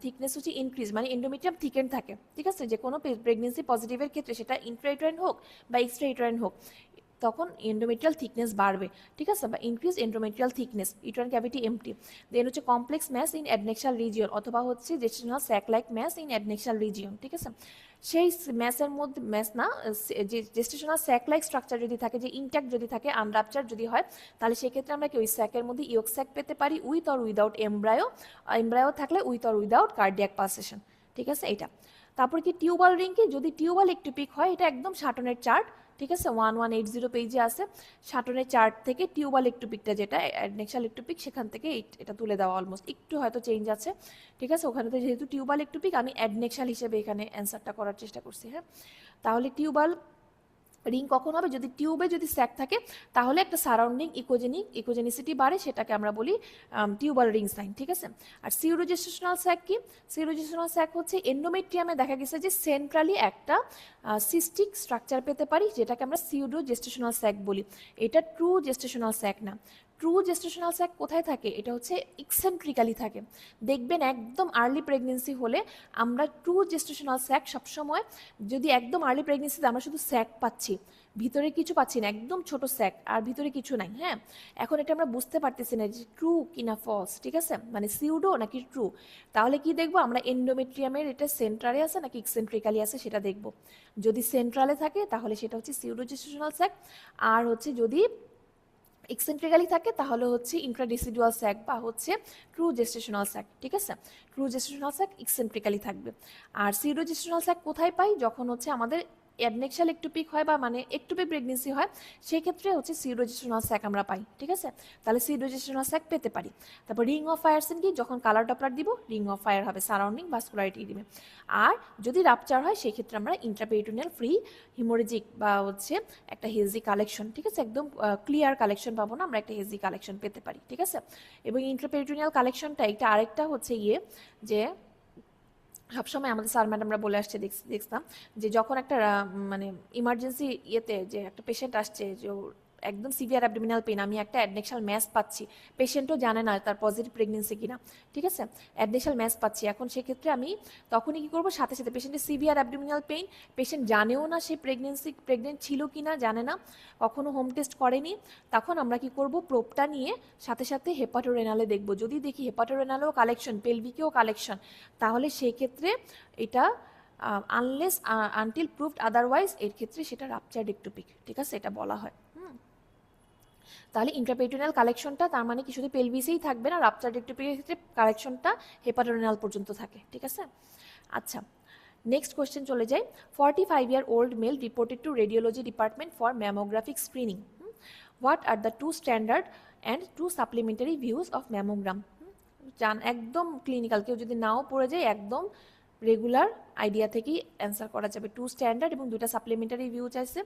থিকনেস হচ্ছে ইনক্রিজ, মানে এন্ডোমেট্রিয়াম থিকেন থাকে, ঠিক আছে। যে কোনো প্রেগনেন্সি পজিটিভের ক্ষেত্রে সেটা ইন্ট্রাইউটেরাইন হোক বা এক্সট্রা ইউটেরাইন হোক, তখন এন্ডোমেট্রিয়াল থিকনেস বাড়বে, ঠিক আছে, বা increase endometrial thickness, uterine cavity empty. Then হচ্ছে complex mass in adnexal region, অথবা হচ্ছে gestational sac like mass in adnexal region, ঠিক আছে। সেই ম্যাসের মধ্যে ম্যাস না, যে জেস্টেশনাল স্যাক লাইক স্ট্রাকচার যদি থাকে, যে ইনট্যাক্ট যদি থাকে, আনরাপচার যদি হয়, তাহলে সেক্ষেত্রে আমরা কি ওই স্যাকের মধ্যে ইয়ক স্যাক পেতে পারি, উইথ অর উইদাউট এমব্রায়ো থাকলে with or without cardiac pulsation, ঠিক আছে, এটা। তারপর কি টিউবাল রিং, কি যদি টিউবাল একটুপিক হয়, এটা একদম শাটনের চার্ট, ঠিক আছে, 1180 পেজে আছে, শাটনের চার্ট থেকে টিউবাল একটুপিকটা যেটা অ্যাডনেক্সাল একটুপিক, সেখান থেকে এটা তুলে দেওয়া, অলমোস্ট একটু হয়তো চেঞ্জ আছে, ঠিক আছে। ওখানে তো যেহেতু টিউবাল একটুপিক, আমি অ্যাডনেক্সাল হিসেবে এখানে অ্যান্সারটা করার চেষ্টা করছি, হ্যাঁ। তাহলে টিউবাল রিং কখন হবে? যদি টিউবে যদি স্যাক থাকে তাহলে একটা সারাউন্ডিং ইকোজেনিসিটি বাড়ে, সেটাকে আমরা বলি টিউবাল রিং সাইন, ঠিক আছে। আর সিউরোজেস্টেশনাল স্যাক কি? সিউরোজেস্টেশনাল স্যাক হচ্ছে এন্ডোমেট্রিয়ামে দেখা গেছে যে সেন্ট্রালি একটা সিস্টিক স্ট্রাকচার পেতে পারি, যেটাকে আমরা সিউডো-জেস্টেশনাল স্যাক বলি। এটা ট্রু জেস্টেশনাল স্যাক না। ট্রু জেস্টেশনাল স্যাক কোথায় থাকে? এটা হচ্ছে ইকসেন্ট্রিক্যালি থাকে। দেখবেন একদম আর্লি প্রেগনেন্সি হলে আমরা ট্রু জেস্টেশনাল স্যাক সবসময়, যদি একদম আর্লি প্রেগনেন্সিতে আমরা শুধু স্যাক পাচ্ছি, ভিতরে কিছু পাচ্ছি না, একদম ছোট স্যাক আর ভিতরে কিছু নাই, হ্যাঁ, এখন এটা আমরা বুঝতে পারতেছি না যে ট্রু কিনা ফলস, ঠিক আছে, মানে সিউডো নাকি ট্রু। তাহলে কি দেখবো আমরা? এন্ডোমেট্রিয়ামের এটা সেন্ট্রালে আছে নাকি ইকসেন্ট্রিক্যালি আছে সেটা দেখবো। যদি সেন্ট্রালে থাকে তাহলে সেটা হচ্ছে সিউডো জেস্টেশনাল স্যাক, আর হচ্ছে যদি এক্সেন্ট্রিক্যালি থাকে তাহলে হচ্ছে ইন্ট্রাডিসিডুয়াল স্যাক বা হচ্ছে ট্রু জেস্টেশনাল স্যাক, ঠিক আছে। ট্রু জেস্টেশনাল স্যাক এক্সেন্ট্রিক্যালি থাকবে। আর সিউডো জেস্টেশনাল স্যাক কোথায় পাই? যখন হচ্ছে আমাদের অ্যাডনেক্সাল একটুপিক হয় বা মানে একটুপিক প্রেগনেন্সি হয়, সেই ক্ষেত্রে হচ্ছে সিউডোজেস্টেশনাল স্যাক আমরা পাই, ঠিক আছে। তাহলে সিউডোজেস্টেশনাল স্যাক পেতে পারি। তারপর রিং অফ ফায়ার সিন কি? যখন কালার ডপলার দিব রিং অফ ফায়ার হবে, সারাউন্ডিং ভাস্কুলারিটি দিবে। আর যদি রাপচার হয় সেই ক্ষেত্রে আমরা ইন্ট্রাপেরিটোনিয়াল ফ্রি হিমোরেজিক বা হচ্ছে একটা হেজি কালেকশন, ঠিক আছে, একদম ক্লিয়ার কালেকশন পাবো না, আমরা একটা হেজি কালেকশন পেতে পারি, ঠিক আছে। এবং ইন্ট্রাপেরিটোনিয়াল কালেকশনটা একটা আরেকটা হচ্ছে যে সবসময় আমাদের স্যার ম্যাডামরা বলে আসছে, দেখতাম যে যখন একটা মানে ইমার্জেন্সি ইয়েতে যে একটা পেশেন্ট আসছে যে ওর একদম সিভিয়ার অ্যাবডোমিনাল পেন, আমি একটা অ্যাডনেক্সাল ম্যাস পাচ্ছি, পেশেন্টও জানে না তার পজিটিভ প্রেগনেন্সি কিনা, ঠিক আছে, অ্যাডনেক্সাল ম্যাস পাচ্ছি, এখন সেক্ষেত্রে আমি তখনই কী করবো? সাথে সাথে পেশেন্টের সিভিয়ার অ্যাবডোমিনাল পেইন, পেশেন্ট জানেও না সে প্রেগনেন্ট ছিল কি না, জানে না, কখনো হোম টেস্ট করেনি, তখন আমরা কি করব? প্রোবটা নিয়ে সাথে সাথে হেপাটোরেনালে দেখব। যদি দেখি হেপাটোরেনালেও কালেকশন, পেলভিকেও কালেকশন, তাহলে সেই ক্ষেত্রে এটা আনলেস আনটিল প্রুভড আদারওয়াইজ এর ক্ষেত্রে সেটা রাপচার্ড একটোপিক, ঠিক আছে, এটা বলা হয়। তাহলে ইন্ট্রাপেরিটোনিয়াল কালেকশনটা তার মানে কি শুধু পেলভিসেই থাকবে না, রাপচার্ড একটোপিকের ক্ষেত্রে কালেকশনটা হেপাটোরেনাল পর্যন্ত থাকে, ঠিক আছে। আচ্ছা, নেক্সট কোয়েশ্চেন চলে যাই। 45-year-old male reported to radiology department for mammographic screening. What are the two standard and two supplementary views of mammogram? জান একদম ক্লিনিক্যাল, কেউ যদি নাও পড়ে যায় একদম রেগুলার আইডিয়া থেকেই অ্যান্সার করা যাবে। টু স্ট্যান্ডার্ড এবং দুটা সাপ্লিমেন্টারি ভিউ চাইছে।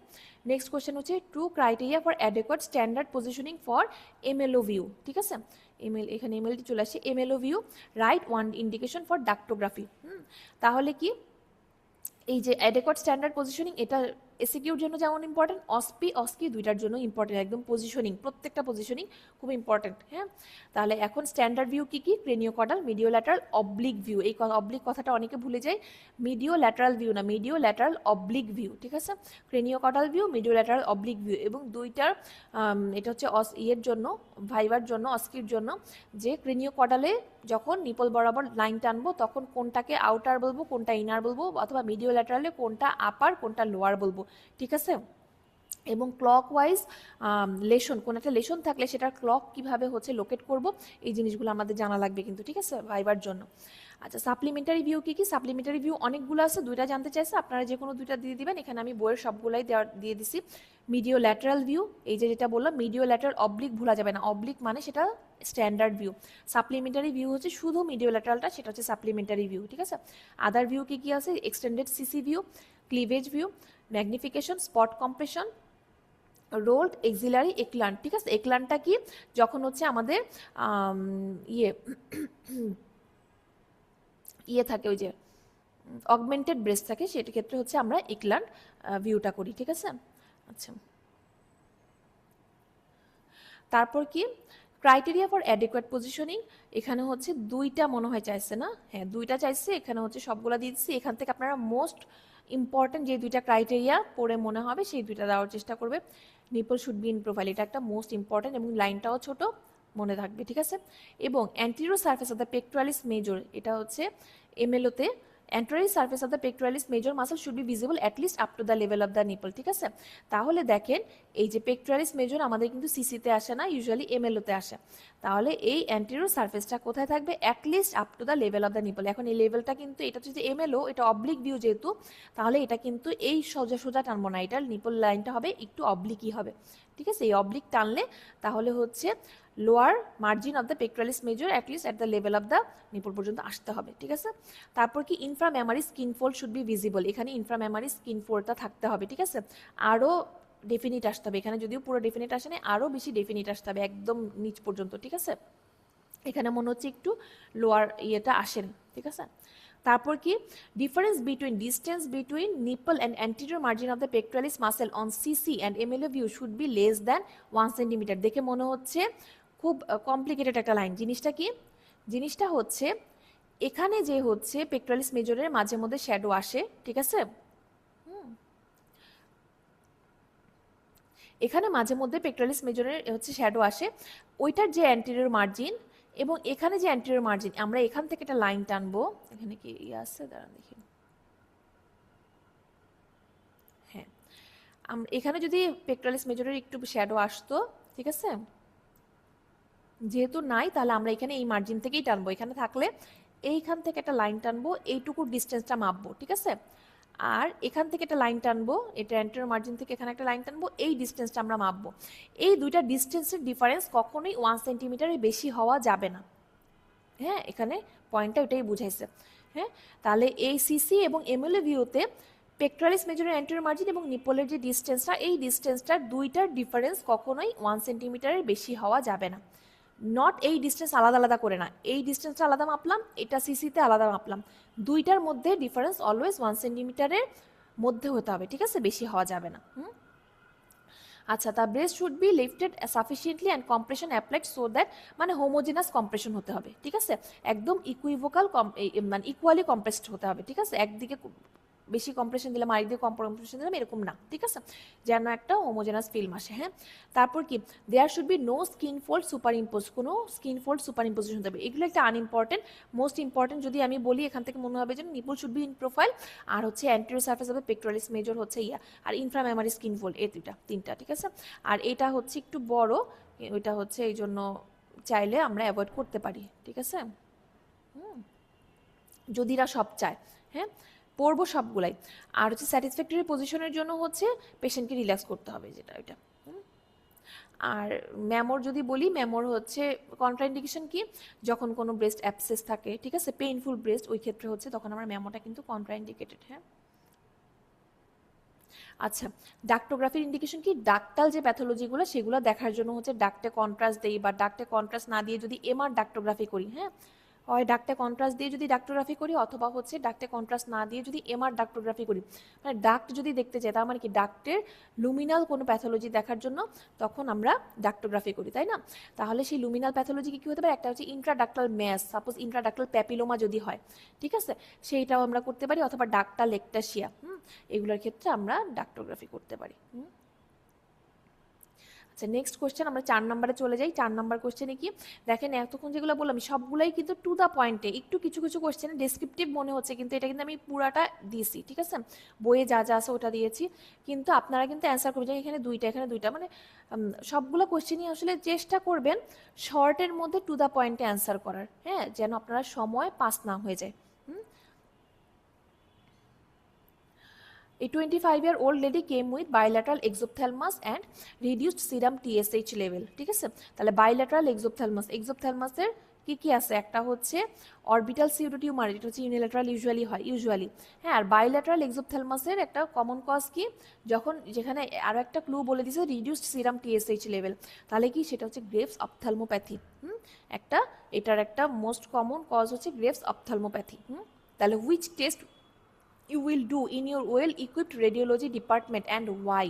নেক্সট কোয়েশ্চেন হচ্ছে two criteria for adequate standard positioning for MLO view, ঠিক আছে, এখানে এমএলটি চলে আসছে, MLO view right one indication for ductography. তাহলে কি এই যে অ্যাডেকুয়েট স্ট্যান্ডার্ড পজিশনিং, এটা এসিকিউর জন্য যেমন ইম্পর্টেন্ট, অস্কি দুইটার জন্য ইম্পর্টেন্ট, একদম পজিশনিং, প্রত্যেকটা পজিশনিং খুব ইম্পর্টেন্ট, হ্যাঁ। তাহলে এখন স্ট্যান্ডার্ড ভিউ কি কি? ক্রেনিওকর্ডাল, মিডিও ল্যাটারাল, অবলিক ভিউ। এই অবলিক কথাটা অনেকে ভুলে যায়, মিডিও ল্যাটারাল ভিউ না, মিডিও ল্যাটারাল অবলিক ভিউ, ঠিক আছে। ক্রেনিওকর্ডাল ভিউ, মিডিও ল্যাটারাল অবলিক ভিউ, এবং দুইটার এটা হচ্ছে ইয়ের জন্য, ভাইবার জন্য, অস্কির জন্য, যে ক্রেনিওকর্ডালে যখন নিপল বরাবর লাইন টানবো তখন কোনটাকে আউটার বলবো, কোনটা ইনার বলবো, অথবা মিডিও ল্যাটারালে কোনটা আপার কোনটা লোয়ার বলবো, ঠিক আছে। এবং ক্লকওয়াইজ লেশন, কোন একটা লেশন থাকলে সেটার ক্লক কিভাবে হচ্ছে লোকেট করব, এই জিনিসগুলো আমাদের জানা লাগবে কিন্তু, ঠিক আছে, ভাইবার জন্য। আচ্ছা, সাপ্লিমেন্টারি ভিউ কি কি? সাপ্লিমেন্টারি ভিউ অনেকগুলো আছে, দুইটা জানতে চাইছে, আপনারা যে কোনো দুইটা দিয়ে দিবেন, এখানে আমি বইয়ের সবগুলাই দিয়ে দিছি। মিডিও ল্যাটারাল ভিউ, এই যে যেটা বললাম মিডিও ল্যাটারাল, অবলিক ভুলা যাবে না, অবলিক মানে সেটা স্ট্যান্ডার্ড ভিউ। সাপ্লিমেন্টারি ভিউ হচ্ছে শুধু মিডিও ল্যাটারালটা, সেটা হচ্ছে সাপ্লিমেন্টারি ভিউ, ঠিক আছে। আদার ভিউ কি কি আছে? Extended CC view, cleavage view, magnification, spot compression, rolled, axillary, Eklund, ঠিক আছে। একলান্টটা কি? যখন হচ্ছে আমাদের ইয়ে থাকে, ওই যে অগমেন্টেড ব্রেস্ট থাকে, সেটা ক্ষেত্রে হচ্ছে আমরা একলান্ট ভিউটা করি, ঠিক আছে। আচ্ছা, তারপর কি ক্রাইটেরিয়া ফর অ্যাডেকুয়েট পজিশনিং, এখানে হচ্ছে দুইটা মনে হয় চাইছে না, হ্যাঁ দুইটা চাইছে, এখানে হচ্ছে সবগুলা দিয়ে দিচ্ছি। এখান থেকে আপনারা মোস্ট ইম্পর্টেন্ট যে দুইটা ক্রাইটেরিয়া পড়ে মনে হবে সেই দুইটা দেওয়ার চেষ্টা করবে। Nipple should be in profile, এটা একটা মোস্ট ইম্পর্টেন্ট, এবং লাইনটাও ছোট, মনে থাকবে, ঠিক আছে। এবং anterior surface of the pectoralis major, এটা হচ্ছে এমএলওতে anterior surface of the pectoralis major muscle should be visible at least up to the level of the nipple, ঠিক আছে। তাহলে দেখেন এই যে পেক্টোরালিস মেজর আমাদের কিন্তু সিসিতে আসে না, ইউজুয়ালি এমএলওতে আসে। তাহলে এই অ্যান্টেরিয়র সার্ফেসটা কোথায় থাকবে? At least up to the level of the nipple. এখন এই লেভেলটা কিন্তু, এটা হচ্ছে এমএলও, এটা অবলিক ভিউ যেহেতু, তাহলে এটা কিন্তু এই সোজা সোজা টানবো না, এটা নিপল লাইনটা হবে একটু অবলিকই হবে, ঠিক আছে, এই অবলিক টানলে তাহলে হচ্ছে lower margin of the pectoralis major at least at the level of the nipple পর্যন্ত আসতে হবে। ঠিক আছে, তারপর কি inframammary skin fold should be visible, এখানে ইনফ্রামেমারি স্কিন ফোল্ডটা থাকতে হবে। ঠিক আছে, আরও ডেফিনিট আসতে হবে, এখানে যদিও পুরো ডেফিনিট আসে না, আরও বেশি ডেফিনিট আসতে হবে একদম নিচ পর্যন্ত। ঠিক আছে, এখানে মনে হচ্ছে একটু লোয়ার ইয়েটা আসেন। ঠিক আছে, তারপর কি difference between distance between nipple and anterior margin of the pectoralis muscle on CC and MLO view should be less than 1 centimetre. দেখে মনে হচ্ছে খুব কমপ্লিকেটেড একটা লাইন। জিনিসটা কি, জিনিসটা হচ্ছে এখানে যে হচ্ছে পেক্টোরালিস মেজরের মাঝে মধ্যে শ্যাডো আসে। ঠিক আছে, এখানে মাঝে মধ্যে পেক্টোরালিস মেজরের হচ্ছে শ্যাডো আসে, ওইটার যে অ্যান্টিরিয়র মার্জিন এবং এখানে যে অ্যান্টিরিয়র মার্জিন, আমরা এখান থেকে একটা লাইন টানবো। এখানে কি ইয়ে আছে, দাঁড়ান দেখি। হ্যাঁ, এখানে যদি পেক্টোরালিস মেজরের একটু শ্যাডো আসতো, ঠিক আছে, যেহেতু নাই তাহলে আমরা এখানে এই মার্জিন থেকেই টানবো। এখানে থাকলে এইখান থেকে একটা লাইন টানবো, এইটুকুর ডিস্টেন্সটা মাপবো। ঠিক আছে, আর এখান থেকে একটা লাইন টানবো, এটা অ্যান্টিরিয়র মার্জিন থেকে এখানে একটা লাইন টানবো, এই ডিস্টেন্সটা আমরা মাপবো। এই দুইটা ডিস্টেন্সের ডিফারেন্স কখনোই 1 সেন্টিমিটারের বেশি হওয়া যাবে না। হ্যাঁ, এখানে পয়েন্টটা ওইটাই বুঝাইছে। হ্যাঁ, তাহলে এই সিসি এবং এমএলএ ভিউতে পেক্টোরালিস মেজরের অ্যান্টিরিয়র মার্জিন এবং নিপলের যে ডিস্টেন্সটা, এই ডিস্টেন্সটার দুইটার ডিফারেন্স কখনোই 1 সেন্টিমিটারের বেশি হওয়া যাবে না। নট এই ডিস্টেন্স আলাদা আলাদা করে না, এই ডিস্টেন্সটা আলাদা মাপলাম, এটা সিসিতে আলাদা মাপলাম, দুইটার মধ্যে ডিফারেন্স অলওয়েজ 1 সেন্টিমিটারের মধ্যে হতে হবে। ঠিক আছে, বেশি হওয়া যাবে না। আচ্ছা, the breast should be lifted sufficiently and compression applied so that, মানে হোমোজেনাস কম্প্রেশন হতে হবে। ঠিক আছে, একদম ইকুইভোকাল মানে ইকুয়ালি কম্প্রেসড হতে হবে। ঠিক আছে, একদিকে বেশি কম্প্রেশন দিলাম আরেকদিকে কম কম্প্রেশন দিলাম এরকম না। ঠিক আছে, যেন একটা হোমোজেনাস ফিল্ম আসে। হ্যাঁ, তারপর কি there should be no skin fold superimpose, কোনো স্কিন ফোল্ড সুপার ইম্পোজিশন হতে হবে। এগুলো একটা আনইম্পর্টেন্ট, মোস্ট ইম্পর্টেন্ট যদি আমি বলি এখান থেকে মনে হবে যে nipple should be in profile, আর হচ্ছে অ্যান্টেরিয়র সারফেস হবে পেক্টোরালিস মেজর হচ্ছে ইয়া, আর ইনফ্রামেমারি স্কিন ফোল্ড, এই দুইটা তিনটা। ঠিক আছে, আর এটা হচ্ছে একটু বড়, ওইটা হচ্ছে এই জন্য চাইলে আমরা অ্যাভয়েড করতে পারি। ঠিক আছে, যদি এরা সব চায়। হ্যাঁ, পড়বো সবগুলাই। আর হচ্ছে স্যাটিসফ্যাক্টরি পজিশনের জন্য হচ্ছে পেশেন্টকে রিল্যাক্স করতে হবে, যেটা ওইটা। আর ম্যামোর যদি বলি, ম্যামোর হচ্ছে কন্ট্রাইন্ডিকেশন কি, যখন কোনো ব্রেস্ট অ্যাবসেস থাকে, ঠিক আছে, পেইনফুল ব্রেস্ট, ওই ক্ষেত্রে হচ্ছে তখন আমার ম্যামোটা কিন্তু কন্ট্রাইন্ডিকেটেড। হ্যাঁ, আচ্ছা, ডাক্টোগ্রাফির ইন্ডিকেশন কি, ডাক্টাল যে প্যাথোলজিগুলো সেগুলো দেখার জন্য হচ্ছে ডাক্টে কন্ট্রাস্ট দেই, বা ডাক্টে কন্ট্রাস্ট না দিয়ে যদি এমআর ডাক্টোগ্রাফি করি, হ্যাঁ, হয় ডাক্টে কন্ট্রাস্ট দিয়ে যদি ডাক্টোগ্রাফি করি, অথবা হচ্ছে ডাক্টে কন্ট্রাস্ট না দিয়ে যদি এমআর ডাক্টোগ্রাফি করি, মানে ডাক্ট যদি দেখতে চাই, তার মানে কি ডাক্টের লুমিনাল কোনো প্যাথোলজি দেখার জন্য তখন আমরা ডাক্টোগ্রাফি করি, তাই না? তাহলে সেই লুমিনাল প্যাথোলজি কি হতে পারে, একটা হচ্ছে ইন্ট্রাডাক্টাল ম্যাস, সাপোজ ইন্ট্রাডাক্টাল প্যাপিলোমা যদি হয়, ঠিক আছে, সেইটাও আমরা করতে পারি, অথবা ডাক্টাল লেকটাশিয়া, এগুলোর ক্ষেত্রে আমরা ডাক্টোগ্রাফি করতে পারি। আচ্ছা, নেক্সট কোশ্চেন, আমরা 4 নম্বরে চলে যাই। 4 নম্বর কোশ্চেনে কি দেখেন, এতক্ষণ যেগুলো বললাম সবগুলাই কিন্তু টু দ্য পয়েন্টে, একটু কিছু কিছু কোশ্চেনে ডেসক্রিপটিভ মনে হচ্ছে, কিন্তু এটা কিন্তু আমি পুরাটা দিয়েছি। ঠিক আছে, বইয়ে যা যা আছে ওটা দিয়েছি, কিন্তু আপনারা কিন্তু অ্যান্সার করবেন, এখানে দুইটা এখানে দুইটা, মানে সবগুলো কোশ্চেনই আসলে চেষ্টা করবেন শর্টের মধ্যে টু দ্য পয়েন্টে অ্যান্সার করার, হ্যাঁ, যেন আপনারা সময় পাস না হয়ে যায়। A 25-year-old lady came with bilateral exophthalmos and reduced serum TSH level। ঠিক আছে, তাহলে bilateral exophthalmos, exophthalmosের কি কি আছে, একটা হচ্ছে অরবিটাল সিউডোটিউমার, এটা হচ্ছে ইউনিল্যাটারাল ইউজুয়ালি হয়, ইউজুয়ালি। হ্যাঁ, আর বাইল্যাটারাল এক্সোপথ্যালমাসের একটা কমন কজ কি, যখন যেখানে আরও একটা ক্লু বলে দিয়েছে রিডিউসড সিরাম টিএসএইচ লেভেল, তাহলে কি সেটা হচ্ছে গ্রেভস অপথ্যালমোপ্যাথি। একটা এটার একটা মোস্ট কমন কজ হচ্ছে গ্রেভস অপথ্যালমোপ্যাথি। তাহলে which test you will do in your well equipped radiology department and why?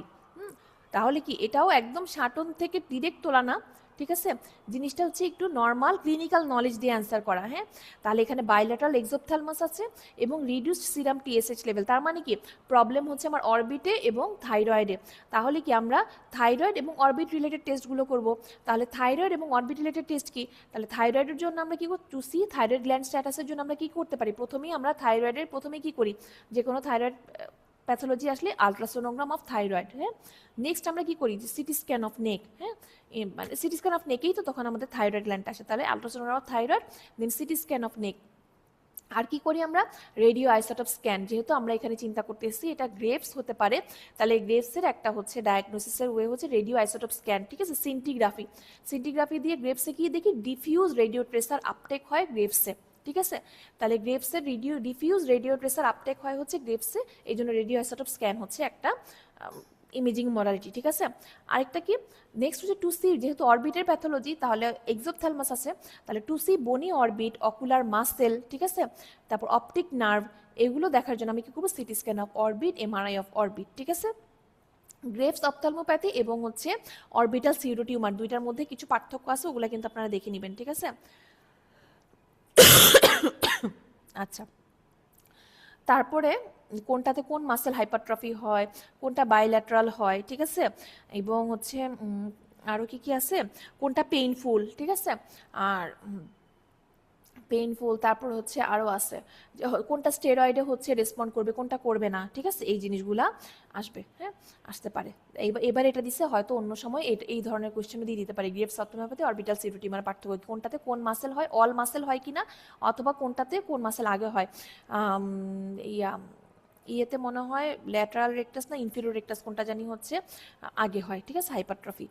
তাহলে কি এটাও একদম সাটন থেকে ডিরেক্ট তোলা না, ঠিক আছে, জিনিসটা হচ্ছে একটু নর্মাল ক্লিনিক্যাল নলেজ দিয়ে অ্যান্সার করা। হ্যাঁ, তাহলে এখানে বাইল্যাটারাল এক্সোপথ্যালমাস আছে এবং রিডিউসড সিরাম টিএসএইচ লেভেল, তার মানে কি প্রবলেম হচ্ছে আমার অরবিটে এবং থাইরয়েডে। তাহলে কি আমরা থাইরয়েড এবং অরবিট রিলেটেড টেস্টগুলো করব। তাহলে থাইরয়েড এবং অরবিট রিলেটেড টেস্ট কি, তাহলে থাইরয়েডের জন্য আমরা কি টু সি থাইরয়েড গ্ল্যান্ড স্ট্যাটাসের জন্য আমরা কি করতে পারি, প্রথমেই আমরা থাইরয়েডের প্রথমে কি করি, যে কোনো থাইরয়েড প্যাথোলজি আসলে আলট্রাসোনোগ্রাম অফ থাইরয়েড। হ্যাঁ, নেক্সট আমরা কি করি, যে সিটি স্ক্যান অফ নেক। হ্যাঁ, মানে সিটি স্ক্যান অফ নেকেই তো তখন আমাদের থাইরয়েড গ্ল্যান্ড আসে, তাহলে ultrasonogram of thyroid, then CT scan of neck. আর কি করি আমরা, রেডিও আইসোটোপ স্ক্যান, যেহেতু আমরা এখানে চিন্তা করতেছি এটা গ্রেভস হতে পারে, তাহলে গ্রেভসের একটা হচ্ছে ডায়াগনোসিসের ওয়ে হচ্ছে রেডিও আইসোটোপ স্ক্যান, ঠিক আছে। সিন্টিগ্রাফি দিয়ে গ্রেভসে কি দেখি, ডিফিউজ রেডিও ট্রেসার আপটেক হয় গ্রেভসে, ঠিক আছে। তাহলে গ্রেভসের ডিফিউজ রেডিও ট্রেসার আপটেক হয় হচ্ছে গ্রেভসে, এই জন্য রেডিও আইসোটোপ স্ক্যান হচ্ছে একটা ইমেজিং মডালিটি, ঠিক আছে। আরেকটা কি, নেক্সট হচ্ছে টু সি, যেহেতু অরবিটের প্যাথোলজি তাহলে এক্সোপথ্যালমাস আছে, তাহলে টু সি বনি অরবিট, অকুলার মাসেল, ঠিক আছে, তারপর অপটিক নার্ভ, এগুলো দেখার জন্য আমি কি করবো, city scan of orbit, MRI of orbit, ঠিক আছে। গ্রেভস অপথ্যালমোপ্যাথি এবং হচ্ছে অরবিটাল সিউডোটিউমার, দুইটার মধ্যে কিছু পার্থক্য আছে, ওগুলো কিন্তু আপনারা দেখে নেবেন, ঠিক আছে। আচ্ছা, তারপরে কোনটাতে কোন মাসেল হাইপারট্রফি হয়, কোনটা বাইল্যাটারাল হয়, ঠিক আছে, এবং হচ্ছে আরও কি কি আছে, কোনটা পেইনফুল, ঠিক আছে, আর পেইনফুল, তারপর হচ্ছে আরও আছে যে কোনটা স্টেরয়েডে হচ্ছে রেসপন্ড করবে, কোনটা করবে না, ঠিক আছে, এই জিনিসগুলা আসবে, হ্যাঁ, আসতে পারে। এবার এটা দিছে, হয়তো অন্য সময় এই ধরনের কোয়েশ্চেনও দিয়ে দিতে পারে, গ্রেভস অপথ্যালমোপ্যাথি, অরবিটাল সিউডোটিউমার পার্থক্য, কোনটাতে কোন মাসেল হয়, অল মাসেল হয় কিনা, অথবা কোনটাতে কোন মাসেল আগে হয়, ইয়েতে মনে হয় ল্যাটারাল রেকটাস না ইনফিরিয়র রেকটাস কোনটা জানি হচ্ছে আগে হয়, ঠিক আছে, হাইপারট্রফি।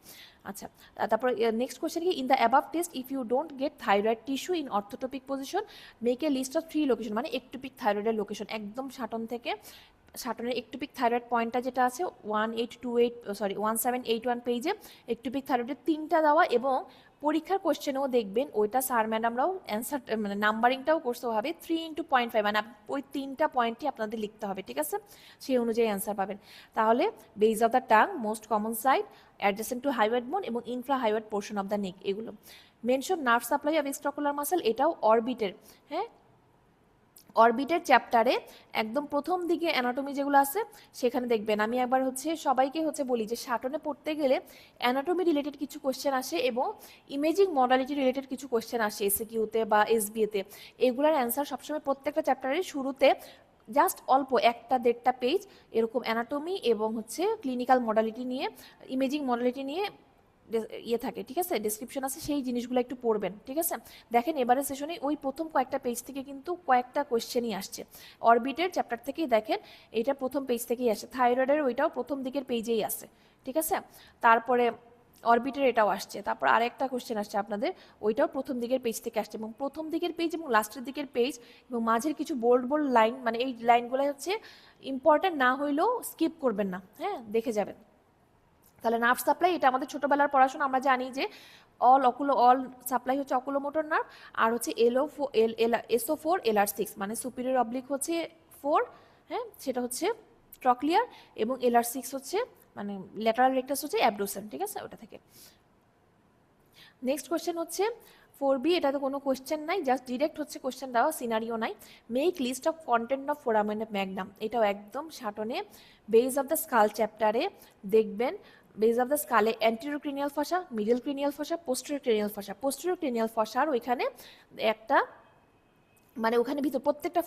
আচ্ছা, তারপর নেক্সট কোয়েশ্চেন কি, in the above test if you don't get thyroid tissue in orthotopic position make a list of 3 location, মানে একটোপিক থাইরয়েডের লোকেশন, একদম সাটনের একটোপিক থাইরয়েড পয়েন্টটা যেটা আছে 1781 পেজে একটোপিক থাইরয়েডের 3টা দেওয়া, এবং পরীক্ষার কোশ্চেনেও দেখবেন ওইটা স্যার ম্যাডামরাও অ্যান্সার মানে নাম্বারিংটাও করতে হবে 3 × 0.5, মানে ওই 3টা পয়েন্টই আপনাদের লিখতে হবে, ঠিক আছে, সেই অনুযায়ী অ্যান্সার পাবেন। তাহলে base of the tongue, most common site, adjacent to hyoid bone এবং infra hyoid portion of the neck, এগুলো mention nerve supply of extraocular muscle, এটাও অরবিটের, হ্যাঁ, অরবিটের চ্যাপ্টারে একদম প্রথম দিকে অ্যানাটমি যেগুলো আছে সেখানে দেখবেন। আমি একবার হচ্ছে সবাইকে হচ্ছে বলি যে শাটনে পড়তে গেলে অ্যানাটমি রিলেটেড কিছু কোশ্চেন আসে এবং ইমেজিং মডালিটি রিলেটেড কিছু কোশ্চেন আসে এসএকিউতে বা এসবিএতে, এগুলার অ্যান্সার সবসময় প্রত্যেকটা চ্যাপ্টারের শুরুতে জাস্ট অল্প 1-1.5টা পেজ এরকম অ্যানাটমি এবং হচ্ছে ক্লিনিক্যাল মডালিটি নিয়ে, ইমেজিং মডালিটি নিয়ে ইয়ে থাকে, ঠিক আছে, ডেসক্রিপশন আছে, সেই জিনিসগুলো একটু পড়বেন, ঠিক আছে। দেখেন এবারে সেশনে ওই প্রথম কয়েকটা পেজ থেকে কিন্তু কয়েকটা কোয়েশ্চেনই আসছে, অরবিটের চ্যাপ্টার থেকেই দেখেন এটা প্রথম পেজ থেকেই আসে, থাইরয়েডের ওইটাও প্রথম দিকের পেজেই আসে, ঠিক আছে, তারপরে অরবিটের এটাও আসছে, তারপর আরেকটা কোশ্চেন আসছে আপনাদের, ওইটাও প্রথম দিকের পেজ থেকে আসছে, এবং প্রথম দিকের পেজ এবং লাস্টের দিকের পেজ এবং মাঝের কিছু বোল্ড লাইন, মানে এই লাইনগুলো হচ্ছে ইম্পর্টেন্ট না হইলেও স্কিপ করবেন না, হ্যাঁ, দেখে যাবেন। তাহলে নার্ভ সাপ্লাই, এটা আমাদের ছোটবেলার পড়াশোনা, আমরা জানি যে অল সাপ্লাই হচ্ছে অকুলোমোটর নার্ভ, আর হচ্ছে SO4 LR6, মানে সুপিরিয়র অবলিক হচ্ছে 4, হ্যাঁ, সেটা হচ্ছে ট্রক্লিয়ার, এবং LR6 হচ্ছে মানে ল্যাটারাল রেকটাস হচ্ছে অ্যাবডোসেন, ঠিক আছে, ওটা থেকে। নেক্সট কোয়েশ্চেন হচ্ছে 4B, এটাতে কোনো কোয়েশ্চেন নাই, জাস্ট ডিরেক্ট হচ্ছে কোয়েশ্চেন দেওয়া, সিনারিও নাই। Make list of content of foramen of magnum, এটাও একদম শাটনে বেজ অফ দ্য স্কাল চ্যাপ্টারে দেখবেন, বেজ অফ দ্য স্কালে anterior cranial fossa, middle cranial fossa, posterior cranial fossa, posterior cranial ফসার ওইখানে একটা মানে ওখানে ভিতর প্রত্যেকটা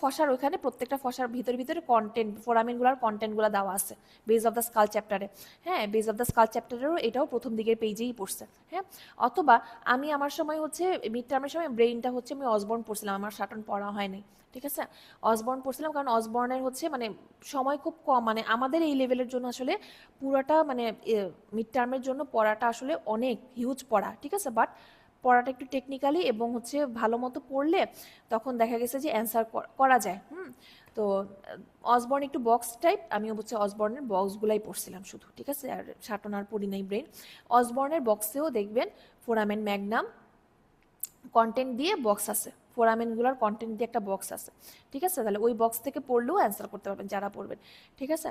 ফসার ভিতরে কন্টেন্ট, ফোরামেনগুলোর কন্টেন্টগুলো দেওয়া আছে বেজ অফ দ্য স্কাল চ্যাপ্টারে, হ্যাঁ, বেজ অফ দ্য স্কাল চ্যাপ্টারেরও এটাও প্রথম দিকের পেজেই পড়ছে, হ্যাঁ। অথবা আমি আমার সময় হচ্ছে মিড টার্মের সময় ব্রেইনটা হচ্ছে আমি অসবর্ন পড়ছিলাম, আমার শাটন পড়া হয়নি, ঠিক আছে, অসবর্ন পড়ছিলাম, কারণ অসবর্নের হচ্ছে মানে সময় খুব কম, মানে আমাদের এই লেভেলের জন্য আসলে পুরাটা মানে মিড টার্মের জন্য পড়াটা আসলে অনেক হিউজ পড়া, ঠিক আছে, বাট পড়াটা একটু টেকনিক্যালি এবং হচ্ছে ভালো মতো পড়লে তখন দেখা গেছে যে অ্যান্সার করা যায়। তো অসবর্ন একটু বক্স টাইপ, আমি হচ্ছে অসবর্নের বক্সগুলাই পড়ছিলাম শুধু, ঠিক আছে, আর শাটন আর পড়ি নাই ব্রেন। অসবর্নের বক্সেও দেখবেন ফোরামেন ম্যাগনাম কন্টেন্ট দিয়ে বক্স আছে, ফোরামেনগুলোর কন্টেন্ট দিয়ে একটা বক্স আছে, ঠিক আছে, তাহলে ওই বক্স থেকে পড়লেও অ্যান্সার করতে পারবেন যারা পড়বেন, ঠিক আছে।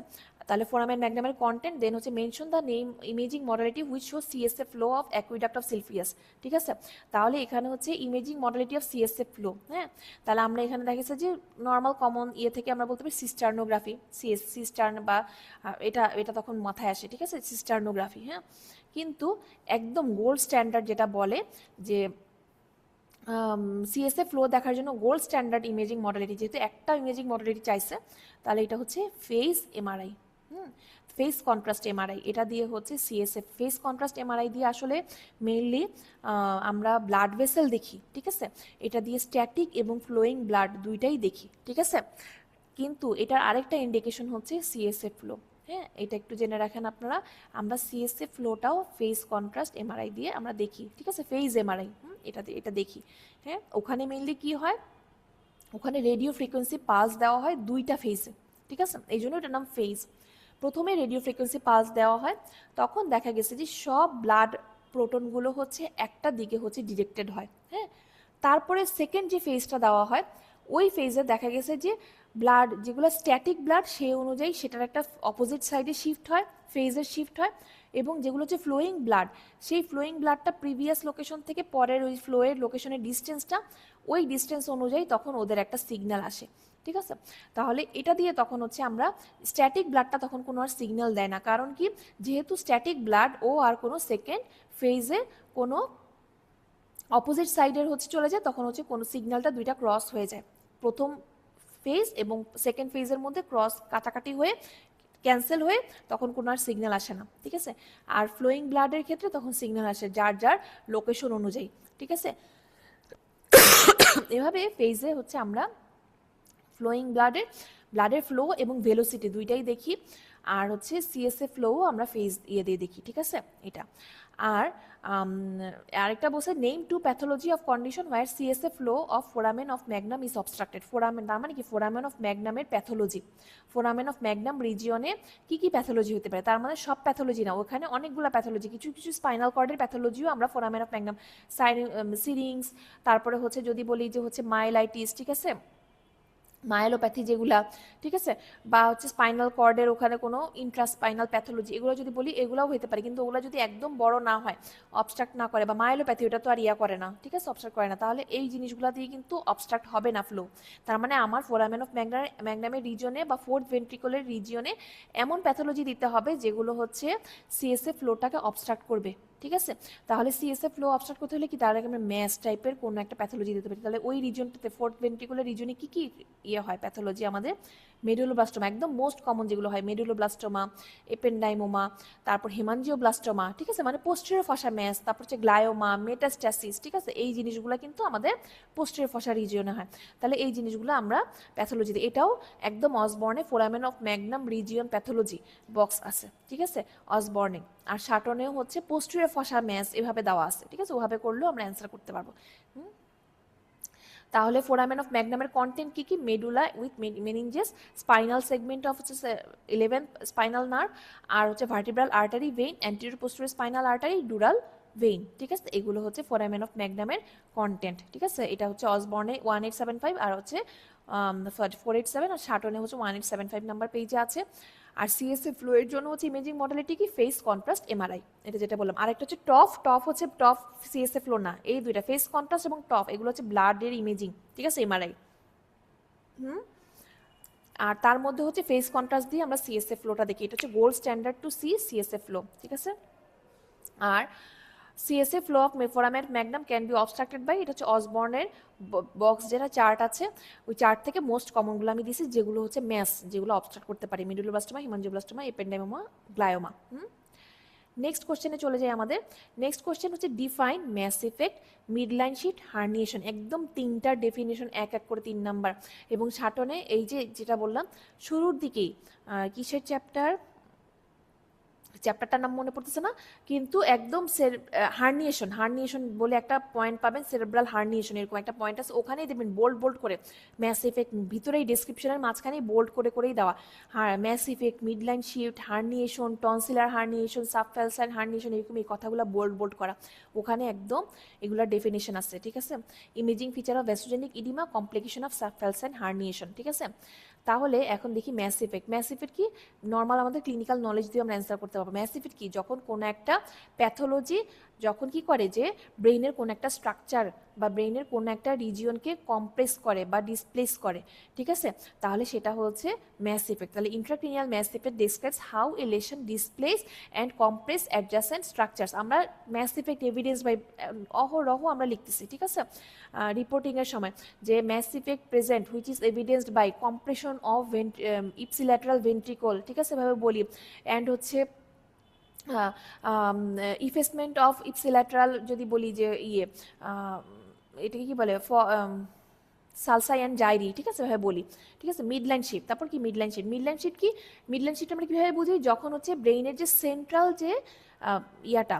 তাহলে ফোরামেন ম্যাগনামের কন্টেন্ট, দেন হচ্ছে mention the name imaging modality which show CSF flow of aqueduct of Sylvius, ঠিক আছে, তাহলে এখানে হচ্ছে imaging modality of CSF flow, হ্যাঁ, তাহলে আমরা এখানে দেখেছি যে নর্মাল কমন ইয়ে থেকে আমরা বলতে পারি সিস্টার্নোগ্রাফি, সিস্টার্ন বা এটা তখন মাথায় আসে, ঠিক আছে, সিস্টার্নোগ্রাফি, হ্যাঁ, কিন্তু একদম গোল্ড স্ট্যান্ডার্ড যেটা বলে যে CSF ফ্লো দেখার জন্য গোল্ড স্ট্যান্ডার্ড ইমেজিং মডালিটি, যেহেতু একটা ইমেজিং মডালিটি চাইছে, তাহলে এটা হচ্ছে phase MRI। Face contrast MRI, এটা দিয়ে হচ্ছে সিএসএফ। ফেস কন্ট্রাস্ট এমআরআই দিয়ে আসলে মেইনলি আমরা ব্লাড ভেসেল দেখি, ঠিক আছে। এটা দিয়ে স্ট্যাটিক এবং ফ্লোয়িং ব্লাড দুইটাই দেখি, ঠিক আছে। কিন্তু এটার আরেকটা ইন্ডিকেশন হচ্ছে সিএসএফ ফ্লো। হ্যাঁ, এটা একটু জেনে রাখেন আপনারা। আমরা সিএসএফ ফ্লোটাও ফেস কন্ট্রাস্ট এমআরআই দিয়ে আমরা দেখি, ঠিক আছে। ফেজ এমআরআই এটা দেখি। হ্যাঁ, ওখানে মেইনলি কি হয়, ওখানে রেডিও ফ্রিকোয়েন্সি পালস দেওয়া হয় দুইটা ফেজে, ঠিক আছে, এই জন্য এটার নাম ফেজ। প্রথমে রেডিও ফ্রিকোয়েন্সি পালস দেওয়া হয়, তখন দেখা গেছে যে সব ব্লাড প্রোটনগুলো হচ্ছে একটা দিকে হচ্ছে ডিরেক্টেড হয়। হ্যাঁ, তারপরে সেকেন্ড যে ফেজটা দেওয়া হয়, ওই ফেজে দেখা গেছে যে ব্লাড যেগুলো স্ট্যাটিক ব্লাড সেই অনুযায়ী সেটার একটা অপোজিট সাইডে শিফট হয়, ফেজের শিফট হয়। এবং যেগুলো হচ্ছে ফ্লোয়িং ব্লাড, সেই ফ্লোয়িং ব্লাডটা প্রিভিয়াস লোকেশন থেকে পরের ওই ফ্লোয়ের লোকেশনের ডিস্টেন্সটা, ওই ডিস্টেন্স অনুযায়ী তখন ওদের একটা সিগন্যাল আসে, ঠিক আছে। তাহলে এটা দিয়ে তখন হচ্ছে আমরা স্ট্যাটিক ব্লাডটা তখন কোনো আর সিগন্যাল দেয় না, কারণ কি, যেহেতু স্ট্যাটিক ব্লাড ও আর কোনো সেকেন্ড ফেজে কোনো অপোজিট সাইডের হচ্ছে চলে যায়, তখন হচ্ছে কোনো সিগন্যালটা দুইটা ক্রস হয়ে যায়। প্রথম ফেজ এবং সেকেন্ড ফেজের মধ্যে ক্রস কাটাকাটি হয়ে ক্যান্সেল হয়ে তখন কোনো আর সিগন্যাল আসে না, ঠিক আছে। আর ফ্লোয়িং ব্লাডের ক্ষেত্রে তখন সিগন্যাল আসে যার যার লোকেশন অনুযায়ী, ঠিক আছে। এভাবে ফেজে হচ্ছে আমরা ফ্লোয়িং ব্লাডের ফ্লো এবং ভেলোসিটি দুইটাই দেখি। আর হচ্ছে সিএসএফ ফ্লোও আমরা ফেজ দিয়ে দেখি, ঠিক আছে, এটা। আর আরেকটা বলছে name two pathology of condition where CSF flow of foramen of magnum is obstructed. Foramen তার মানে কি, ফোরামেন অফ ম্যাগনামের প্যাথোলজি। ফোরামেন অফ ম্যাগনাম রিজিয়নে কি কি প্যাথোলজি হতে পারে, তার মানে সব প্যাথোলজি না, ওখানে অনেকগুলো প্যাথোলজি, কিছু কিছু স্পাইনাল কর্ডের প্যাথোলজিও আমরা ফোরামেন অফ ম্যাগনাম, সিরিংস, তারপরে হচ্ছে যদি বলি যে হচ্ছে মাইলাইটিস, ঠিক আছে, মায়োলোপ্যাথি যেগুলা, ঠিক আছে, বা হচ্ছে স্পাইনাল কর্ডের ওখানে কোনো ইন্ট্রাস্পাইনাল প্যাথোলজি, এগুলো যদি বলি এগুলোও হতে পারে। কিন্তু ওগুলো যদি একদম বড় না হয়, অবস্ট্রাক্ট না করে, বা মায়োলোপ্যাথি ওটা তো আর ইয়া করে না, ঠিক আছে, অবস্ট্রাক্ট করে না, তাহলে এই জিনিসগুলো দিয়ে কিন্তু অবস্ট্রাক্ট হবে না ফ্লো। তার মানে আমার ফোরামেন অফ ম্যাগনামের রিজিয়নে বা ফোর্থ ভেন্ট্রিকলের রিজিয়নে এমন প্যাথোলজি দিতে হবে যেগুলো হচ্ছে সিএসএফ ফ্লোটাকে অবস্ট্রাক্ট করবে, ঠিক আছে। তাহলে সিএসএফ ফ্লো অবস্ট্রাক্ট করতে হলে কি, তার আগে আমরা ম্যাস টাইপের কোনো একটা প্যাথোলজি দিতে পারি। তাহলে ওই রিজনটাতে ফোর্থ ভেন্ট্রিকুলার রিজনে কি কি ইয়ে হয় প্যাথোলজি আমাদের, মেডুলোব্লাস্টোমা একদম মোস্ট কমন যেগুলো হয়, মেডুলোব্লাস্টোমা, এপেন্ডাইমোমা, তারপর হেমানজিওব্লাস্টোমা, ঠিক আছে, মানে পোস্টেরিয়র ফসা ম্যাস, তারপর হচ্ছে গ্লায়োমা, মেটাস্ট্যাসিস, ঠিক আছে, এই জিনিসগুলো কিন্তু আমাদের পোস্টেরিয়র ফসা রিজিয়নে হয়। তাহলে এই জিনিসগুলো আমরা প্যাথোলজি দিই। এটাও একদম অসবর্নে foramen of magnum region pathology box আছে, ঠিক আছে, অসবর্নে। আর শাটনেও হচ্ছে পোস্টেরিয়র ফসা ম্যাস এভাবে দেওয়া আছে, ঠিক আছে, ওভাবে করলেও আমরা অ্যান্সার করতে পারবো। তাহলে ফোরামেন অফ ম্যাগনামের কন্টেন্ট কি কি, medulla with meninges, spinal segment of হচ্ছে 11th স্পাইনাল নার্ভ, আর হচ্ছে vertebral artery vein, anterior posterior spinal artery, dural vein, ঠিক আছে, এগুলো হচ্ছে ফোরামেন অফ ম্যাগনামের কন্টেন্ট, ঠিক আছে। এটা হচ্ছে অসবর্নে 1875 আর হচ্ছে 487, আর শাটনে হচ্ছে 1875 নাম্বার পেজে আছে। আর সিএসএফ ফ্লো এর জন্য হচ্ছে ইমেজিং মডালিটি কি, ফেস কন্ট্রাস্ট এমআরআই, এটা যেটা বললাম। আরেকটা হচ্ছে টফ হচ্ছে টফ সিএসএফ ফ্লো না, এই দুইটা ফেস কন্ট্রাস্ট এবং টফ এগুলো হচ্ছে ব্লাডের ইমেজিং, ঠিক আছে, এমআরআই। আর তার মধ্যে হচ্ছে ফেস কন্ট্রাস্ট দিয়ে আমরা সিএসএফ ফ্লোটা দেখি, এটা হচ্ছে gold standard to see CSF flow, ঠিক আছে। আর CSF flow of foramen magnum can be obstructed by, এটা হচ্ছে অসবর্নের বক্স যেটা চার্ট আছে, ওই চার্ট থেকে মোস্ট কমনগুলো আমি দিছি, যেগুলো হচ্ছে ম্যাস, যেগুলো অবস্ট্রাক্ট করতে পারি, medulloblastoma, haemangioblastoma, ependymoma, glioma. Next কোশ্চেনে চলে যায় আমাদের। নেক্সট কোশ্চেন হচ্ছে define mass effect midline shift herniation, একদম তিনটার ডেফিনেশন এক এক করে 3 নাম্বার। এবং শাটনে এই যে যেটা বললাম শুরুর দিকেই, কিসের চ্যাপ্টারটার নাম মনে পড়তেছে না, কিন্তু একদম হার্নিয়েশন বলে একটা পয়েন্ট পাবেন, সেরেব্রাল হার্নিয়েশন এরকম একটা পয়েন্ট আছে, ওখানেই দেখবেন বোল্ড করে ম্যাস ইফেক্ট, ভিতরেই ডেসক্রিপশনের মাঝখানেই বোল্ড করেই দেওয়া, mass effect, midline shift, herniation, tonsillar herniation, subfalcine herniation, এরকম এই কথাগুলো বোল্ড করা, ওখানে একদম এগুলোর ডেফিনেশন আছে, ঠিক আছে। Imaging feature of vasogenic oedema, complication of subfalcine herniation, ঠিক আছে। তাহলে এখন দেখি ম্যাস ইফেক্ট কি, নর্মাল আমাদের ক্লিনিক্যাল নলেজ দিয়ে আমরা অ্যান্সার করতে পারবো। ম্যাস ইফেক্ট কি, যখন কোনো একটা প্যাথোলজি যখন কি করে যে ব্রেইনের কোন একটা স্ট্রাকচার বা ব্রেইনের কোন একটা রিজিয়নকে কম্প্রেস করে বা ডিসপ্লেস করে, ঠিক আছে, তাহলে সেটা হচ্ছে ম্যাস ইফেক্ট। তাহলে intracranial mass effect describes how a lesion displace and compress adjacent structures. আমরা ম্যাস ইফেক্ট এভিডেন্স বাই অহরহ আমরা লিখতেছি, ঠিক আছে, রিপোর্টিংয়ের সময় যে mass effect present which is evidenced by compression of ipsilateral ventricle, ঠিক আছে, ভাবে বলি, অ্যান্ড হচ্ছে ইফেসমেন্ট অফ ইপসিল্যাটারাল, যদি বলি যে এটাকে কি বলে সালসা অ্যান্ড জাইরি, ঠিক আছে ভাবে বলি, ঠিক আছে, মিডলাইন শিফট। তারপর কি মিডলাইন শিফট? মিডলাইন শিফট কি? মিডলাইন শিফট আমরা কীভাবে বুঝি? যখন হচ্ছে ব্রেইনের যে সেন্ট্রাল যে ইয়াটা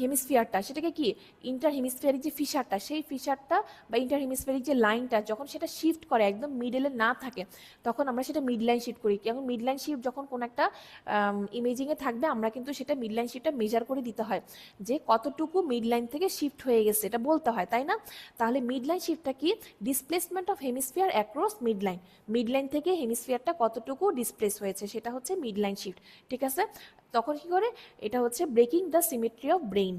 হেমিস্ফিয়ারটা, সেটাকে কি ইন্টার হেমিস্ফিয়ারিক যে ফিশারটা, সেই ফিশারটা বা ইন্টার হেমিস্ফিয়ারিক যে লাইনটা যখন সেটা শিফট করে একদম মিডলে না থাকে, তখন আমরা সেটা মিডলাইন শিফট করি। এবং মিডলাইন শিফট যখন কোনো একটা ইমেজিংয়ে থাকবে, আমরা কিন্তু সেটা মিডলাইন শিফটটা মেজার করে দিতে হয় যে কতটুকু মিডলাইন থেকে শিফট হয়ে গেছে, এটা বলতে হয়, তাই না? তাহলে মিডলাইন শিফটটা কি? Displacement of hemisphere across midline, midline থেকে হেমিস্ফিয়ারটা কতটুকু ডিসপ্লেস হয়েছে সেটা হচ্ছে মিডলাইন শিফট, ঠিক আছে। তখন কি করে? এটা হচ্ছে breaking the symmetry of brain.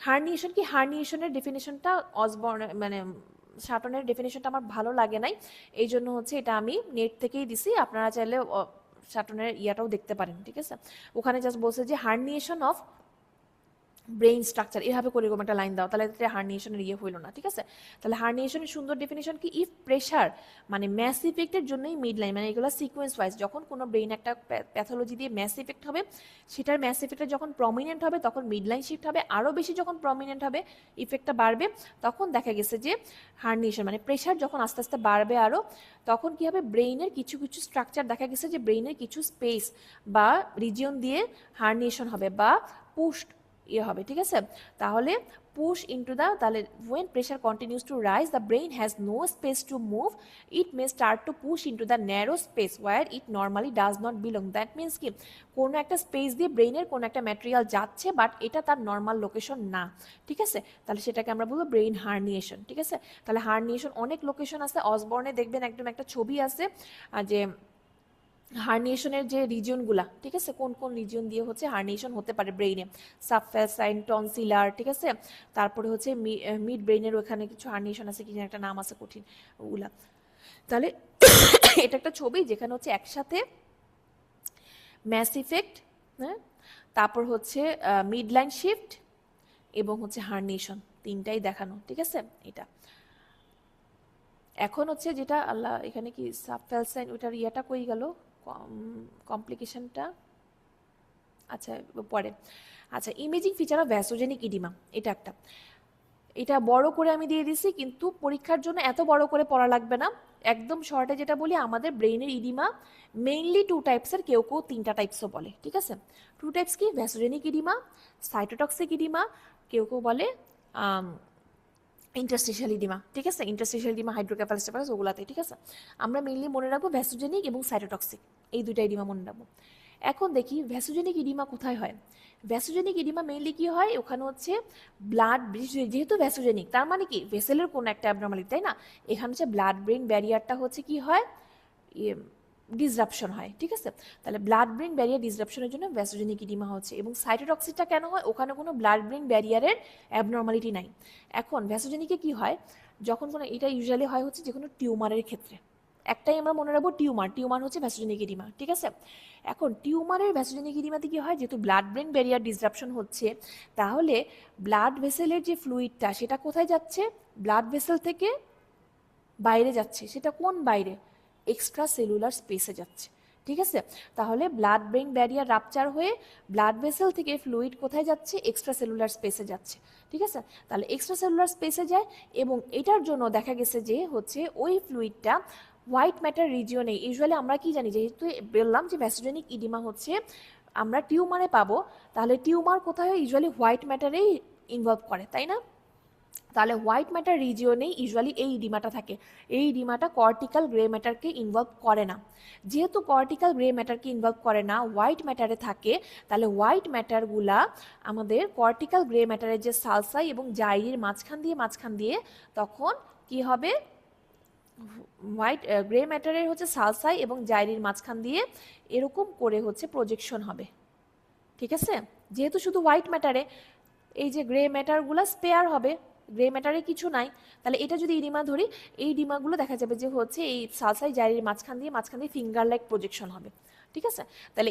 Herniation কি? হার্নিয়েশনের ডেফিনেশনটা অসবর্ন মানে শাটনের ডেফিনেশনটা আমার ভালো লাগে নাই, এই জন্য হচ্ছে এটা আমি নেট থেকেই দিছি, আপনারা চাইলে শাটনের ইয়াটাও দেখতে পারেন, ঠিক আছে। ওখানে জাস্ট বলছে যে হার্নিয়েশন অফ ব্রেইন স্ট্রাকচার, এভাবে করে এরকম একটা লাইন দাও, তাহলে এটা হার্নিয়েশনের ইয়ে হইল না, ঠিক আছে। তাহলে হার্নিয়েশনের সুন্দর ডেফিনেশন কি? ইফ প্রেশার মানে ম্যাস ইফেক্টের জন্যই মিড লাইন, মানে এগুলো সিকোয়েন্স ওয়াইজ, যখন কোনো ব্রেইন একটা প্যাথোলজি দিয়ে ম্যাস ইফেক্ট হবে, সেটার ম্যাস ইফেক্টটা যখন প্রমিনেন্ট হবে তখন মিড লাইন শিফট হবে, আরও বেশি যখন প্রমিনেন্ট হবে, ইফেক্টটা বাড়বে, তখন দেখা গেছে যে হার্নিয়েশন, মানে প্রেশার যখন আস্তে আস্তে বাড়বে আরও, তখন কি হবে? ব্রেইনের কিছু কিছু স্ট্রাকচার দেখা গেছে যে ব্রেইনের কিছু স্পেস বা রিজিয়ন দিয়ে হার্নিয়েশন হবে বা পুশড ইয়ে হবে, ঠিক আছে। তাহলে push into the, তাহলে when pressure continues to rise the brain has no space to move, it may start to push into the narrow space where it normally does not belong. that means কি কোনো একটা স্পেস দিয়ে ব্রেইনের কোনো একটা ম্যাটেরিয়াল যাচ্ছে বাট এটা তার নর্মাল লোকেশন না, ঠিক আছে, তাহলে সেটাকে আমরা বলবো ব্রেইন হার্নিয়েশন, ঠিক আছে। তাহলে হার্নিয়েশন অনেক লোকেশন আছে, অসবর্নে দেখবেন একদম একটা ছবি আছে যে হার্নিয়েশনের যে রিজিয়নগুলা, ঠিক আছে, কোন কোন রিজিয়ন দিয়ে হচ্ছে হার্নিয়েশন হতে পারে ব্রেইনে, সাবফ্যাসাইন, টনসিলার, ঠিক আছে, তারপরে হচ্ছে মিড ব্রেইনের ওখানে কিছু হার্নিয়েশন আছে, কিছু একটা নাম আছে কঠিন ওগুলা। তাহলে এটা একটা ছবি যেখানে হচ্ছে একসাথে ম্যাস ইফেক্ট, হ্যাঁ, তারপর হচ্ছে মিড লাইন শিফট এবং হচ্ছে হার্নিয়েশন, তিনটাই দেখানো, ঠিক আছে। এটা এখন হচ্ছে যেটা আল্লাহ এখানে কি সাবফ্যাসাইন, ওটার ইয়াটা কই গেল কমপ্লিকেশনটা, আচ্ছা পরে। আচ্ছা, imaging feature of vasogenic edema, এটা একটা, এটা বড় করে আমি দিয়ে দিছি, কিন্তু পরীক্ষার জন্য এত বড় করে পড়া লাগবে না, একদম শর্টে যেটা বলি, আমাদের ব্রেইনের ইডিমা মেইনলি টু টাইপসের, কেউ কেউ তিনটা টাইপসও বলে, ঠিক আছে। টু টাইপস কি? ভ্যাসোজেনিক ইডিমা, সাইটোটক্সিক ইডিমা, কেউ কেউ বলে ইন্টারস্টিশিয়াল ইডিমা, ঠিক আছে, ইন্টারস্টিশিয়াল ইডিমা, হাইড্রোকেফালোস্টেফালাস, ওগুলাতে, ঠিক আছে। আমরা মেইনলি মনে রাখবো ভ্যাসোজেনিক এবং সাইটোটক্সিক, এই দুইটা ইডিমা মনে রাখবো। এখন দেখি ভ্যাসোজেনিক ইডিমা কোথায় হয়। ভ্যাসোজেনিক ইডিমা মেইনলি কি হয়? ওখানে হচ্ছে ব্লাড, যেহেতু ভ্যাসোজেনিক তার মানে কি ভেসেলের কোনো একটা অ্যাবনর্মালিটি, তাই না? এখানে হচ্ছে ব্লাড ব্রেইন ব্যারিয়ারটা হচ্ছে কি হয়, ডিসরাপশন হয়, ঠিক আছে। তাহলে ব্লাড ব্রেইন ব্যারিয়ার ডিসরাপশনের জন্য ভ্যাসোজেনিক ইডিমা হচ্ছে। এবং সাইটোটক্সিকটা কেন হয়? ওখানে কোনো ব্লাড ব্রেইন ব্যারিয়ারের অ্যাবনর্মালিটি নাই। এখন ভ্যাসোজেনিকে কি হয়? যখন কোনো, এটা ইউজুয়ালি হয় হচ্ছে যে কোনো টিউমারের ক্ষেত্রে, একটাই আমরা মনে রাখবো, টিউমার হচ্ছে ভ্যাসোজেনিক ইডিমা, ঠিক আছে। এখন টিউমারের ভ্যাসোজেনিক ইডিমাতে কি হয়? যেহেতু ব্লাড ব্রেইন ব্যারিয়ার ডিসরাপশন হচ্ছে, তাহলে ব্লাড ভেসেলের যে ফ্লুইডটা সেটা কোথায় যাচ্ছে? ব্লাড ভেসেল থেকে বাইরে যাচ্ছে। সেটা কোন বাইরে? এক্সট্রা সেলুলার স্পেসে যাচ্ছে, ঠিক আছে। তাহলে ব্লাড ব্রেইন ব্যারিয়ার রাপচার হয়ে ব্লাড ভেসেল থেকে ফ্লুইড কোথায় যাচ্ছে? এক্সট্রা সেলুলার স্পেসে যাচ্ছে, ঠিক আছে। তাহলে এক্সট্রা সেলুলার স্পেসে যায়, এবং এটার জন্য দেখা গেছে যে হচ্ছে ওই ফ্লুইডটা হোয়াইট ম্যাটার রিজিয়নে, ইউজুয়ালি আমরা কি জানি, যেহেতু বললাম যে ভ্যাসোজেনিক ইডিমা হচ্ছে আমরা টিউমারে পাবো, তাহলে টিউমার কোথায় হয়? ইউজুয়ালি হোয়াইট ম্যাটারেই ইনভলভ করে, তাই না? তাহলে হোয়াইট ম্যাটার রিজিয়নেই ইউজুয়ালি এই ইডিমাটা থাকে। এই ইডিমাটা কর্টিক্যাল গ্রে ম্যাটারকে ইনভলভ করে না। যেহেতু কর্টিক্যাল গ্রে ম্যাটারকে ইনভলভ করে না, হোয়াইট ম্যাটারে থাকে, তাহলে হোয়াইট ম্যাটারগুলা আমাদের কর্টিক্যাল গ্রে ম্যাটারের যে সালসাই এবং জাইরির মাঝখান দিয়ে তখন কি হবে? হোয়াইট গ্রে ম্যাটারের হচ্ছে সালসাই এবং জাইরির মাঝখান দিয়ে এরকম করে হচ্ছে প্রজেকশন হবে, ঠিক আছে। যেহেতু শুধু হোয়াইট ম্যাটারে, এই যে গ্রে ম্যাটারগুলো স্পেয়ার হবে, গ্রে ম্যাটারে কিছু নাই। তাহলে এটা যদি ইডিমা ধরি, এই ইডিমাগুলো দেখা যাবে যে হচ্ছে এই সালসাই জারির মাঝখান দিয়ে ফিঙ্গার লাইক প্রজেকশন হবে, ঠিক আছে। তাহলে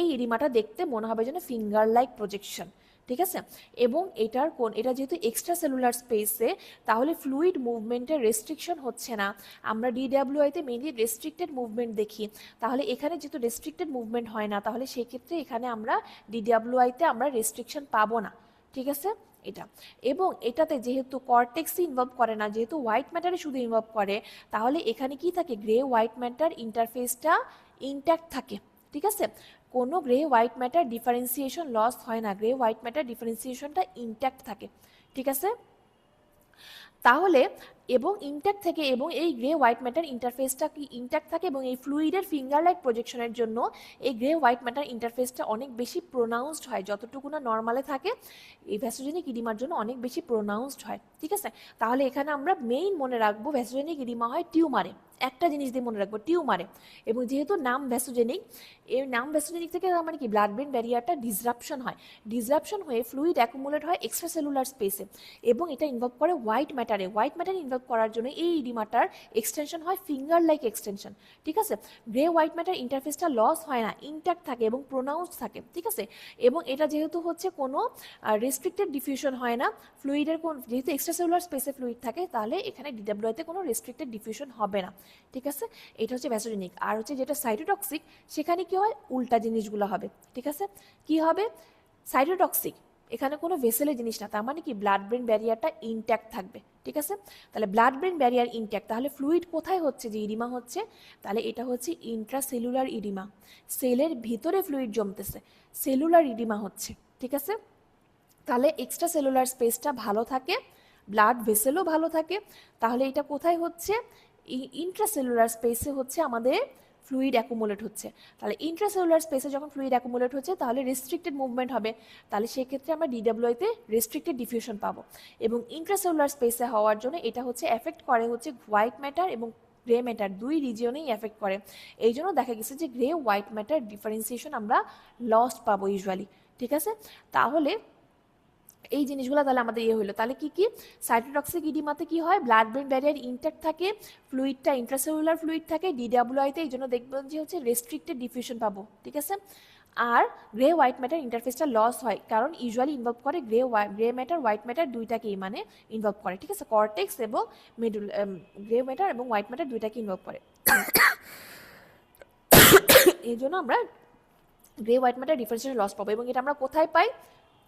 এই ইডিমাটা দেখতে মনে হবে যেন ফিঙ্গার লাইক প্রজেকশন, ঠিক আছে। এবং এটা যেহেতু এক্সট্রা সেলুলার স্পেসে, তাহলে ফ্লুইড মুভমেন্টের রেস্ট্রিকশন হচ্ছে না। আমরা ডিডাব্লিউআইতে মেইনলি রেস্ট্রিক্টেড মুভমেন্ট দেখি, তাহলে এখানে যেহেতু রেস্ট্রিক্টেড মুভমেন্ট হয় না, তাহলে সেক্ষেত্রে এখানে আমরা ডিডাব্লিউআইতে আমরা রেস্ট্রিকশন পাবো না, ঠিক আছে এটা। এবং এটাতে যেহেতু কর্টেক্সই ইনভলভ করে না, যেহেতু হোয়াইট ম্যাটারে শুধু ইনভলভ করে, তাহলে এখানে কি থাকে, গ্রে হোয়াইট ম্যাটার ইন্টারফেসটা ইনট্যাক্ট থাকে, ঠিক আছে। কোনো grey white matter differentiation loss হয় না, গ্রে হোয়াইট ম্যাটার ডিফারেন্সিয়েশনটা ইনট্যাক্ট থাকে, ঠিক আছে। তাহলে এবং ইনট্যাক্ট থেকে এবং এই গ্রে হোয়াইট ম্যাটার ইন্টারফেসটা কি ইনট্যাক্ট থাকে, এবং এই ফ্লুইডের ফিঙ্গার লাইক প্রজেকশনের জন্য এই গ্রে হোয়াইট ম্যাটার ইন্টারফেসটা অনেক বেশি প্রোনাউন্সড হয়, যতটুকু না নর্মালে থাকে এই ভ্যাসোজেনিক ইডিমার জন্য অনেক বেশি প্রোনাউন্সড হয়, ঠিক আছে। তাহলে এখানে আমরা মেইন মনে রাখবো ভ্যাসোজেনিক ইডিমা হয় টিউমারে, একটা জিনিস দিয়ে মনে রাখবো টিউমারে। এবং যেহেতু নাম ভ্যাসোজেনিক, এই নাম ভ্যাসোজেনিক থেকে মানে কি ব্লাড ব্রেন ব্যারিয়ারটা ডিসরাপশন হয়, ডিসরাপশন হয়ে ফ্লুইড অ্যাকুমুলেট হয় এক্সট্রা সেলুলার স্পেসে, এবং এটা ইনভলভ করে হোয়াইট ম্যাটারে। হোয়াইট ম্যাটার ইনভলভ করার জন্য এই ইডিমাটার এক্সটেনশন হয় ফিঙ্গার লাইক এক্সটেনশন, ঠিক আছে। গ্রে হোয়াইট ম্যাটার ইন্টারফেসটা লস হয় না, ইনট্যাক্ট থাকে এবং প্রোনাউন্স থাকে, ঠিক আছে। এবং এটা যেহেতু হচ্ছে কোনো রেস্ট্রিক্টেড ডিফিউশন হয় না ফ্লুইডের, যেহেতু এক্সট্রা সেলুলার স্পেসে ফ্লুইড থাকে, তাহলে এখানে ডিডাব্লিউআইতে কোনো রেস্ট্রিক্টেড ডিফিউশন হবে না, ঠিক আছে। এটা হচ্ছে ভ্যাসোজেনিক। আর হচ্ছে যেটা সাইটোটক্সিক, সেখানে কি হয়, উল্টা জিনিসগুলো হবে, ঠিক আছে। কি হবে, সাইটোটক্সিক এখানে কোনো ভেসেলের জিনিস না, তার মানে কি ব্লাড ব্রেন ব্যারিয়ারটা ইনট্যাক্ট থাকবে, ঠিক আছে। তাহলে ব্লাড ব্রেন ব্যারিয়ার ইনট্যাক্ট, তাহলে ফ্লুইড কোথায় হচ্ছে, যে ইডিমা হচ্ছে, তাহলে এটা হচ্ছে ইন্ট্রাসেলুলার ইডিমা, সেলের ভিতরে ফ্লুইড জমতেছে, সেলুলার ইডিমা হচ্ছে, ঠিক আছে। তাহলে এক্সট্রা সেলুলার স্পেসটা ভালো থাকে, ব্লাড ভেসেলও ভালো থাকে। তাহলে এটা কোথায় হচ্ছে, ইন্ট্রাসেলুলার স্পেসে হচ্ছে আমাদের ফ্লুইড অ্যাকুমুলেট হচ্ছে। তাহলে ইন্ট্রাসেলুলার স্পেসে যখন ফ্লুইড অ্যাকুমুলেট হচ্ছে, তাহলে রেস্ট্রিক্টেড মুভমেন্ট হবে, তাহলে সেক্ষেত্রে আমরা ডিডাব্লিউআইতে রেস্ট্রিক্টেড ডিফিউশন পাবো। এবং ইন্ট্রাসেলুলার স্পেসে হওয়ার জন্য এটা হচ্ছে এফেক্ট করে হচ্ছে হোয়াইট ম্যাটার এবং গ্রে ম্যাটার, দুই রিজিয়নেই এফেক্ট করে। এই জন্য দেখা গেছে যে গ্রে হোয়াইট ম্যাটার ডিফারেন্সিয়েশন আমরা লস্ট পাবো ইউজুয়ালি, ঠিক আছে। তাহলে এই জিনিসগুলো তাহলে আমাদের হলো, তাহলে কি কি, সাইটোটক্সিক ইডিমাতে কি হয়, ব্লাড ব্রেন ব্যারিয়ার ইনট্যাক্ট থাকে, ফ্লুইডটা ইন্ট্রাসেলুলার ফ্লুইড থাকে, ডিডাব্লিউআইতে এই জন্য দেখবেন যে হচ্ছে রেস্ট্রিক্টেড ডিফিউশন পাবো, ঠিক আছে। আর গ্রে হোয়াইট ম্যাটার ইন্টারফেসটা লস হয়, কারণ ইউজুয়ালি ইনভলভ করে গ্রে ম্যাটার হোয়াইট ম্যাটার দুইটাকেই মানে ইনভলভ করে, ঠিক আছে। কর্টেক্স এবং মিডল, গ্রে ম্যাটার এবং হোয়াইট ম্যাটার দুইটাকে ইনভলভ করে। এই জন্য আমরা grey white matter differentiation loss পাবো, এবং এটা আমরা কোথায় পাই,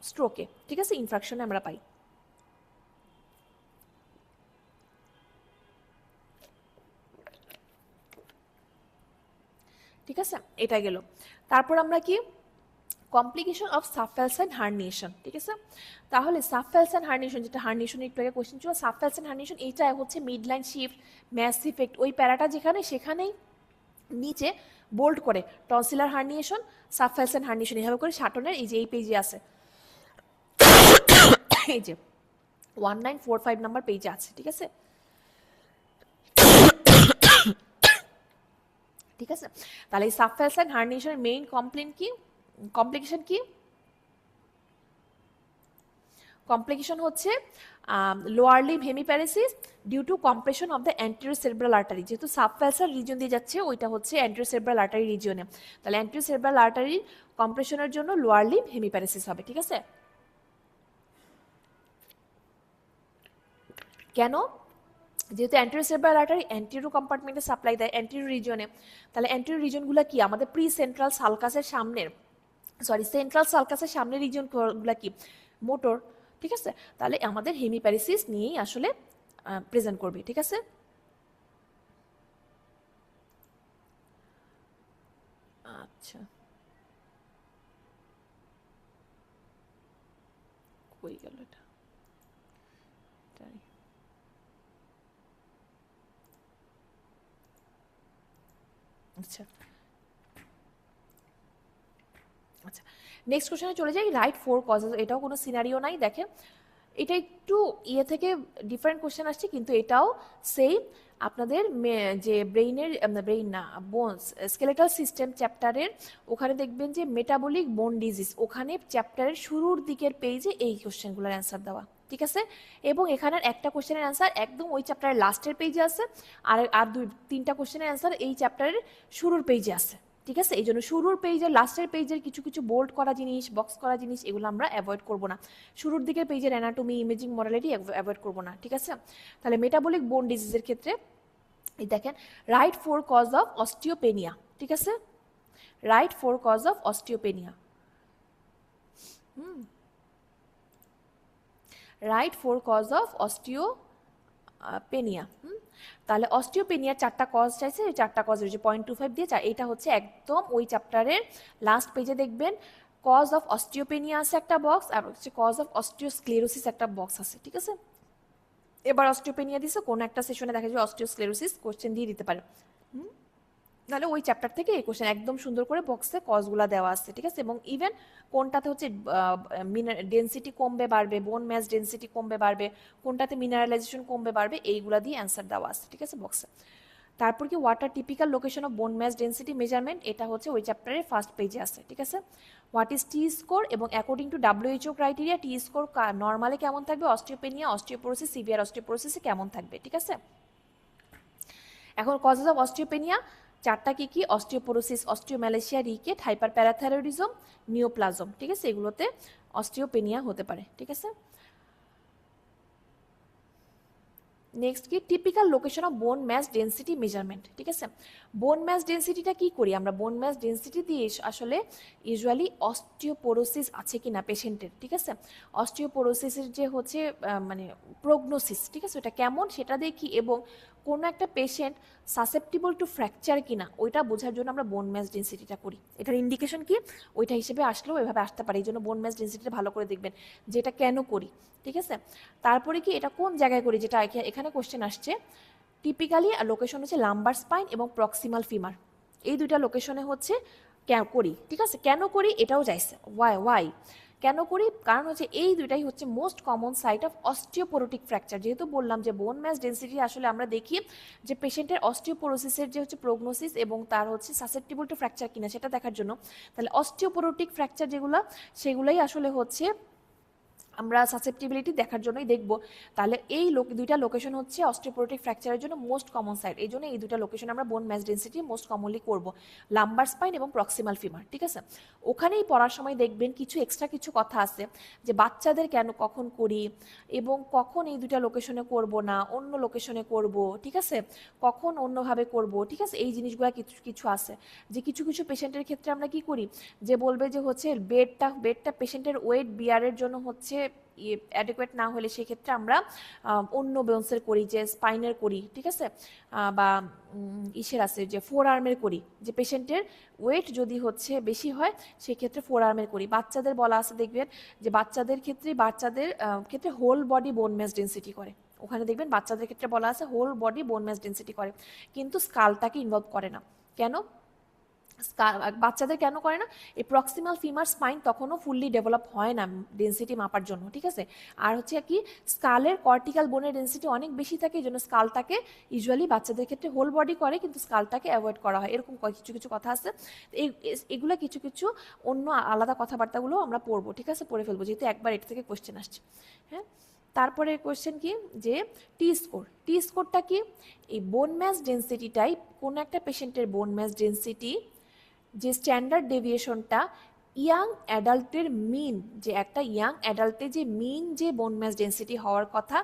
স্ট্রোকে, ঠিক আছে, ইনফ্রাকশনে আমরা পাই। ঠিক আছে, এটা গেল। তারপর আমরা কি, কমপ্লিকেশন অফ সাবফ্যালসাইন হার্নিয়েশন, ঠিক আছে। তাহলে সাবফ্যালসাইন হার্নিয়েশন, যেটা হার্নিয়েশন একটু আগে কোশ্চেন ছিল, সাবফ্যালসাইন হার্নিয়েশন এইটা হচ্ছে midline shift, mass effect, ওই প্যারাটা যেখানে, সেখানেই নিচে বোল্ড করে টনসিলার হার্নিয়েশন, সাবফ্যালসাইন হার্নিয়েশন, এভাবে করে শাটনের এই যে এই পেজে আছে, এই যে 1945 নাম্বার পেজে আছে, ঠিক আছে, ঠিক আছে। তাহলে এই সাবফ্যালসাইন হার্নিয়েশনের মেইন কমপ্লিকেশন কি, কমপ্লিকেশন হচ্ছে lower limb hemiparesis due to compression of the anterior cerebral artery, যেহেতু সাবফ্যালসার রিজিয়ন দিয়ে যাচ্ছে, ওইটা হচ্ছে অ্যান্টেরিয়র সেরেব্রাল আর্টারি রিজিয়নে, তাহলে অ্যান্টেরিয়র সেরেব্রাল আর্টারির কম্প্রেশনের জন্য লোয়ার লিম্ব হেমিপ্যারেসিস হবে, ঠিক আছে। কেন, যেহেতু অ্যান্টেরিয়র সেরেব্রাল আর্টারি অ্যান্টেরিয়র কম্পার্টমেন্টে সাপ্লাই দেয়, অ্যান্টেরিয়র রিজিয়নে, তাহলে অ্যান্টেরিয়র রিজিয়নগুলো কি, আমাদের প্রি সেন্ট্রাল সালকাসের সামনের, সেন্ট্রাল সালকাসের সামনের রিজিয়নগুলো কি, মোটর, ঠিক আছে। তাহলে আমাদের হেমিপ্যারেসিস নিয়েই আসলে প্রেজেন্ট করবে, ঠিক আছে। আচ্ছা, কই গেল এটা, আচ্ছা আচ্ছা, নেক্সট কোশ্চেনে চলে যাই। রাইট 4 কজেস, এটাও কোনো সিনারিও নাই, দেখেন এটা একটু ইয়ে থেকে ডিফারেন্ট কোশ্চেন আসছে, কিন্তু এটাও সেম আপনাদের যে ব্রেইনের, ব্রেইন না, বোনস স্কেলেটাল সিস্টেম চ্যাপ্টারের ওখানে দেখবেন যে মেটাবলিক বোন ডিজিজ, ওখানে চ্যাপ্টারের শুরুর দিকের পেজে এই কোশ্চেনগুলোর অ্যান্সার দেওয়া, ঠিক আছে। এবং এখানের একটা কোশ্চেনের অ্যান্সার একদম ওই চ্যাপ্টারের লাস্টের পেজে আছে, আর তিনটা কোশ্চেনের অ্যান্সার এই চ্যাপ্টারের শুরুর পেজে আছে, ঠিক আছে। এই জন্য শুরুর পেজের লাস্টের পেজের কিছু কিছু বোল্ড করা জিনিস, বক্স করা জিনিস, এগুলো আমরা অ্যাভয়েড করব না। শুরুর দিকের পেজের অ্যানাটমি, ইমেজিং, মডালিটি অ্যাভয়েড করব না, ঠিক আছে। তাহলে মেটাবলিক বোন ডিজিজের ক্ষেত্রে এই দেখেন, রাইট 4 কজ অফ অস্টিওপেনিয়া, ঠিক আছে, write 4 cause of osteopenia, write 4 cause of osteopenia. তাহলে অস্টিওপেনিয়ার 4টা কজ চাইছে, এই 4টা কজ রয়েছে 0.25 দিয়ে, এটা হচ্ছে একদম ওই চ্যাপ্টারের লাস্ট পেজে দেখবেন কজ অফ অস্টিওপেনিয়া আছে একটা বক্স, আর হচ্ছে কজ অফ অস্টিওস্ক্লেরোসিস একটা বক্স আছে, ঠিক আছে। এবার অস্টিওপেনিয়া দিছে, কোনো একটা সেশনে দেখা যায় অস্টিওস্ক্লেরোসিস কোশ্চেন দিয়ে দিতে পারে, নাহলে ওই চ্যাপ্টার থেকে এই কোশ্চেন একদম সুন্দর করে বক্সে কজগুলো দেওয়া আছে, ঠিক আছে। এবং ইভেন কোনটাতে হচ্ছে ডেন্সিটি কমবে বাড়বে, বোন ম্যাস ডেন্সিটি কমবে বাড়বে, কোনটাতে মিনারেলাইজেশন কমবে বাড়বে, এইগুলা দিয়ে অ্যান্সার দেওয়া আছে, ঠিক আছে, বক্সে। তারপর কি what are typical location of bone mass density measurement, এটা হচ্ছে ওই চ্যাপ্টারের ফার্স্ট পেজে আছে, ঠিক আছে। হোয়াট ইজ টি স্কোর, এবং according to WHO criteria T score নর্মালে কেমন থাকবে, অস্টিওপেনিয়া, অস্টিওপোরোসিস, সিভিয়ার অস্টিওপোরোসিসে কেমন থাকবে, ঠিক আছে। এখন কজেস অফ অস্টিওপেনিয়া 4টা কি কি, osteoporosis, osteomalacia, ricket, hyper parathyroidism, neoplasm, ঠিক আছে, এগুলোতে অস্টিওপেনিয়া হতে পারে, ঠিক আছে। নেক্সট কি typical location of bone mass density measurement, ঠিক আছে। বোন ম্যাস ডেন্সিটিটা কি করি আমরা, বোন ম্যাস ডেন্সিটি দিয়ে আসলে ইউজুয়ালি অস্টিওপোরোসিস আছে কিনা পেশেন্টের, ঠিক আছে, অস্টিওপোরোসিসের যে হচ্ছে মানে প্রগনোসিস, ঠিক আছে, ওটা কেমন সেটা দেখি, এবং কোনো একটা পেশেন্ট সাসেপ্টিবল টু ফ্র্যাকচার কিনা ওইটা বোঝার জন্য আমরা বোন ম্যাস ডেন্সিটিটা করি। এটার ইন্ডিকেশন কি, ওইটা হিসেবে আসলেও এভাবে আসতে পারে, এই জন্য বোন ম্যাস ডেন্সিটিটা ভালো করে দেখবেন যে এটা কেন করি, ঠিক আছে। তারপরে কি এটা কোন জায়গায় করি, যেটা এখানে কোশ্চেন আসছে, টিপিক্যালি লোকেশন হচ্ছে লাম্বার স্পাইন এবং প্রক্সিমাল ফিমার, এই দুইটা লোকেশনে হচ্ছে করি, ঠিক আছে। কেন করি এটাও চাইছে, ওয়াই কেন করি, কারণ হচ্ছে এই দুইটাই হচ্ছে most common site of osteoporotic fracture. যেহেতু বললাম যে বোন ম্যাস ডেন্সিটি আসলে আমরা দেখি যে পেশেন্টের অস্টিওপোরোসিসের যে হচ্ছে প্রগনোসিস এবং তার হচ্ছে সাসেপ্টিবল টু ফ্র্যাকচার কিনা সেটা দেখার জন্য, তাহলে অস্টিওপোরোটিক ফ্র্যাকচার যেগুলো সেগুলোই আসলে হচ্ছে আমরা সাসেপ্টিবিলিটি দেখার জন্যই দেখব। তাহলে এই দুইটা লোকেশন হচ্ছে অস্টিওপোরোটিক ফ্র্যাকচারের জন্য মোস্ট কমন সাইট, এই জন্য এই দুইটা লোকেশন আমরা বোন ম্যাস ডেন্সিটি মোস্ট কমনলি করব, লাম্বার স্পাইন এবং প্রক্সিমাল ফিমার, ঠিক আছে। ওখানেই পড়ার সময় দেখবেন কিছু এক্সট্রা কিছু কথা আছে যে বাচ্চাদের কেন কখন করি, এবং কখন এই দুইটা লোকেশনে করব না অন্য লোকেশনে করব, ঠিক আছে, কখন অন্যভাবে করব, ঠিক আছে, এই জিনিসগুলো কিছু কিছু আছে। যে কিছু কিছু পেশেন্টের ক্ষেত্রে আমরা কি করি, যে বলবে যে হচ্ছে বেডটা পেশেন্টের ওয়েট বিয়ারের জন্য হচ্ছে অ্যাডেকুয়েট না হলে সেক্ষেত্রে আমরা অন্য বোনসের করি, যে স্পাইনের করি, ঠিক আছে, বা ইসের আছে যে ফোর আর্মের করি, যে পেশেন্টের ওয়েট যদি হচ্ছে বেশি হয় সেক্ষেত্রে ফোর আর্মের করি। বাচ্চাদের বলা আছে দেখবেন যে বাচ্চাদের ক্ষেত্রে হোল বডি বোন ম্যাস ডেন্সিটি করে, ওখানে দেখবেন বাচ্চাদের ক্ষেত্রে বলা আছে হোল বডি বোন ম্যাস ডেন্সিটি করে, কিন্তু স্কালটাকে ইনভলভ করে না। কেন বাচ্চাদের কেন করে না, এই প্রক্সিমাল ফিমার স্পাইন তখনও ফুললি ডেভেলপ হয় না ডেন্সিটি মাপার জন্য, ঠিক আছে। আর হচ্ছে কি স্কালের কর্টিক্যাল বোনের ডেন্সিটি অনেক বেশি থাকে, এই জন্য স্কালটাকে ইউজুয়ালি বাচ্চাদের ক্ষেত্রে হোল বডি করে, কিন্তু স্কালটাকে অ্যাভয়েড করা হয়, এরকম কিছু কিছু কথা আছে। এগুলো কিছু কিছু অন্য আলাদা কথাবার্তাগুলো আমরা পড়বো, ঠিক আছে, পড়ে ফেলবো, যেহেতু একবার এটা থেকে কোশ্চেন আসছে। হ্যাঁ, তারপরে কোশ্চেন কি, যে টি স্কোরটা কি, এই বোন ম্যাস ডেন্সিটিটাই কোনো একটা পেশেন্টের বোন ম্যাস ডেন্সিটি যে স্ট্যান্ডার্ড ডেভিয়েশনটা ইয়াং অ্যাডাল্টের মিন, যে একটা ইয়াং অ্যাডাল্টে যে মিন যে বোন ম্যাস ডেন্সিটি হওয়ার কথা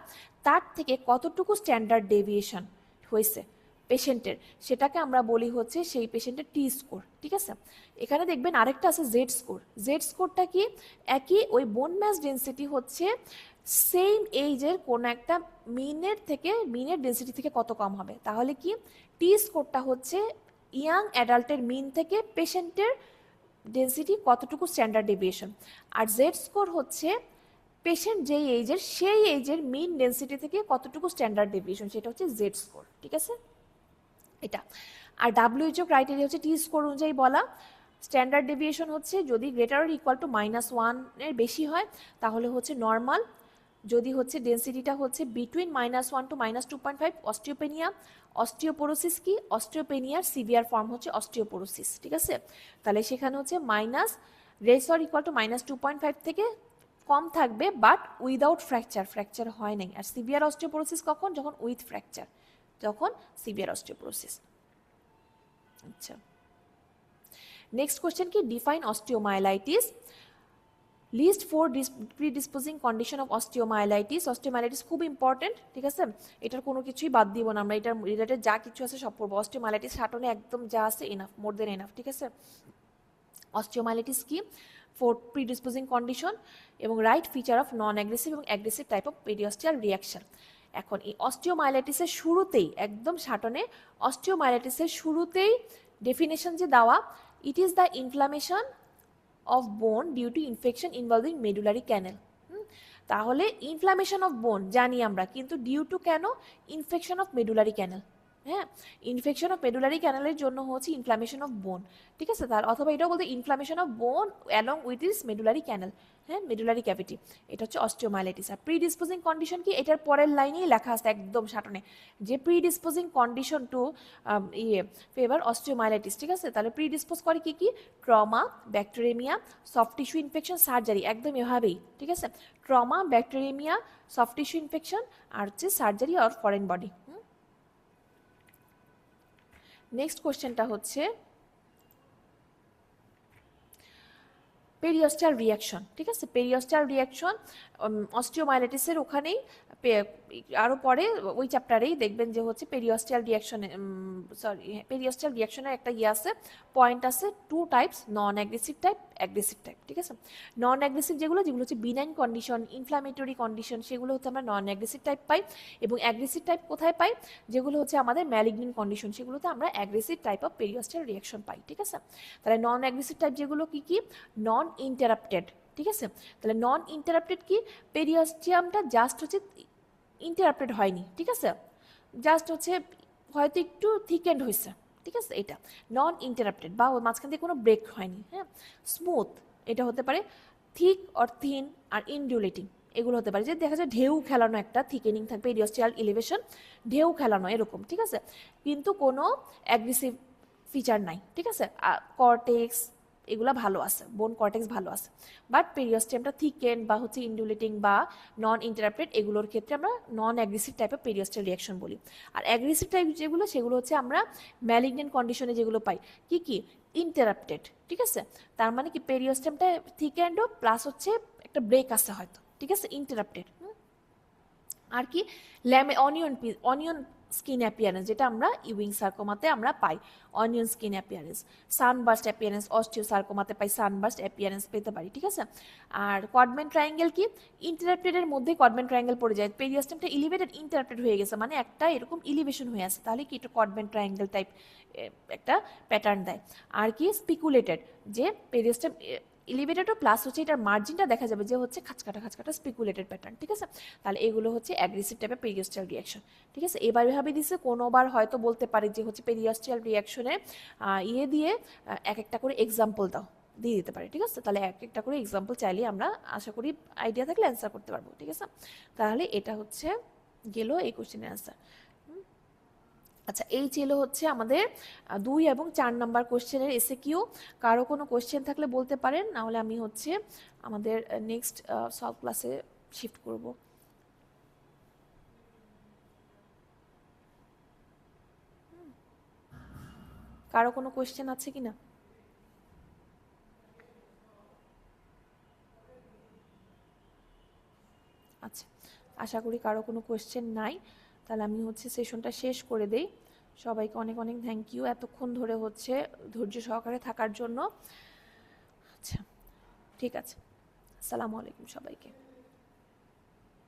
তার থেকে কতটুকু স্ট্যান্ডার্ড ডেভিয়েশন হয়েছে পেশেন্টের, সেটাকে আমরা বলি হচ্ছে সেই পেশেন্টের টি স্কোর, ঠিক আছে। এখানে দেখবেন আরেকটা আছে জেড স্কোরটা কি, একই ওই বোন ম্যাস ডেন্সিটি হচ্ছে সেম এইজের কোন একটা মিনের ডেন্সিটি থেকে কত কম হবে, তাহলে কি টি স্কোরটা হচ্ছে ইয়াং অ্যাডাল্টের মিন থেকে পেশেন্টের ডেন্সিটি কতটুকু স্ট্যান্ডার্ড ডেভিয়েশন, আর জেড স্কোর হচ্ছে পেশেন্ট যেই এইজের সেই এইজের মিন ডেন্সিটি থেকে কতটুকু স্ট্যান্ডার্ড ডেভিয়েশন, সেটা হচ্ছে জেড স্কোর, ঠিক আছে, এটা। আর WHO ক্রাইটেরিয়া হচ্ছে টি স্কোর অনুযায়ী বলা, স্ট্যান্ডার্ড ডেভিয়েশন হচ্ছে যদি গ্রেটার অর ইকুয়াল টু -1 এর বেশি হয় তাহলে হচ্ছে নর্মাল, যদি হচ্ছে ডেন্সিটিটা হচ্ছে বিটুইন -1 টু -2.5, অস্টিওপেনিয়া। অস্টিওপোরোসিস কি? অস্টিওপেনিয়ার সিভিয়ার ফর্ম হচ্ছে অস্টিওপোরোসিস, ঠিক আছে? তাহলে সেখানে হচ্ছে মাইনাস রেসর ইকুয়াল টু -2.5 থেকে কম থাকবে, বাট উইদাউট ফ্র্যাকচার, ফ্র্যাকচার হয় নাই। আর সিভিয়ার অস্টিওপোরোসিস কখন? যখন উইথ ফ্র্যাকচার, যখন সিভিয়ার অস্টিওপোরোসিস। আচ্ছা, নেক্সট কোশ্চেন কি? Define osteomyelitis. List 4 predisposing condition of osteomyelitis. Osteomyelitis খুব ইম্পর্টেন্ট, ঠিক আছে? এটার কোনো কিছুই বাদ দিব না আমরা, এটার রিলেটেড যা কিছু আছে সব পড়বো। অস্টিওমাইলাইটিস সাটনে একদম যা আছে এনাফ, মোর দেন এনাফ, ঠিক আছে? অস্টিওমাইলাইটিস কি? 4 প্রিডিসপোজিং কন্ডিশন এবং write feature of non aggressive এবং aggressive type of periosteal reaction. এখন এই অস্টিওমাইলাইটিসের শুরুতেই, একদম সাটনে অস্টিওমাইলাইটিসের শুরুতেই ডেফিনেশন যে দেওয়া, it is the inflammation of bone due to infection involving medullary canal. তাহলে ইনফ্লামেশন অফ বোন জানি আমরা, কিন্তু ডিউ টু কেন? Infection of medullary canal. হ্যাঁ, ইনফেকশন অফ মেডুলারি ক্যানেলের জন্য হচ্ছে ইনফ্লামেশন অফ বোন, ঠিক আছে? তার অথবা এটাও বলতে inflammation of bone along with is medullary canal, হ্যাঁ, মেডুলারি ক্যাভিটি। এটা হচ্ছে অস্টিওমাইলাইটিস। আর প্রিডিসপোজিং কন্ডিশন কি? এটার পরের লাইনেই লেখা আছে একদম সাটনে, যে predisposing condition to favour osteomyelitis, ঠিক আছে? তাহলে প্রিডিসপোজ করে কি কি? Trauma, bacteraemia, soft tissue infection, surgery, একদম এভাবেই, ঠিক আছে? Trauma, bacteraemia, soft tissue infection, আর হচ্ছে surgery or foreign body. Next কোশ্চেনটা হচ্ছে পেরিওস্টাল রিয়াকশন, ঠিক আছে? পেরিওস্টাল রিয়াকশন অস্টিওমাইলাইটিসের ওখানেই আরও পরে ওই চ্যাপ্টারেই দেখবেন যে হচ্ছে পেরিওস্টাল রিয়াকশনে, পেরিওস্টাল রিয়াকশনের একটা আছে, পয়েন্ট আছে, 2 টাইপস, নন অ্যাগ্রেসিভ টাইপ, অ্যাগ্রেসিভ টাইপ, ঠিক আছে? নন অ্যাগ্রেসিভ যেগুলো হচ্ছে বিনাইন কন্ডিশন, ইনফ্লামেটরি কন্ডিশন, সেগুলো হচ্ছে আমরা নন অ্যাগ্রেসিভ টাইপ পাই। এবং অ্যাগ্রেসিভ টাইপ কোথায় পাই? যেগুলো হচ্ছে আমাদের ম্যালিগনেন্ট কন্ডিশন, সেগুলোতে আমরা অ্যাগ্রেসিভ টাইপ অফ পেরিওস্টাল রিয়াকশন পাই, ঠিক আছে? তাহলে নন অ্যাগ্রেসিভ টাইপ যেগুলো কি কি? নন ইন্টারাপ্টেড, ঠিক আছে? তাহলে নন ইন্টারাপ্টেড কি? পেরিওস্টিয়ামটা জাস্ট হচ্ছে ইন্টারাপ্টেড হয়নি, ঠিক আছে? জাস্ট হচ্ছে হয়তো একটু থিকেন্ড হয়েছে, ঠিক আছে? এটা নন ইন্টারাপ্টেড, বা ওর মাঝখান থেকে কোনো ব্রেক হয়নি। হ্যাঁ, স্মুথ, এটা হতে পারে। থিক অর থিন আর ইনডিউলেটিং, এগুলো হতে পারে যে দেখা যায় ঢেউ খেলানো, একটা থিকেনিং থাকবে, পেরিওস্টিয়াল ইলিভেশন, ঢেউ খেলানো এরকম, ঠিক আছে? কিন্তু কোনো অ্যাগ্রেসিভ ফিচার নাই, ঠিক আছে? কর্টেক্স এগুলো ভালো আছে, বোন কর্টেক্স ভালো আছে, বাট পেরিওস্টিয়ামটা থিকেন বা হচ্ছে ইনডিউলেটিং বা নন ইন্টারাপ্টেড, এগুলোর ক্ষেত্রে আমরা নন অ্যাগ্রেসিভ টাইপের পেরিওস্টাল রিয়াকশন বলি। আর অ্যাগ্রেসিভ টাইপ যেগুলো, সেগুলো হচ্ছে আমরা ম্যালিগনেন্ট কন্ডিশনে যেগুলো পাই, কি কি? ইন্টারাপ্টেড, ঠিক আছে? তার মানে কি পেরিওস্টিয়ামটা থিকেন্ডও প্লাস হচ্ছে একটা ব্রেক আছে হয়তো, ঠিক আছে? ইন্টারাপ্টেড। আর কি? অনিয়ন স্কিন অ্যাপিয়ারেন্স, যেটা আমরা ইউইং সার্কোমাতে আমরা পাই, onion skin appearance. Sunburst appearance, osteo সার্কোমাতে পাই সানবার্স্ট অ্যাপিয়ারেন্স পেতে পারি, ঠিক আছে? আর কডম্যান ট্রায়াঙ্গেল কি? ইন্টারাপ্টেডের মধ্যে কডম্যান ট্রায়াঙ্গেল পড়ে যায়। পেরিওস্টেমটা ইলিভেটেড, ইন্টারাপ্টেড হয়ে গেছে, মানে একটা এরকম ইলিভেশন হয়ে আছে, তাহলে কি এটা কডম্যান ট্রায়াঙ্গেল টাইপ একটা প্যাটার্ন দেয়। আর কি? স্পিকুলেটেড, যে পেরিওস্টেম এলিভেটেড প্লাস হচ্ছে এটার মার্জিনটা দেখা যাবে যে হচ্ছে খাঁচকাটা স্পিকুলেটেড প্যাটার্ন, ঠিক আছে? তাহলে এগুলো হচ্ছে অ্যাগ্রেসিভ টাইপের পেরিওস্টাল রিয়াকশন, ঠিক আছে? এবার ভাবে দিচ্ছে, কোনোবার হয়তো বলতে পারে যে হচ্ছে পেরিওস্টাল রিয়াকশনে দিয়ে এক একটা করে এক্সাম্পল দাও, দিয়ে দিতে পারে, ঠিক আছে? তাহলে এক একটা করে এক্সাম্পল চাইলে আমরা আশা করি আইডিয়া থাকলে অ্যান্সার করতে পারবো, ঠিক আছে? তাহলে এটা হচ্ছে গেল এই কোশ্চেনের অ্যান্সার। আচ্ছা, এই ছিল হচ্ছে আমাদের 2 এবং 4 নাম্বার কোশ্চেনের এসএকিউ। কারো কোনো কোশ্চেন থাকলে বলতে পারেন, নাহলে আমি হচ্ছে আমাদের নেক্সট সলভ ক্লাসে শিফট করব। কারো কোনো কোশ্চেন আছে কি না? আচ্ছা, আশা করি কারো কোনো কোশ্চেন নাই। তাহলে আমি হচ্ছে সেশনটা শেষ করে দেই। সবাইকে অনেক অনেক থ্যাংক ইউ এতক্ষণ ধরে হচ্ছে ধৈর্য সহকারে থাকার জন্য। আচ্ছা, ঠিক আছে। আসসালামু আলাইকুম সবাইকে।